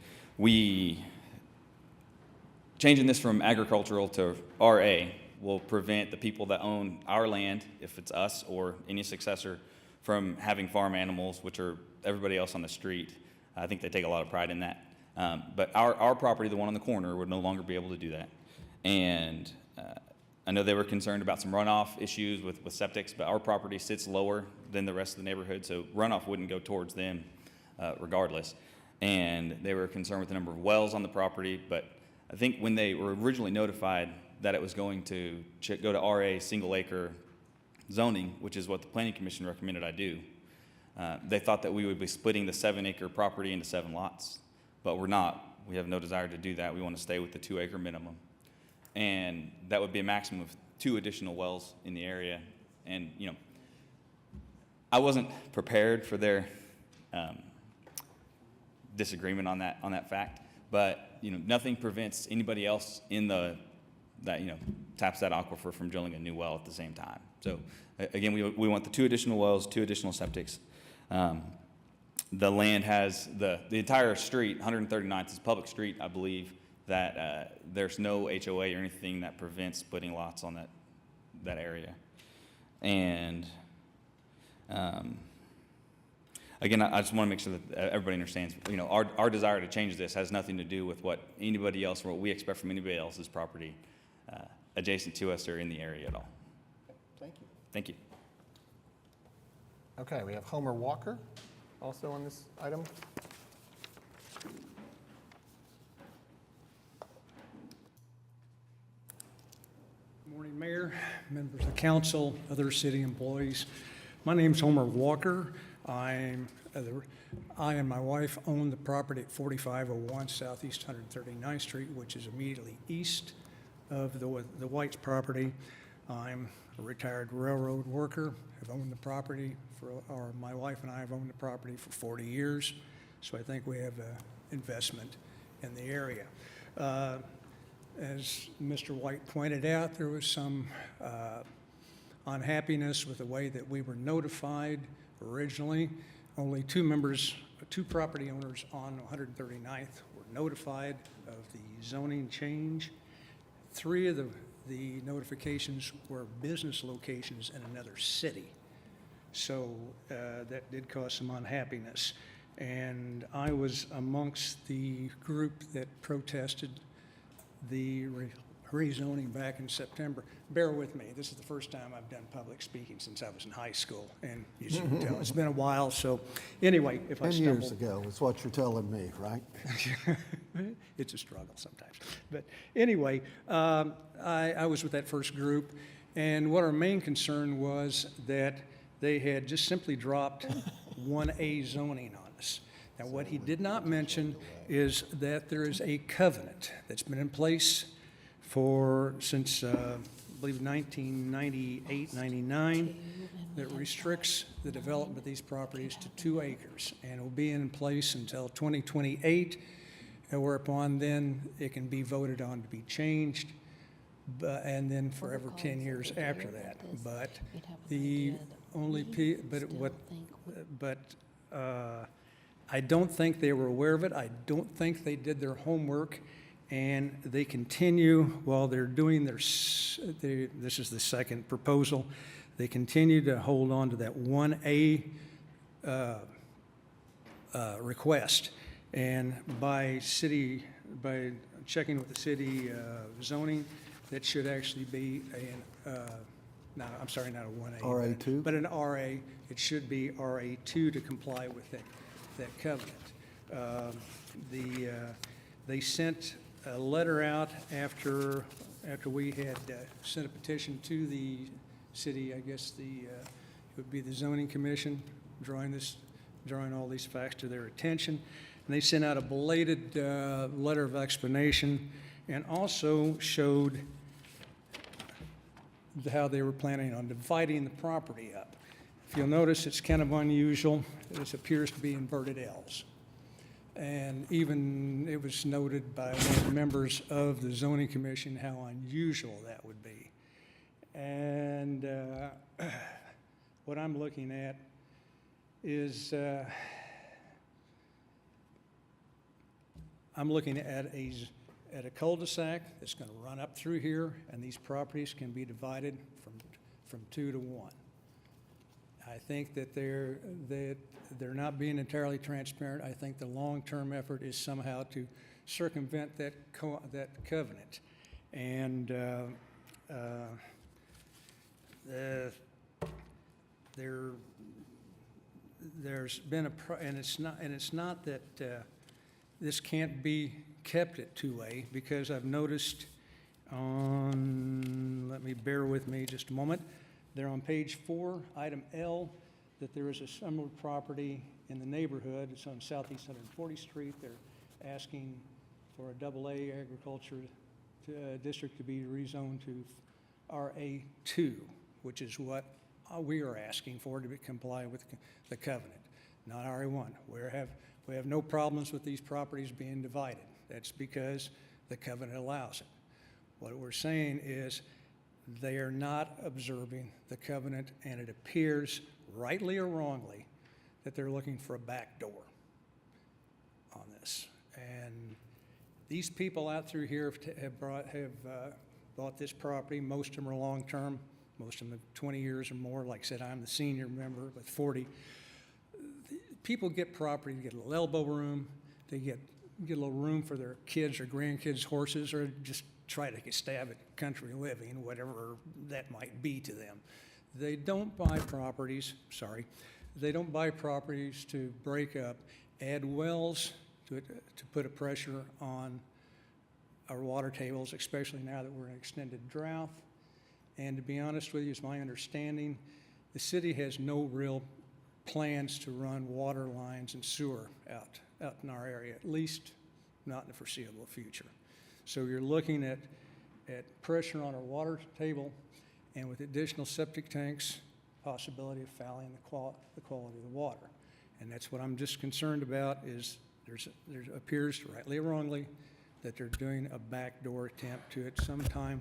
Changing this from agricultural to RA will prevent the people that own our land, if it's us or any successor, from having farm animals, which are everybody else on the street. I think they take a lot of pride in that. But our property, the one on the corner, would no longer be able to do that. And I know they were concerned about some runoff issues with septics, but our property sits lower than the rest of the neighborhood, so runoff wouldn't go towards them regardless. And they were concerned with the number of wells on the property, but I think when they were originally notified that it was going to go to RA single acre zoning, which is what the Planning Commission recommended I do, they thought that we would be splitting the 7-acre property into 7 lots, but we're not. We have no desire to do that. We want to stay with the 2-acre minimum. And that would be a maximum of 2 additional wells in the area. And, I wasn't prepared for their disagreement on that fact, but, nothing prevents anybody else in that taps that aquifer from drilling a new well at the same time. So, again, we want the 2 additional wells, 2 additional septics. The land has the entire street, 139th is public street, I believe, that there's no HOA or anything that prevents splitting lots on that area. And again, I just want to make sure that everybody understands, our desire to change this has nothing to do with what anybody else or what we expect from anybody else's property adjacent to us or in the area at all. Thank you. Thank you. Okay, we have Homer Walker also on this item. Good morning, Mayor, members of council, other city employees. My name's Homer Walker. I and my wife own the property at 4501 Southeast 139th Street, which is immediately east of the White's property. I'm a retired railroad worker. I've owned the property my wife and I have owned the property for 40 years, so I think we have an investment in the area. As Mr. White pointed out, there was some unhappiness with the way that we were notified originally. Only 2 property owners on 139th were notified of the zoning change. 3 of the notifications were business locations in another city. So that did cause some unhappiness. And I was amongst the group that protested the rezoning back in September. Bear with me, this is the first time I've done public speaking since I was in high school, and as you can tell, it's been a while, so anyway, if I 10 stumble. years ago is what you're telling me, right? It's a struggle sometimes. But anyway, I was with that first group, and what our main concern was that they had just simply dropped 1A zoning on us. Now, what he did not mention is that there is a covenant that's been in place since I believe 1998, 99, that restricts the development of these properties to 2 acres, and it will be in place until 2028. whereupon then it can be voted on to be changed, and then forever 10 years after that. But the only, I don't think they were aware of it. I don't think they did their homework, and they continue while they're doing this is the second proposal, they continue to hold on to that 1A request. And by checking with the city zoning, that should actually be not a 1A. RA2? But an RA, it should be RA2 to comply with that covenant. They sent a letter out after we had sent a petition to the city, I guess it would be the zoning commission, drawing all these facts to their attention. And they sent out a belated letter of explanation and also showed how they were planning on dividing the property up. If you'll notice, it's kind of unusual. This appears to be inverted L's. And even it was noted by one of the members of the zoning commission how unusual that would be. And what I'm looking at is I'm looking at a cul-de-sac that's going to run up through here, and these properties can be divided from 2 to 1. I think that they're not being entirely transparent. I think the long-term effort is somehow to circumvent that covenant. And there's been and it's not that this can't be kept at 2A, because I've noticed bear with me just a moment. They're on page 4, item L, that there is a similar property in the neighborhood. It's on Southeast 140th Street. They're asking for a AA agriculture district to be rezoned to RA2, which is what we are asking for to comply with the covenant, not RA1. We have no problems with these properties being divided. That's because the covenant allows it. What we're saying is they are not observing the covenant, and it appears, rightly or wrongly, that they're looking for a back door on this. And these people out through here have bought this property. Most of them are long-term. Most of them have 20 years or more. Like I said, I'm the senior member with 40. People get property, get a little elbow room. They get a little room for their kids or grandkids' horses, or just try to stab at country living, whatever that might be to them. They don't buy properties, to break up, add wells to put a pressure on our water tables, especially now that we're in extended drought. And to be honest with you, it's my understanding, the city has no real plans to run water lines and sewer out in our area, at least not in the foreseeable future. So you're looking at pressure on our water table, and with additional septic tanks, possibility of fouling the quality of the water. And that's what I'm just concerned about, is there appears, rightly or wrongly, that they're doing a backdoor attempt to at sometime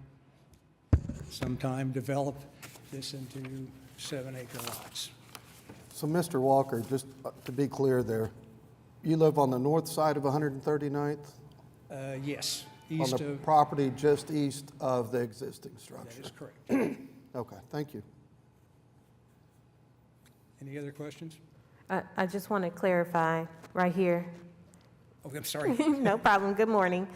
develop this into 7-acre lots. So, Mr. Walker, just to be clear there, you live on the north side of 139th? Yes. On the property just east of the existing structure? That is correct. Okay, thank you. Any other questions? I just want to clarify right here. Oh, I'm sorry. No problem. Good morning.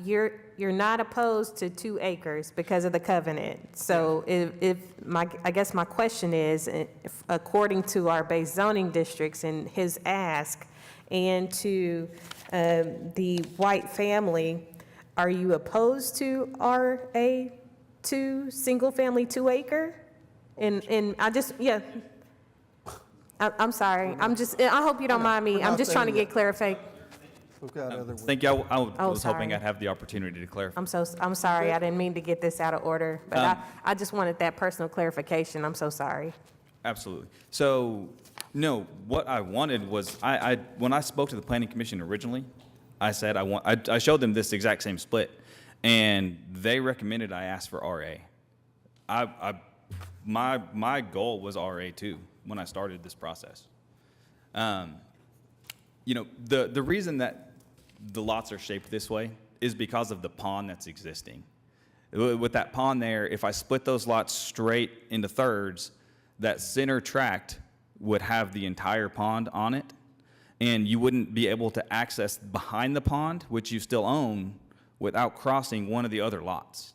You're not opposed to 2 acres because of the covenant. So I guess my question is, if, according to our base zoning districts and his ask, and to the White family, are you opposed to RA2, single family 2 acre? And I just, I'm sorry. I hope you don't mind me. I'm just trying to get clarified. We've got other ones. Thank you. I was sorry. hoping I'd have the opportunity to clarify. I'm sorry. I didn't mean to get this out of order, but I just wanted that personal clarification. I'm so sorry. Absolutely. So, no, what I wanted was, when I spoke to the Planning Commission originally, I said I showed them this exact same split, and they recommended I ask for RA. My goal was RA too when I started this process. You know, the reason that the lots are shaped this way is because of the pond that's existing. With that pond there, if I split those lots straight into thirds, that center tract would have the entire pond on it, and you wouldn't be able to access behind the pond, which you still own, without crossing one of the other lots.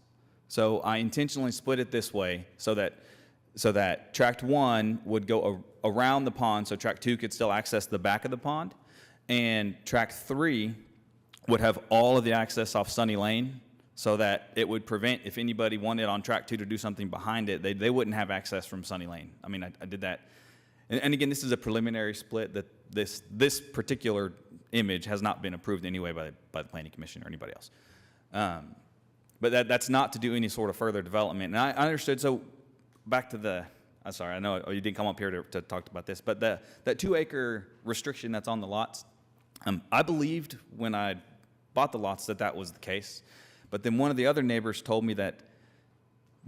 So I intentionally split it this way so that tract 1 would go around the pond, so tract 2 could still access the back of the pond, and tract 3 would have all of the access off Sunny Lane, so that it would prevent, if anybody wanted on tract 2 to do something behind it, they wouldn't have access from Sunny Lane. I mean, I did that. And again, this is a preliminary split that this particular image has not been approved anyway by the Planning Commission or anybody else. But that's not to do any sort of further development. And I understood, so back to I'm sorry, I know you didn't come up here to talk about this, but that 2-acre restriction that's on the lots, I believed when I bought the lots that was the case. But then one of the other neighbors told me that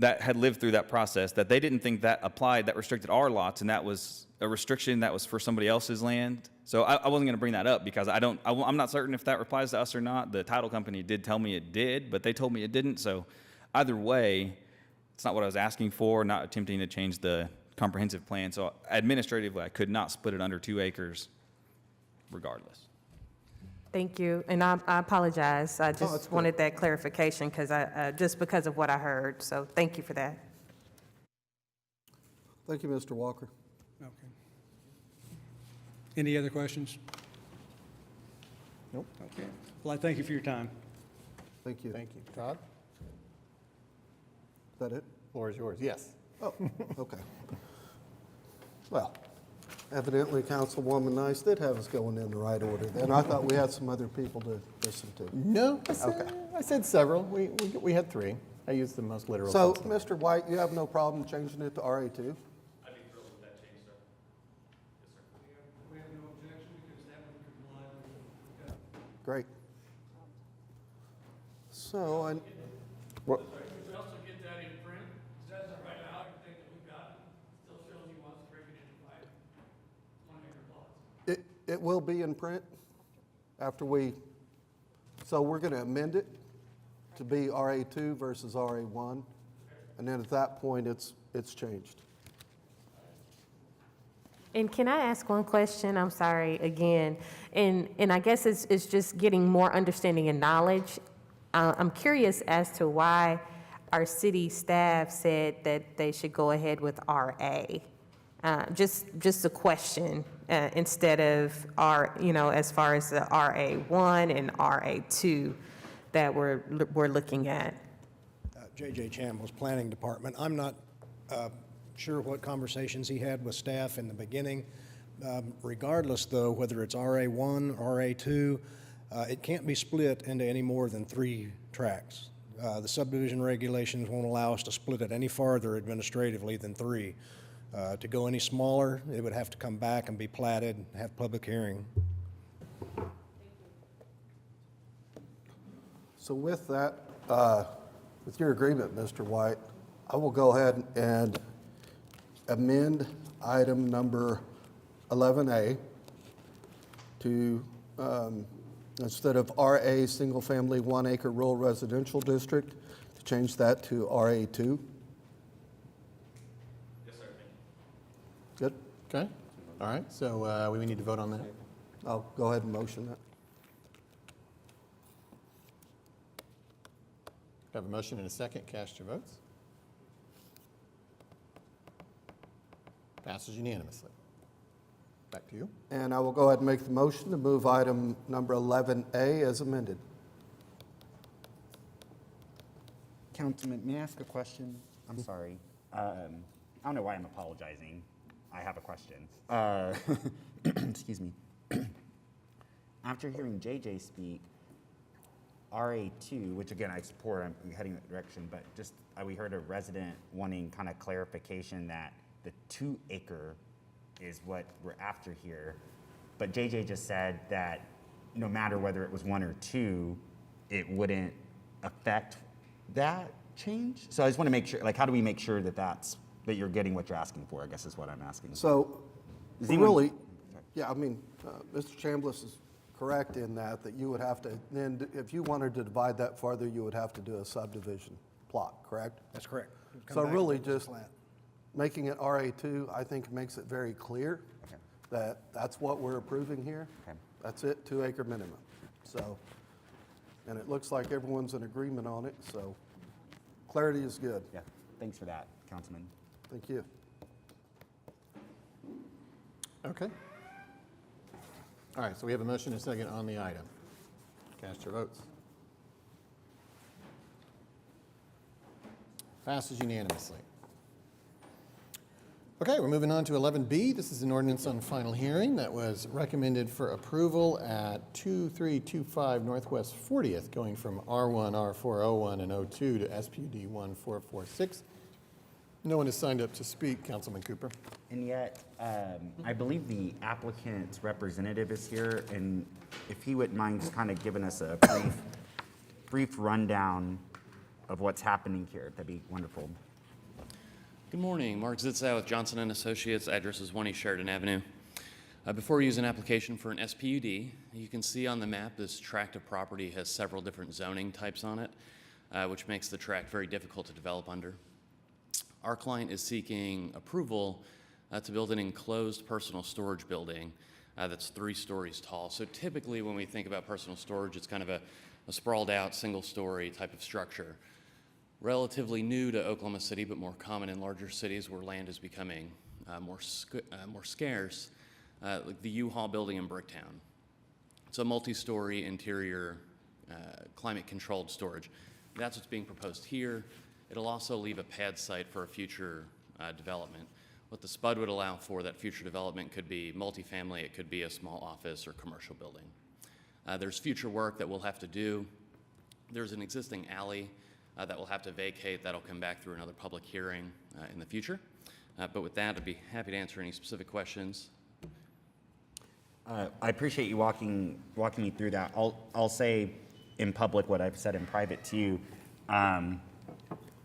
had lived through that process, that they didn't think that applied, that restricted our lots, and that was a restriction that was for somebody else's land. So I wasn't going to bring that up because I'm not certain if that applies to us or not. The title company did tell me it did, but they told me it didn't. So either way, it's not what I was asking for, not attempting to change the comprehensive plan. So administratively, I could not split it under 2 acres regardless. Thank you, and I apologize. I just wanted that clarification just because of what I heard, so thank you for that. Thank you, Mr. Walker. Okay. Any other questions? Nope. Okay. Well, I thank you for your time. Thank you. Thank you. Todd? Is that it? Floor is yours. Yes. Oh, okay. Well, evidently Councilwoman Nice did have us going in the right order then. I thought we had some other people to listen to. No, I said several. We had 3. I used the most literal. So, sense of it. Mr. White, you have no problem changing it to RA2? I'd be thrilled with that change, sir. Yes, sir. We have no objection because that would comply with the Great. So, Could we also get that in print? Because as of right now, everything that we've got still shows he wants to break it into 5 1-acre lots. it will be in print after so we're going to amend it to be RA2 versus RA1, and then at that point, it's changed. And can I ask one question? I'm sorry, again, and I guess it's just getting more understanding and knowledge. I'm curious as to why our city staff said that they should go ahead with RA. Just a question, instead of as far as the RA1 and RA2 that we're looking at. J.J. Chambliss, Planning Department. I'm not sure what conversations he had with staff in the beginning. Regardless, though, whether it's RA1 or RA2, it can't be split into any more than 3 tracts. The subdivision regulations won't allow us to split it any farther administratively than 3. To go any smaller, it would have to come back and be platted, have public hearing. So with that, with your agreement, Mr. White, I will go ahead and amend item number 11A to, instead of RA Single Family 1-Acre Rural Residential District, to change that to RA2. Yes, sir. Good? Okay. All right. So we need to vote on that. I'll go ahead and motion that. I have a motion and a second. Cast your votes. Passes unanimously. Back to you. And I will go ahead and make the motion to move item number 11A as amended. Councilman, may I ask a question? I'm sorry. I don't know why I'm apologizing. I have a question. Excuse me. After hearing JJ speak, RA2, which again I support, I'm heading that direction, but just we heard a resident wanting kind of clarification that the 2-acre is what we're after here. But JJ just said that no matter whether it was 1 or 2, it wouldn't affect that change? So I just want to make sure, like, how do we make sure that that you're getting what you're asking for, I guess is what I'm asking. So, really, yeah, I mean, Mr. Chambliss is correct in that you would have to, then if you wanted to divide that farther, you would have to do a subdivision plot, correct? That's correct. So really just making it RA2, I think makes it very clear that that's what we're approving here. That's it, 2 acre minimum. So, and it looks like everyone's in agreement on it, so clarity is good. Yeah, thanks for that, Councilman. Thank you. Okay. All right, so we have a motion and a second on the item. Cast your votes. Passes unanimously. Okay, we're moving on to 11B. This is an ordinance on final hearing that was recommended for approval at 2325 Northwest 40th, going from R1, R401, and O2 to SPUD 1446. No one has signed up to speak, Councilman Cooper. And yet, I believe the applicant's representative is here, and if he wouldn't mind just kind of giving us a brief rundown of what's happening here, that'd be wonderful. Good morning, Mark Zitzow with Johnson & Associates, address is 1 East Sheridan Avenue. Before we use an application for an SPUD, you can see on the map this tract of property has several different zoning types on it, which makes the tract very difficult to develop under. Our client is seeking approval to build an enclosed personal storage building that's 3 stories tall. So typically when we think about personal storage, it's kind of a sprawled out single-story type of structure. Relatively new to Oklahoma City, but more common in larger cities where land is becoming more scarce, like the U-Haul building in Bricktown. It's a multi-story interior climate-controlled storage. That's what's being proposed here. It'll also leave a pad site for a future development. What the SPUD would allow for that future development could be multifamily, it could be a small office or commercial building. There's future work that we'll have to do. There's an existing alley that we'll have to vacate. That'll come back through another public hearing in the future. But with that, I'd be happy to answer any specific questions. I appreciate you walking me through that. I'll say in public what I've said in private to you.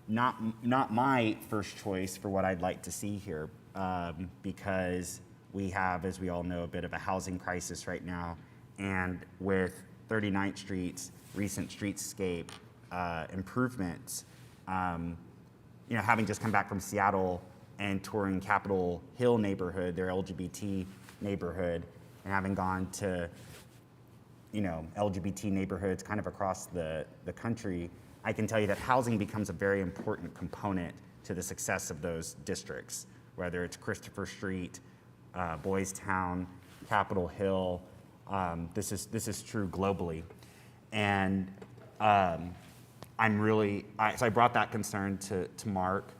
Not my first choice for what I'd like to see here, because we have, as we all know, a bit of a housing crisis right now, and with 39th Street's recent streetscape improvements, having just come back from Seattle and touring Capitol Hill neighborhood, their LGBT neighborhood, and having gone to, LGBT neighborhoods kind of across the country, I can tell you that housing becomes a very important component to the success of those districts, whether it's Christopher Street, Boys Town, Capitol Hill. This is true globally. And so I brought that concern to Mark.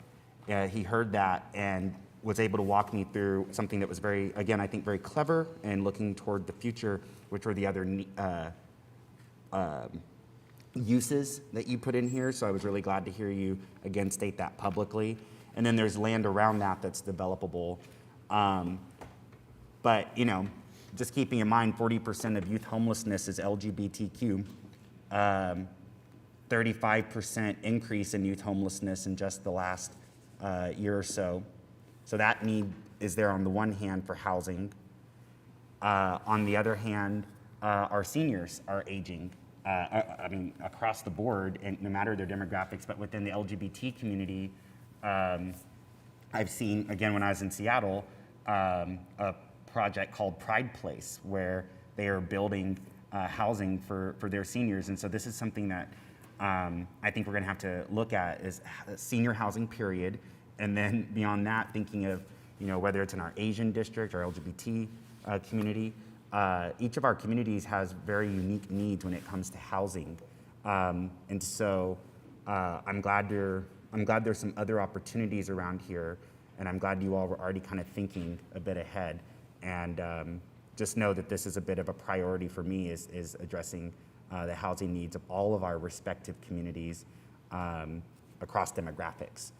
He heard that and was able to walk me through something that was I think very clever and looking toward the future, which were the other uses that you put in here. So I was really glad to hear you again state that publicly. And then there's land around that that's developable. But just keeping in mind 40% of youth homelessness is LGBTQ. 35% increase in youth homelessness in just the last year or so. So that need is there on the one hand for housing. On the other hand, our seniors are aging. Across the board, and no matter their demographics, but within the LGBT community, I've seen, again, when I was in Seattle, a project called Pride Place, where they are building housing for their seniors. And so this is something that I think we're gonna have to look at is senior housing, period. And then beyond that, thinking of, whether it's in our Asian district or LGBT community, each of our communities has very unique needs when it comes to housing. And so I'm glad there's some other opportunities around here, and I'm glad you all were already kind of thinking a bit ahead. And just know that this is a bit of a priority for me is addressing the housing needs of all of our respective communities across demographics.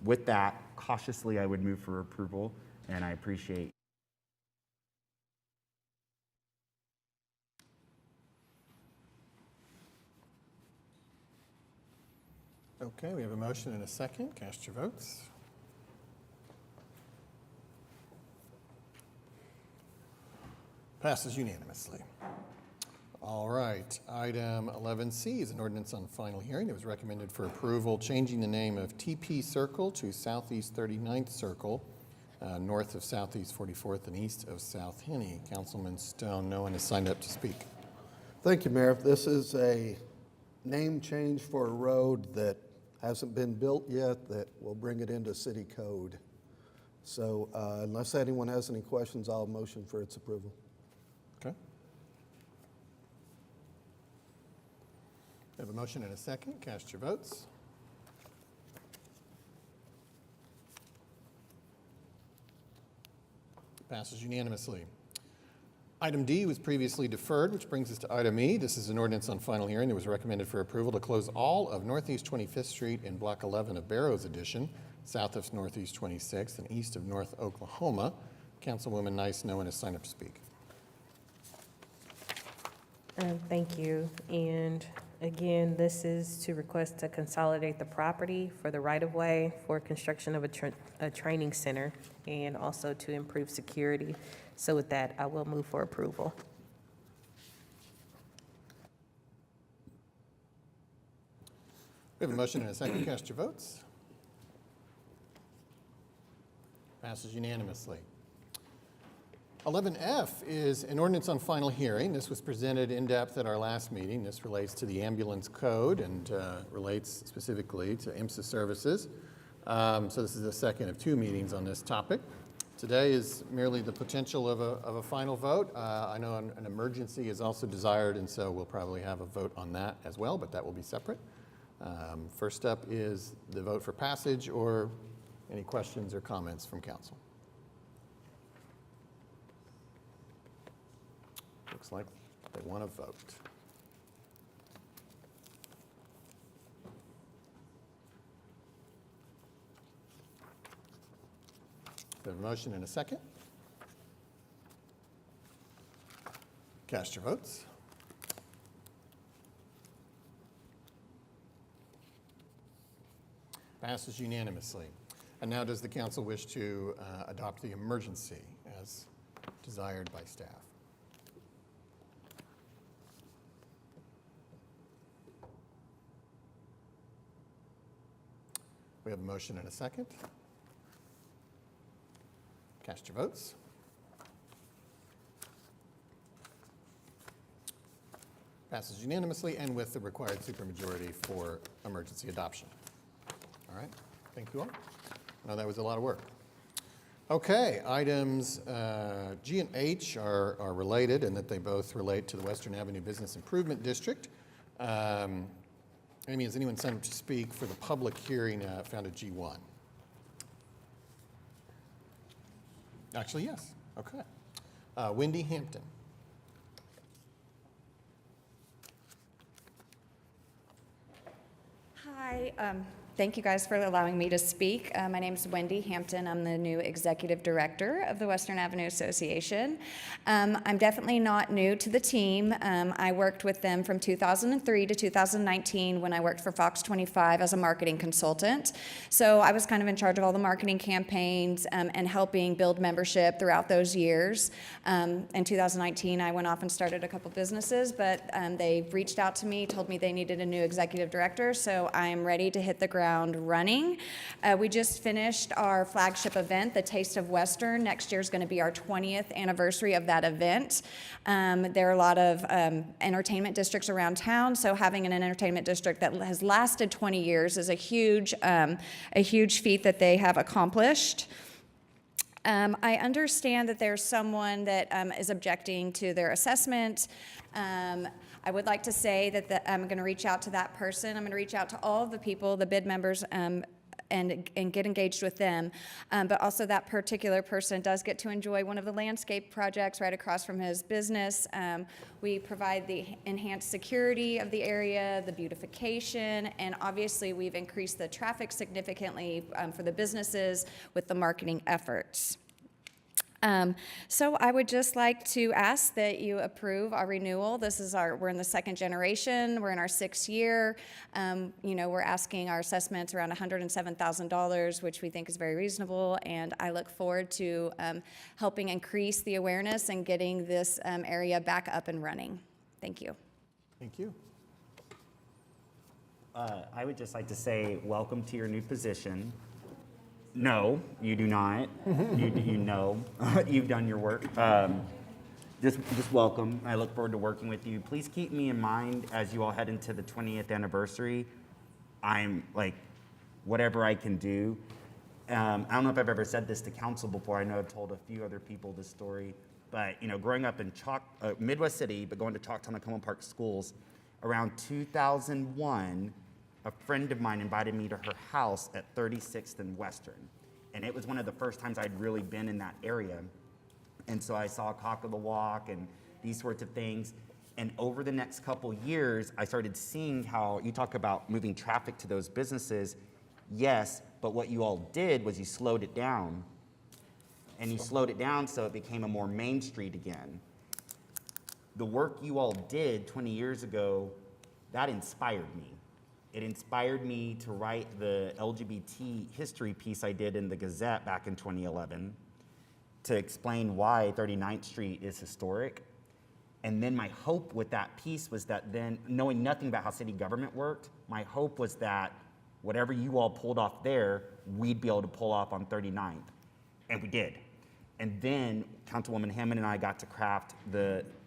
With that, cautiously I would move for approval, and I appreciate Okay, we have a motion and a second. Cast your votes. Passes unanimously. All right, item 11C is an ordinance on final hearing. It was recommended for approval, changing the name of TP Circle to Southeast 39th Circle, north of Southeast 44th and east of South Henny. Councilman Stone, no one has signed up to speak. Thank you, Mayor. This is a name change for a road that hasn't been built yet that will bring it into city code. So unless anyone has any questions, I'll motion for its approval. Okay. We have a motion and a second. Cast your votes. Passes unanimously. Item D was previously deferred, which brings us to item E. This is an ordinance on final hearing. It was recommended for approval to close all of Northeast 25th Street in Block 11 of Barrows Edition, south of Northeast 26th and east of North Oklahoma. Councilwoman Nice, no one has signed up to speak. Thank you. And again, this is to request to consolidate the property for the right-of-way for construction of a training center and also to improve security. So with that, I will move for approval. We have a motion and a second. Cast your votes. Passes unanimously. 11F is an ordinance on final hearing. This was presented in depth at our last meeting. This relates to the ambulance code and relates specifically to IMSA services. So this is the second of two meetings on this topic. Today is merely the potential of a final vote. I know an emergency is also desired, and so we'll probably have a vote on that as well, but that will be separate. First up is the vote for passage, or any questions or comments from council. Looks like they want to vote. We have a motion and a second. Cast your votes. Passes unanimously. And now does the council wish to adopt the emergency as desired by staff? We have a motion and a second. Cast your votes. Passes unanimously and with the required supermajority for emergency adoption. All right, thank you all. I know that was a lot of work. Okay, items G and H are related in that they both relate to the Western Avenue Business Improvement District. Amy, has anyone signed up to speak for the public hearing found at G1? Actually, yes. Okay. Wendy Hampton. Hi. Thank you guys for allowing me to speak. My name is Wendy Hampton. I'm the new executive director of the Western Avenue Association. I'm definitely not new to the team. I worked with them from 2003 to 2019 when I worked for Fox 25 as a marketing consultant. So I was kind of in charge of all the marketing campaigns and helping build membership throughout those years. In 2019, I went off and started a couple businesses, but they reached out to me, told me they needed a new executive director, so I am ready to hit the ground running. We just finished our flagship event, the Taste of Western. Next year is going to be our 20th anniversary of that event. There are a lot of entertainment districts around town, so having an entertainment district that has lasted 20 years is a huge feat that they have accomplished. I understand that there's someone that is objecting to their assessment. I would like to say that I'm going to reach out to that person. I'm going to reach out to all of the people, the bid members, and get engaged with them. But also that particular person does get to enjoy one of the landscape projects right across from his business. We provide the enhanced security of the area, the beautification, and obviously we've increased the traffic significantly for the businesses with the marketing efforts. So I would just like to ask that you approve our renewal. We're in the second generation, we're in our 6th year. We're asking our assessments around $107,000, which we think is very reasonable, and I look forward to helping increase the awareness and getting this area back up and running. Thank you. Thank you. I would just like to say welcome to your new position. No, you do not. you know, you've done your work. Just welcome. I look forward to working with you. Please keep me in mind as you all head into the 20th anniversary. I'm like, whatever I can do. I don't know if I've ever said this to council before. I know I've told a few other people this story, but growing up in Midwest City, but going to Choctaw-Nakoma Park schools, around 2001, a friend of mine invited me to her house at 36th and Western. And it was one of the first times I'd really been in that area. And so I saw Cock of the Walk and these sorts of things. And over the next couple years, I started seeing how you talk about moving traffic to those businesses. Yes, but what you all did was you slowed it down. And you slowed it down so it became a more main street again. The work you all did 20 years ago, that inspired me. It inspired me to write the LGBT history piece I did in the Gazette back in 2011 to explain why 39th Street is historic. And then my hope with that piece was that then, knowing nothing about how city government worked, my hope was that whatever you all pulled off there, we'd be able to pull off on 39th. And we did. And then Councilwoman Hammond and I got to craft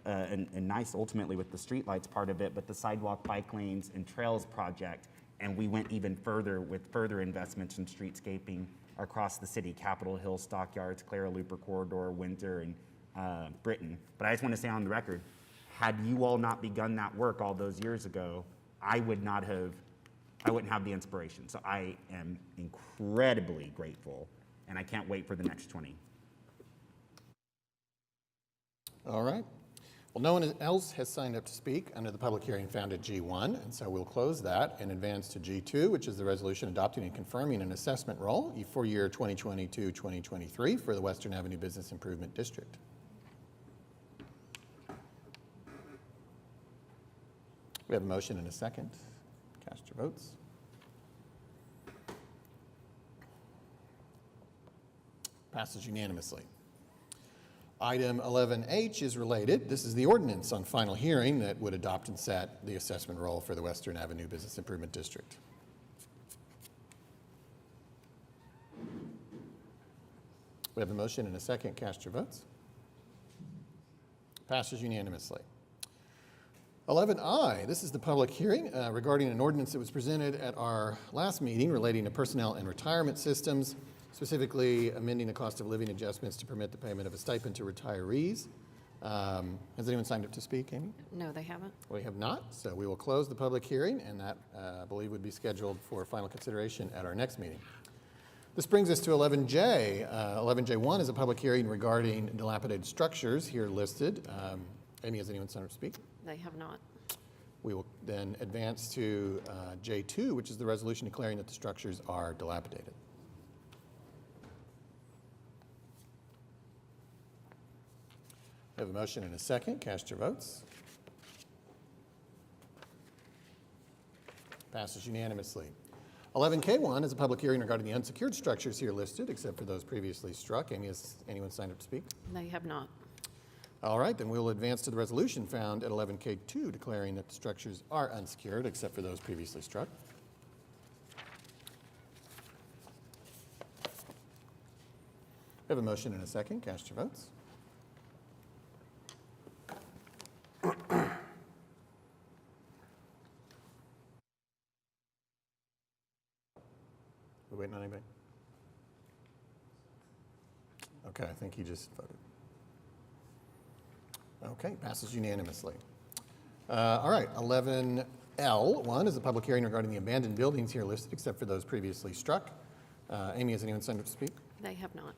and nice ultimately with the streetlights part of it, but the sidewalk, bike lanes, and trails project. And we went even further with further investments in streetscaping across the city, Capitol Hill, Stockyards, Clara Looper Corridor, Windsor, and Britain. But I just want to say on the record, had you all not begun that work all those years ago, I wouldn't have the inspiration. So I am incredibly grateful, and I can't wait for the next 20. All right. Well, no one else has signed up to speak under the public hearing found at G1, and so we'll close that and advance to G2, which is the resolution adopting and confirming an assessment roll for year 2022-2023 for the Western Avenue Business Improvement District. We have a motion and a second. Cast your votes. Passes unanimously. Item 11H is related. This is the ordinance on final hearing that would adopt and set the assessment roll for the Western Avenue Business Improvement District. We have a motion and a second. Cast your votes. Passes unanimously. 11I, this is the public hearing regarding an ordinance that was presented at our last meeting relating to personnel and retirement systems, specifically amending the cost of living adjustments to permit the payment of a stipend to retirees. Has anyone signed up to speak, Amy? No, they haven't. We have not, so we will close the public hearing, and that, I believe, would be scheduled for final consideration at our next meeting. This brings us to 11J. 11J1 is a public hearing regarding dilapidated structures here listed. Amy, has anyone signed up to speak? They have not. We will then advance to J2, which is the resolution declaring that the structures are dilapidated. We have a motion and a second. Cast your votes. Passes unanimously. 11K1 is a public hearing regarding the unsecured structures here listed, except for those previously struck. Amy, has anyone signed up to speak? They have not. All right, then we'll advance to the resolution found at 11K2, declaring that the structures are unsecured, except for those previously struck. We have a motion and a second. Cast your votes. We waiting on anybody? Okay, I think you just voted. Okay, passes unanimously. All right, 11L1 is a public hearing regarding the abandoned buildings here listed, except for those previously struck. Amy, has anyone signed up to speak? They have not.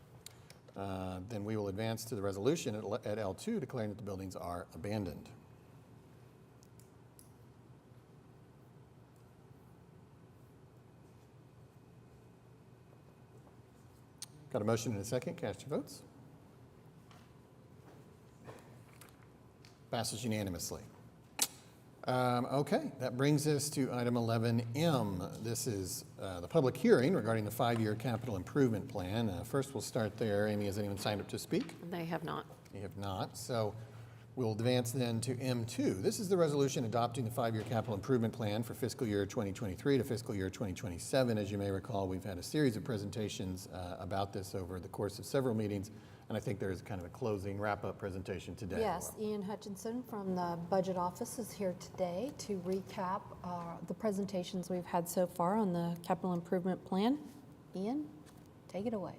Then we will advance to the resolution at L2, declaring that the buildings are abandoned. Got a motion and a second. Cast your votes. Passes unanimously. Okay, that brings us to item 11M. This is the public hearing regarding the 5-year capital improvement plan. First, we'll start there. Amy, has anyone signed up to speak? They have not. You have not. So we'll advance then to M2. This is the resolution adopting the 5-year capital improvement plan for fiscal year 2023 to fiscal year 2027. As you may recall, we've had a series of presentations about this over the course of several meetings, and I think there's kind of a closing wrap-up presentation today. Yes, Ian Hutchinson from the Budget Office is here today to recap the presentations we've had so far on the capital improvement plan. Ian, take it away.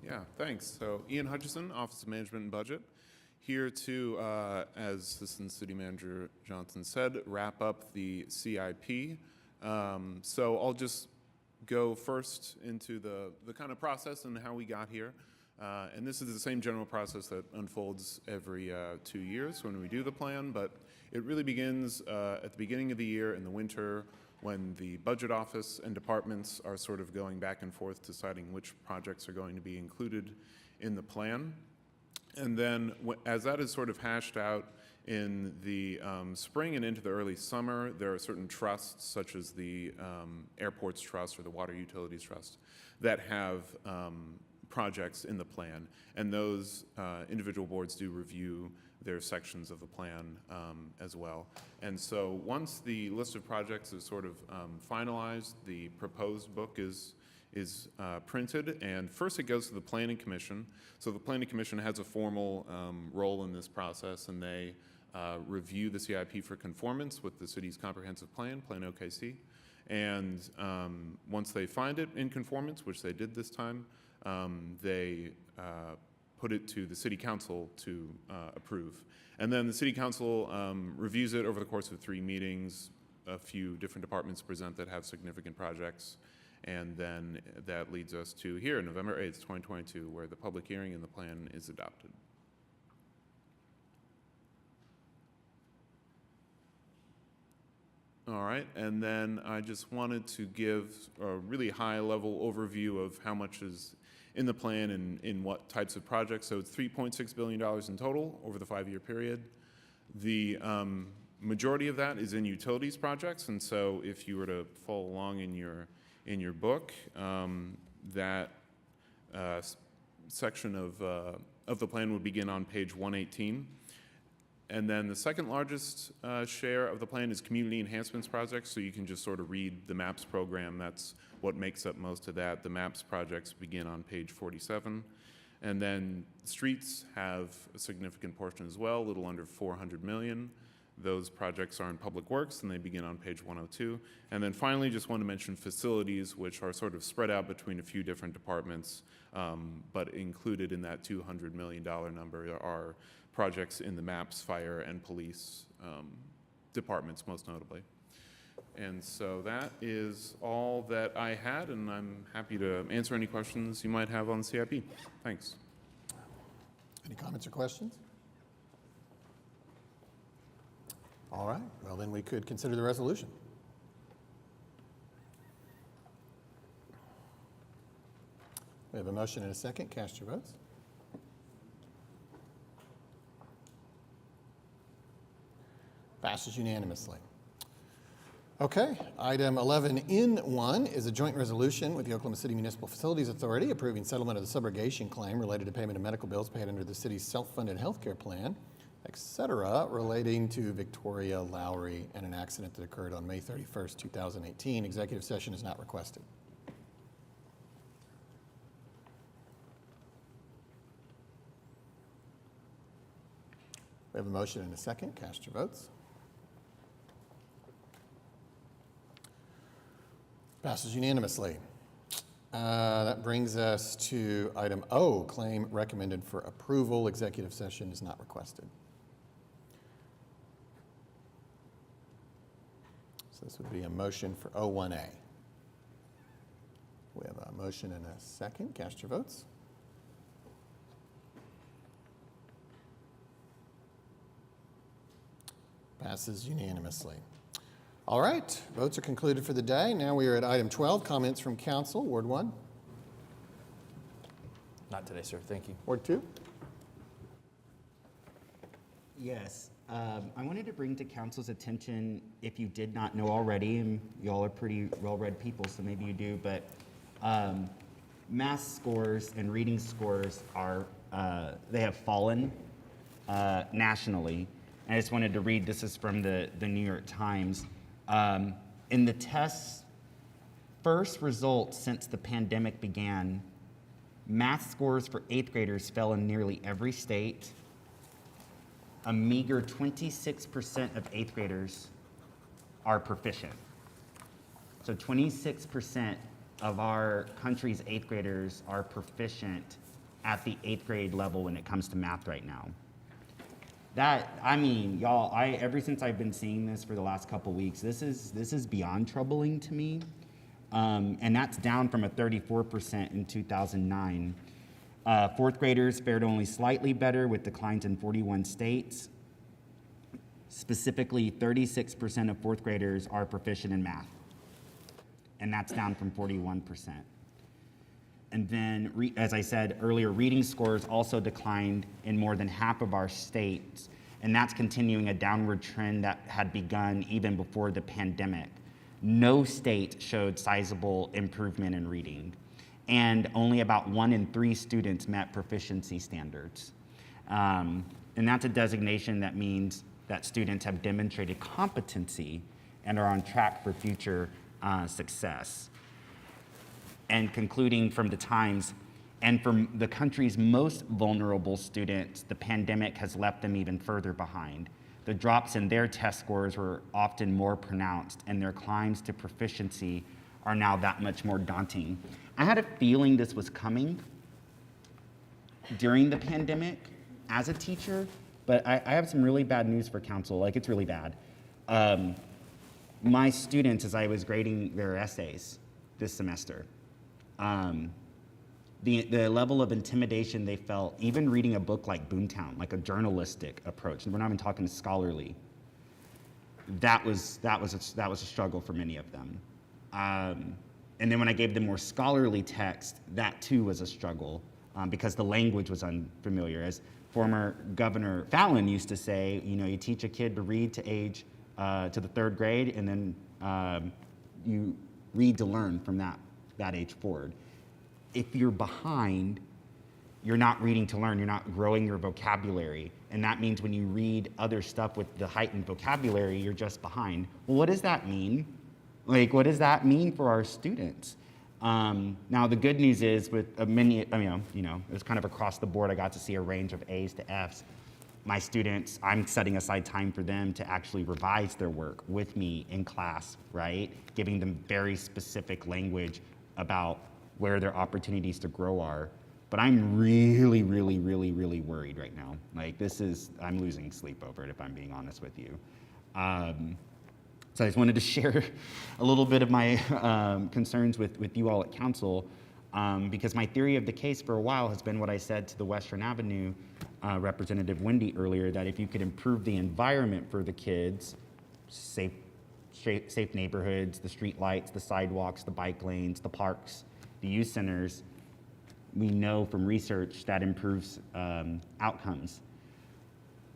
Yeah, thanks. So Ian Hutchinson, Office of Management and Budget, here to, as Assistant City Manager Johnson said, wrap up the CIP. So I'll just go first into the kind of process and how we got here. And this is the same general process that unfolds every 2 years when we do the plan, but it really begins at the beginning of the year in the winter when the budget office and departments are sort of going back and forth deciding which projects are going to be included in the plan. And then as that is sort of hashed out in the spring and into the early summer, there are certain trusts such as the Airports Trust or the Water Utilities Trust that have projects in the plan, and those individual boards do review their sections of the plan as well. And so once the list of projects is sort of finalized, the proposed book is printed, and first it goes to the Planning Commission. So the Planning Commission has a formal role in this process, and they review the CIP for conformance with the city's comprehensive plan, Plan OKC. And once they find it in conformance, which they did this time, they put it to the City Council to approve. And then the City Council reviews it over the course of 3 meetings. A few different departments present that have significant projects. And then that leads us to here, November 8th, 2022, where the public hearing and the plan is adopted. All right, and then I just wanted to give a really high-level overview of how much is in the plan and in what types of projects. So it's $3.6 billion in total over the 5-year period. The majority of that is in utilities projects, and so if you were to follow along in your book, that section of the plan would begin on page 118. And then the second largest share of the plan is community enhancements projects, so you can just sort of read the MAPS program. That's what makes up most of that. The MAPS projects begin on page 47. And then streets have a significant portion as well, a little under 400 million. Those projects are in public works, and they begin on page 102. And then finally, just want to mention facilities, which are sort of spread out between a few different departments, but included in that $200 million number are projects in the MAPS, fire, and police departments, most notably. And so that is all that I had, and I'm happy to answer any questions you might have on CIP. Thanks. Any comments or questions? All right, well then we could consider the resolution. We have a motion and a second. Cast your votes. Passes unanimously. Okay, item 11N1 is a joint resolution with the Oklahoma City Municipal Facilities Authority approving settlement of the subrogation claim related to payment of medical bills paid under the city's self-funded healthcare plan, etc., relating to Victoria Lowry and an accident that occurred on May 31st, 2018. Executive session is not requested. We have a motion and a second. Cast your votes. Passes unanimously. That brings us to item O, claim recommended for approval. Executive session is not requested. So this would be a motion for O1A. We have a motion and a second. Cast your votes. Passes unanimously. All right, votes are concluded for the day. Now we are at item 12, comments from council. Ward 1. Not today, sir. Thank you. Ward 2. Yes. I wanted to bring to council's attention, if you did not know already, and y'all are pretty well-read people, so maybe you do, but math scores and reading scores are, they have fallen nationally. And I just wanted to read, this is from the New York Times. In the test's first results since the pandemic began, math scores for 8th graders fell in nearly every state. A meager 26% of 8th graders are proficient. So 26% of our country's 8th graders are proficient at the 8th grade level when it comes to math right now. That, I mean, y'all, ever since I've been seeing this for the last couple weeks, this is beyond troubling to me. And that's down from a 34% in 2009. 4th graders fared only slightly better with declines in 41 states. Specifically, 36% of 4th graders are proficient in math, and that's down from 41%. And then, as I said earlier, reading scores also declined in more than half of our states, and that's continuing a downward trend that had begun even before the pandemic. No state showed sizable improvement in reading, and only about 1 in 3 students met proficiency standards. And that's a designation that means that students have demonstrated competency and are on track for future success. And concluding from the Times, and for the country's most vulnerable students, the pandemic has left them even further behind. The drops in their test scores were often more pronounced, and their climbs to proficiency are now that much more daunting. I had a feeling this was coming during the pandemic as a teacher, but I have some really bad news for council. Like, it's really bad. My students, as I was grading their essays this semester, the level of intimidation they felt, even reading a book like Boomtown, like a journalistic approach, and we're not even talking scholarly, that was a struggle for many of them. And then when I gave them more scholarly text, that too was a struggle because the language was unfamiliar. As former Governor Fallon used to say, you know, you teach a kid to read to age to the 3rd grade, and then you read to learn from that age forward. If you're behind, you're not reading to learn, you're not growing your vocabulary. And that means when you read other stuff with the heightened vocabulary, you're just behind. Well, what does that mean? Like, what does that mean for our students? Now, the good news is with many, it was kind of across the board. I got to see a range of A's to F's. My students, I'm setting aside time for them to actually revise their work with me in class, right? Giving them very specific language about where their opportunities to grow are. But I'm really, really, really, really worried right now. Like, I'm losing sleep over it, if I'm being honest with you. So I just wanted to share a little bit of my concerns with you all at council, because my theory of the case for a while has been what I said to the Western Avenue Representative Wendy earlier, that if you could improve the environment for the kids, safe neighborhoods, the street lights, the sidewalks, the bike lanes, the parks, the youth centers, we know from research that improves outcomes.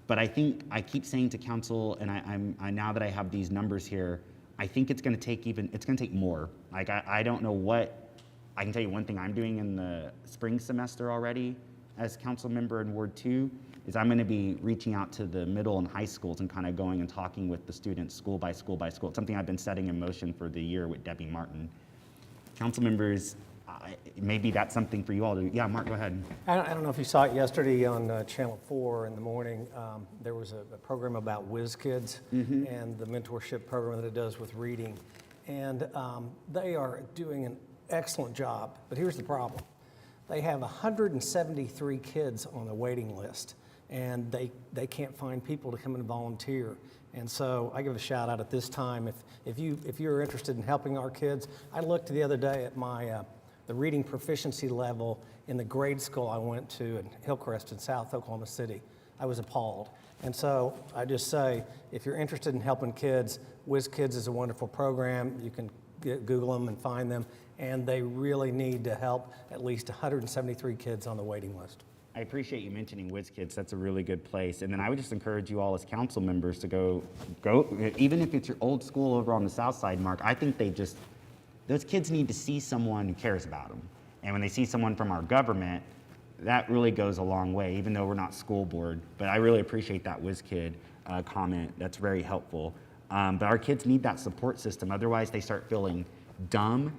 But I think I keep saying to council, and I now that I have these numbers here, I think it's going to take more. Like, I don't know what. I can tell you one thing I'm doing in the spring semester already as council member in Ward 2 is I'm going to be reaching out to the middle and high schools and kind of going and talking with the students school by school by school. It's something I've been setting in motion for the year with Debbie Martin. Council members, maybe that's something for you all to, yeah, Mark, go ahead. I don't know if you saw it yesterday on Channel 4 in the morning. There was a program about Whiz Kids and the mentorship program that it does with reading. And they are doing an excellent job. But here's the problem. They have 173 kids on the waiting list, and they can't find people to come and volunteer. And so I give a shout out at this time. If you're interested in helping our kids, I looked the other day at my the reading proficiency level in the grade school I went to in Hillcrest in South Oklahoma City. I was appalled. And so I just say, if you're interested in helping kids, Whiz Kids is a wonderful program. You can Google them and find them, and they really need to help at least 173 kids on the waiting list. I appreciate you mentioning Whiz Kids. That's a really good place. And then I would just encourage you all as council members to go, even if it's your old school over on the south side, Mark, I think those kids need to see someone who cares about them. And when they see someone from our government, that really goes a long way, even though we're not school board. But I really appreciate that Whiz Kid comment. That's very helpful. But our kids need that support system. Otherwise, they start feeling dumb,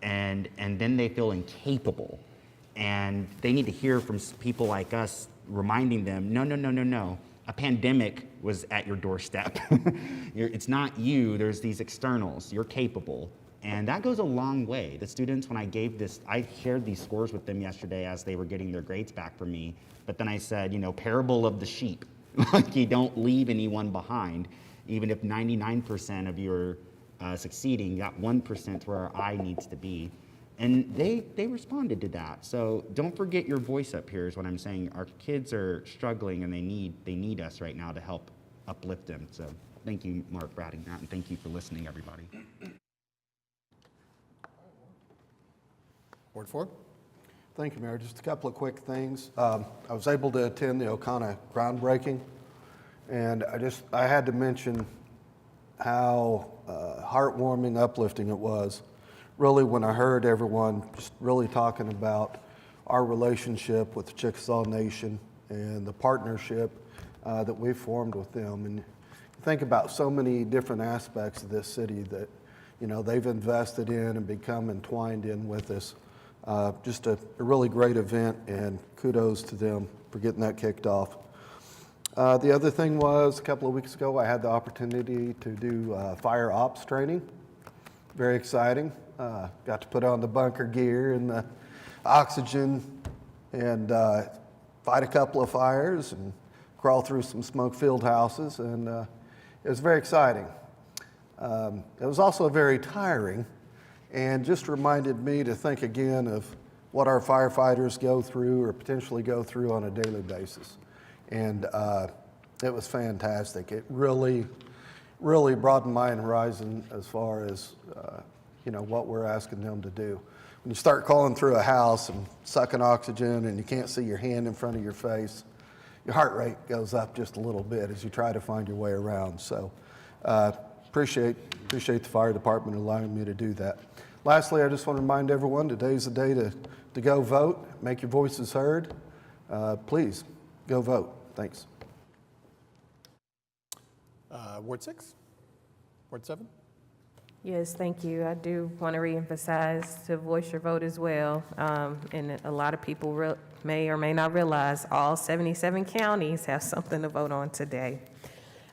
and then they feel incapable. And they need to hear from people like us reminding them, no. A pandemic was at your doorstep. It's not you, there's these externals. You're capable. And that goes a long way. The students, when I shared these scores with them yesterday as they were getting their grades back from me. But then I said, parable of the sheep. Like, you don't leave anyone behind. Even if 99% of you are succeeding, that 1% is where our eye needs to be. And they responded to that. So don't forget your voice up here is what I'm saying. Our kids are struggling, and they need us right now to help uplift them. So thank you, Mark, for adding that, and thank you for listening, everybody. Ward 4. Thank you, Mayor. Just a couple of quick things. I was able to attend the O'Connor groundbreaking, and I had to mention how heartwarming, uplifting it was. Really, when I heard everyone just really talking about our relationship with the Chickasaw Nation and the partnership that we formed with them. And think about so many different aspects of this city that, they've invested in and become entwined in with us. Just a really great event, and kudos to them for getting that kicked off. The other thing was, a couple of weeks ago, I had the opportunity to do fire ops training. Very exciting. Got to put on the bunker gear and the oxygen and fight a couple of fires and crawl through some smoke-filled houses, and it was very exciting. It was also very tiring, and just reminded me to think again of what our firefighters go through or potentially go through on a daily basis. And it was fantastic. It really broadened my horizon as far as what we're asking them to do. When you start crawling through a house and sucking oxygen and you can't see your hand in front of your face, your heart rate goes up just a little bit as you try to find your way around. So appreciate the fire department allowing me to do that. Lastly, I just want to remind everyone, today's the day to go vote, make your voices heard. Please, go vote. Thanks. Ward 6? Ward 7? Yes, thank you. I do want to reemphasize to voice your vote as well. And a lot of people may or may not realize all 77 counties have something to vote on today.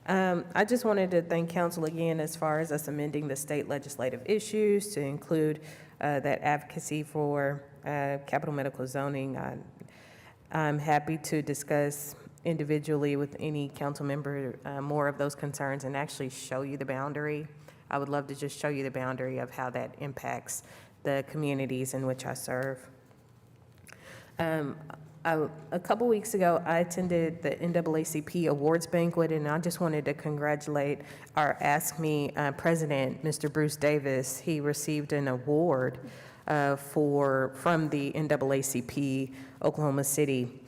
I just wanted to thank council again as far as us amending the state legislative issues to include that advocacy for capital medical zoning. I'm happy to discuss individually with any council member more of those concerns and actually show you the boundary. I would love to just show you the boundary of how that impacts the communities in which I serve. A couple weeks ago, I attended the NAACP Awards Banquet, and I just wanted to congratulate our Ask Me president, Mr. Bruce Davis. He received an award from the NAACP Oklahoma City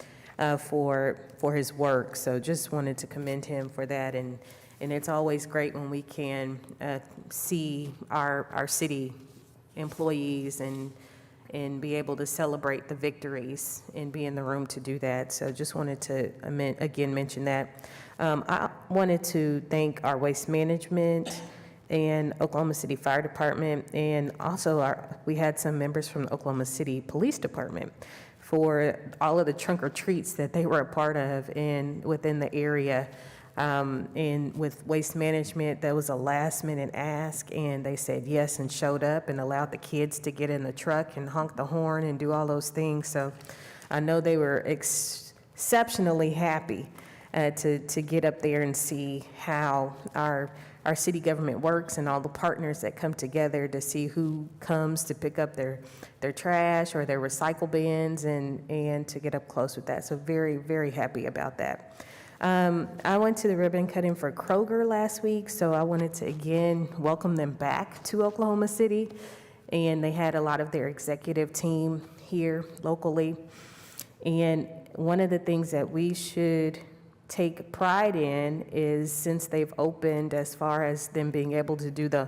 for his work. So just wanted to commend him for that. And it's always great when we can see our city employees and be able to celebrate the victories and be in the room to do that. So just wanted to again mention that. I wanted to thank our waste management and Oklahoma City Fire Department, and also we had some members from the Oklahoma City Police Department for all of the trunk or treats that they were a part of within the area. And with waste management, there was a last minute ask, and they said yes and showed up and allowed the kids to get in the truck and honk the horn and do all those things. So I know they were exceptionally happy to get up there and see how our city government works and all the partners that come together to see who comes to pick up their trash or their recycle bins and to get up close with that. So very, very happy about that. I went to the ribbon cutting for Kroger last week, so I wanted to again welcome them back to Oklahoma City, and they had a lot of their executive team here locally. And one of the things that we should take pride in is, since they've opened, as far as them being able to do the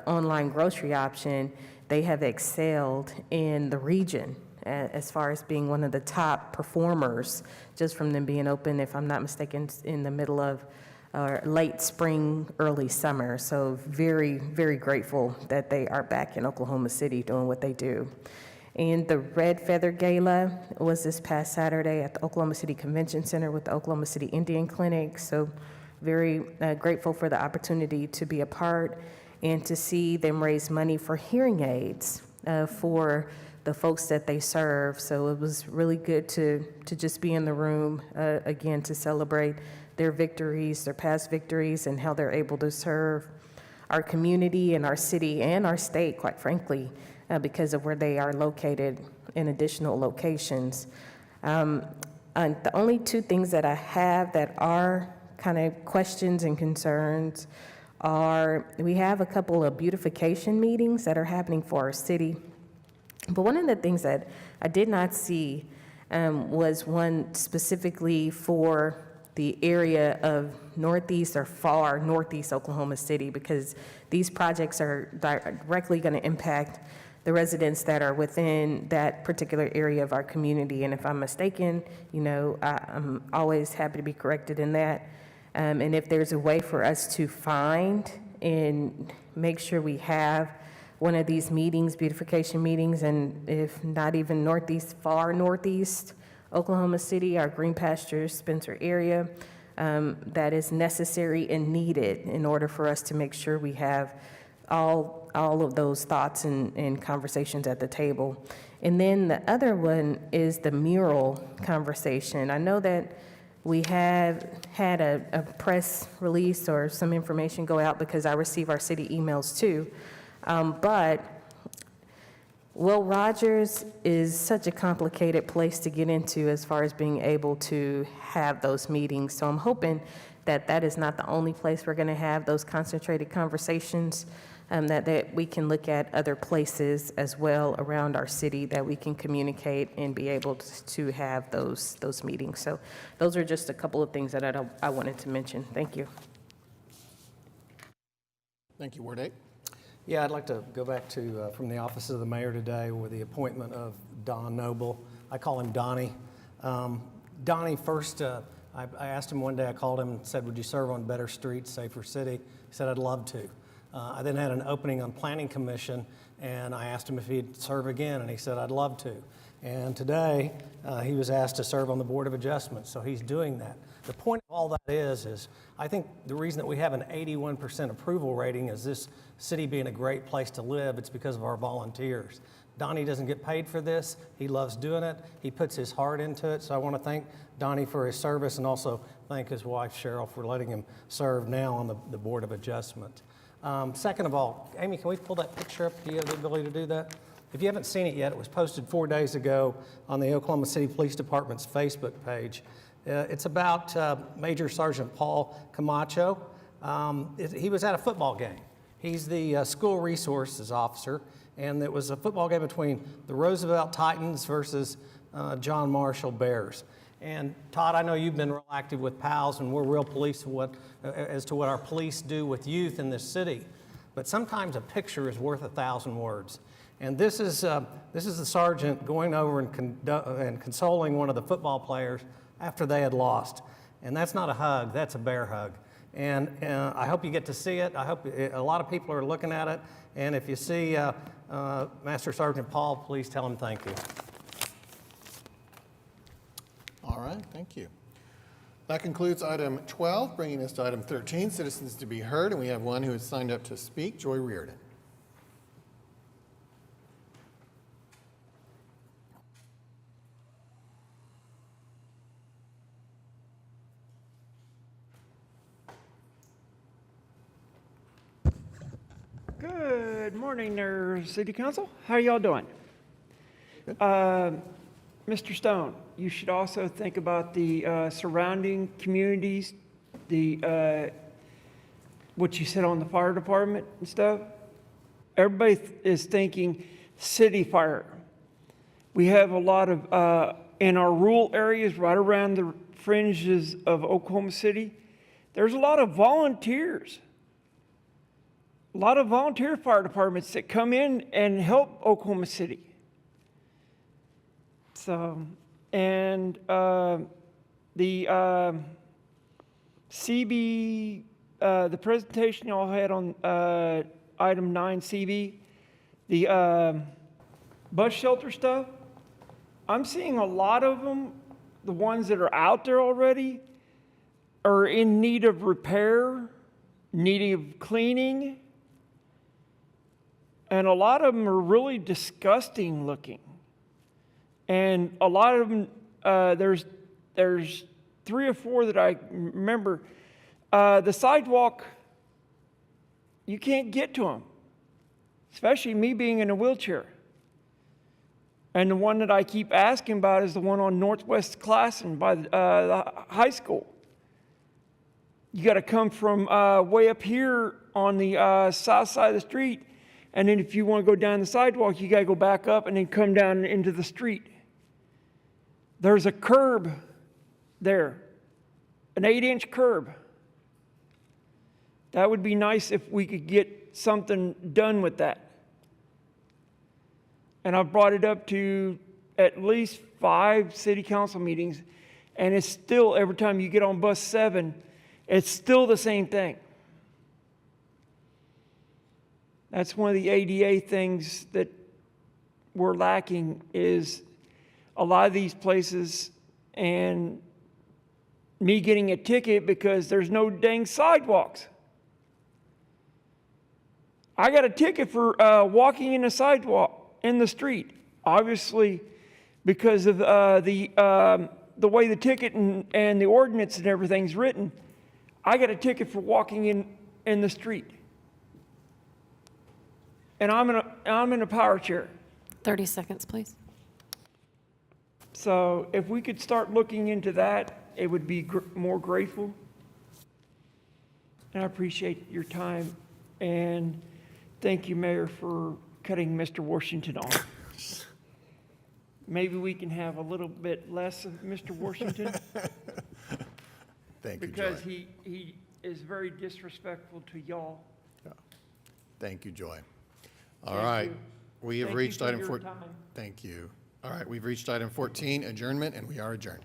online grocery option, they have excelled in the region as far as being one of the top performers, just from them being open, if I'm not mistaken, in the middle of late spring, early summer. So very, very grateful that they are back in Oklahoma City doing what they do. And the Red Feather Gala was this past Saturday at the Oklahoma City Convention Center with the Oklahoma City Indian Clinic. So very grateful for the opportunity to be a part and to see them raise money for hearing aids for the folks that they serve. So it was really good to just be in the room again to celebrate their victories, their past victories, and how they're able to serve our community and our city and our state, quite frankly, because of where they are located in additional locations. And the only two things that I have that are kind of questions and concerns are, we have a couple of beautification meetings that are happening for our city. But one of the things that I did not see was one specifically for the area of northeast or far northeast Oklahoma City, because these projects are directly going to impact the residents that are within that particular area of our community. And if I'm mistaken, I'm always happy to be corrected in that. And if there's a way for us to find and make sure we have one of these meetings, beautification meetings, and if not even northeast, far northeast Oklahoma City, our Green Pastures, Spencer area, that is necessary and needed in order for us to make sure we have all of those thoughts and conversations at the table. And then the other one is the mural conversation. I know that we have had a press release or some information go out because I receive our city emails too. But Will Rogers is such a complicated place to get into as far as being able to have those meetings. So I'm hoping that that is not the only place we're going to have those concentrated conversations, that we can look at other places as well around our city that we can communicate and be able to have those meetings. So those are just a couple of things that I wanted to mention. Thank you. Thank you, Ward 8. Yeah, I'd like to go back to, from the office of the mayor today, with the appointment of Don Noble. I call him Donnie. Donnie, first, I asked him one day, I called him and said, would you serve on Better Streets, Safer City? He said, I'd love to. I then had an opening on Planning Commission, and I asked him if he'd serve again, and he said, I'd love to. And today, he was asked to serve on the Board of Adjustment, so he's doing that. The point of all that is I think the reason that we have an 81% approval rating is this city being a great place to live. It's because of our volunteers. Donnie doesn't get paid for this. He loves doing it. He puts his heart into it. So I want to thank Donnie for his service and also thank his wife, Cheryl, for letting him serve now on the Board of Adjustment. Second of all, Amy, can we pull that picture up? Do you have the ability to do that? If you haven't seen it yet, it was posted 4 days ago on the Oklahoma City Police Department's Facebook page. It's about Major Sergeant Paul Camacho. He was at a football game. He's the school resources officer, and it was a football game between the Roosevelt Titans versus John Marshall Bears. And Todd, I know you've been real active with PALS, and we're real police as to what our police do with youth in this city. But sometimes a picture is worth 1,000 words. And this is the sergeant going over and consoling one of the football players after they had lost. And that's not a hug, that's a bear hug. And I hope you get to see it. I hope a lot of people are looking at it. And if you see Master Sergeant Paul, please tell him thank you. All right, thank you. That concludes item 12, bringing us to item 13, citizens to be heard. And we have one who has signed up to speak, Joy Reardon. Good morning there, City Council. How are y'all doing? Mr. Stone, you should also think about the surrounding communities, what you said on the fire department and stuff. Everybody is thinking city fire. We have a lot of in our rural areas right around the fringes of Oklahoma City, there's a lot of volunteers. A lot of volunteer fire departments that come in and help Oklahoma City. So, and the CB, the presentation y'all had on item 9 CB, the bus shelter stuff, I'm seeing a lot of them, the ones that are out there already, are in need of repair, need of cleaning, and a lot of them are really disgusting looking. And a lot of them, there's 3 or 4 that I remember. The sidewalk, you can't get to them, especially me being in a wheelchair. And the one that I keep asking about is the one on Northwest Classen by the high school. You got to come from way up here on the south side of the street, and then if you want to go down the sidewalk, you got to go back up and then come down into the street. There's a curb there, an 8-inch curb. That would be nice if we could get something done with that. And I've brought it up to at least 5 city council meetings, and it's still, every time you get on bus 7, it's still the same thing. That's one of the ADA things that we're lacking, is a lot of these places, and me getting a ticket because there's no dang sidewalks. I got a ticket for walking in a sidewalk in the street, obviously because of the way the ticket and the ordinance and everything's written. I got a ticket for walking in the street, and I'm in a power chair. 30 seconds, please. So if we could start looking into that, it would be more grateful. And I appreciate your time, and thank you, Mayor, for cutting Mr. Washington off. Maybe we can have a little bit less of Mr. Washington. Thank you, Joy. Because he is very disrespectful to y'all. Yeah. Thank you, Joy. All Thank right. you. We have Thank you reached for item your 14. time. Thank you. All right, we've reached item 14, adjournment, and we are adjourned.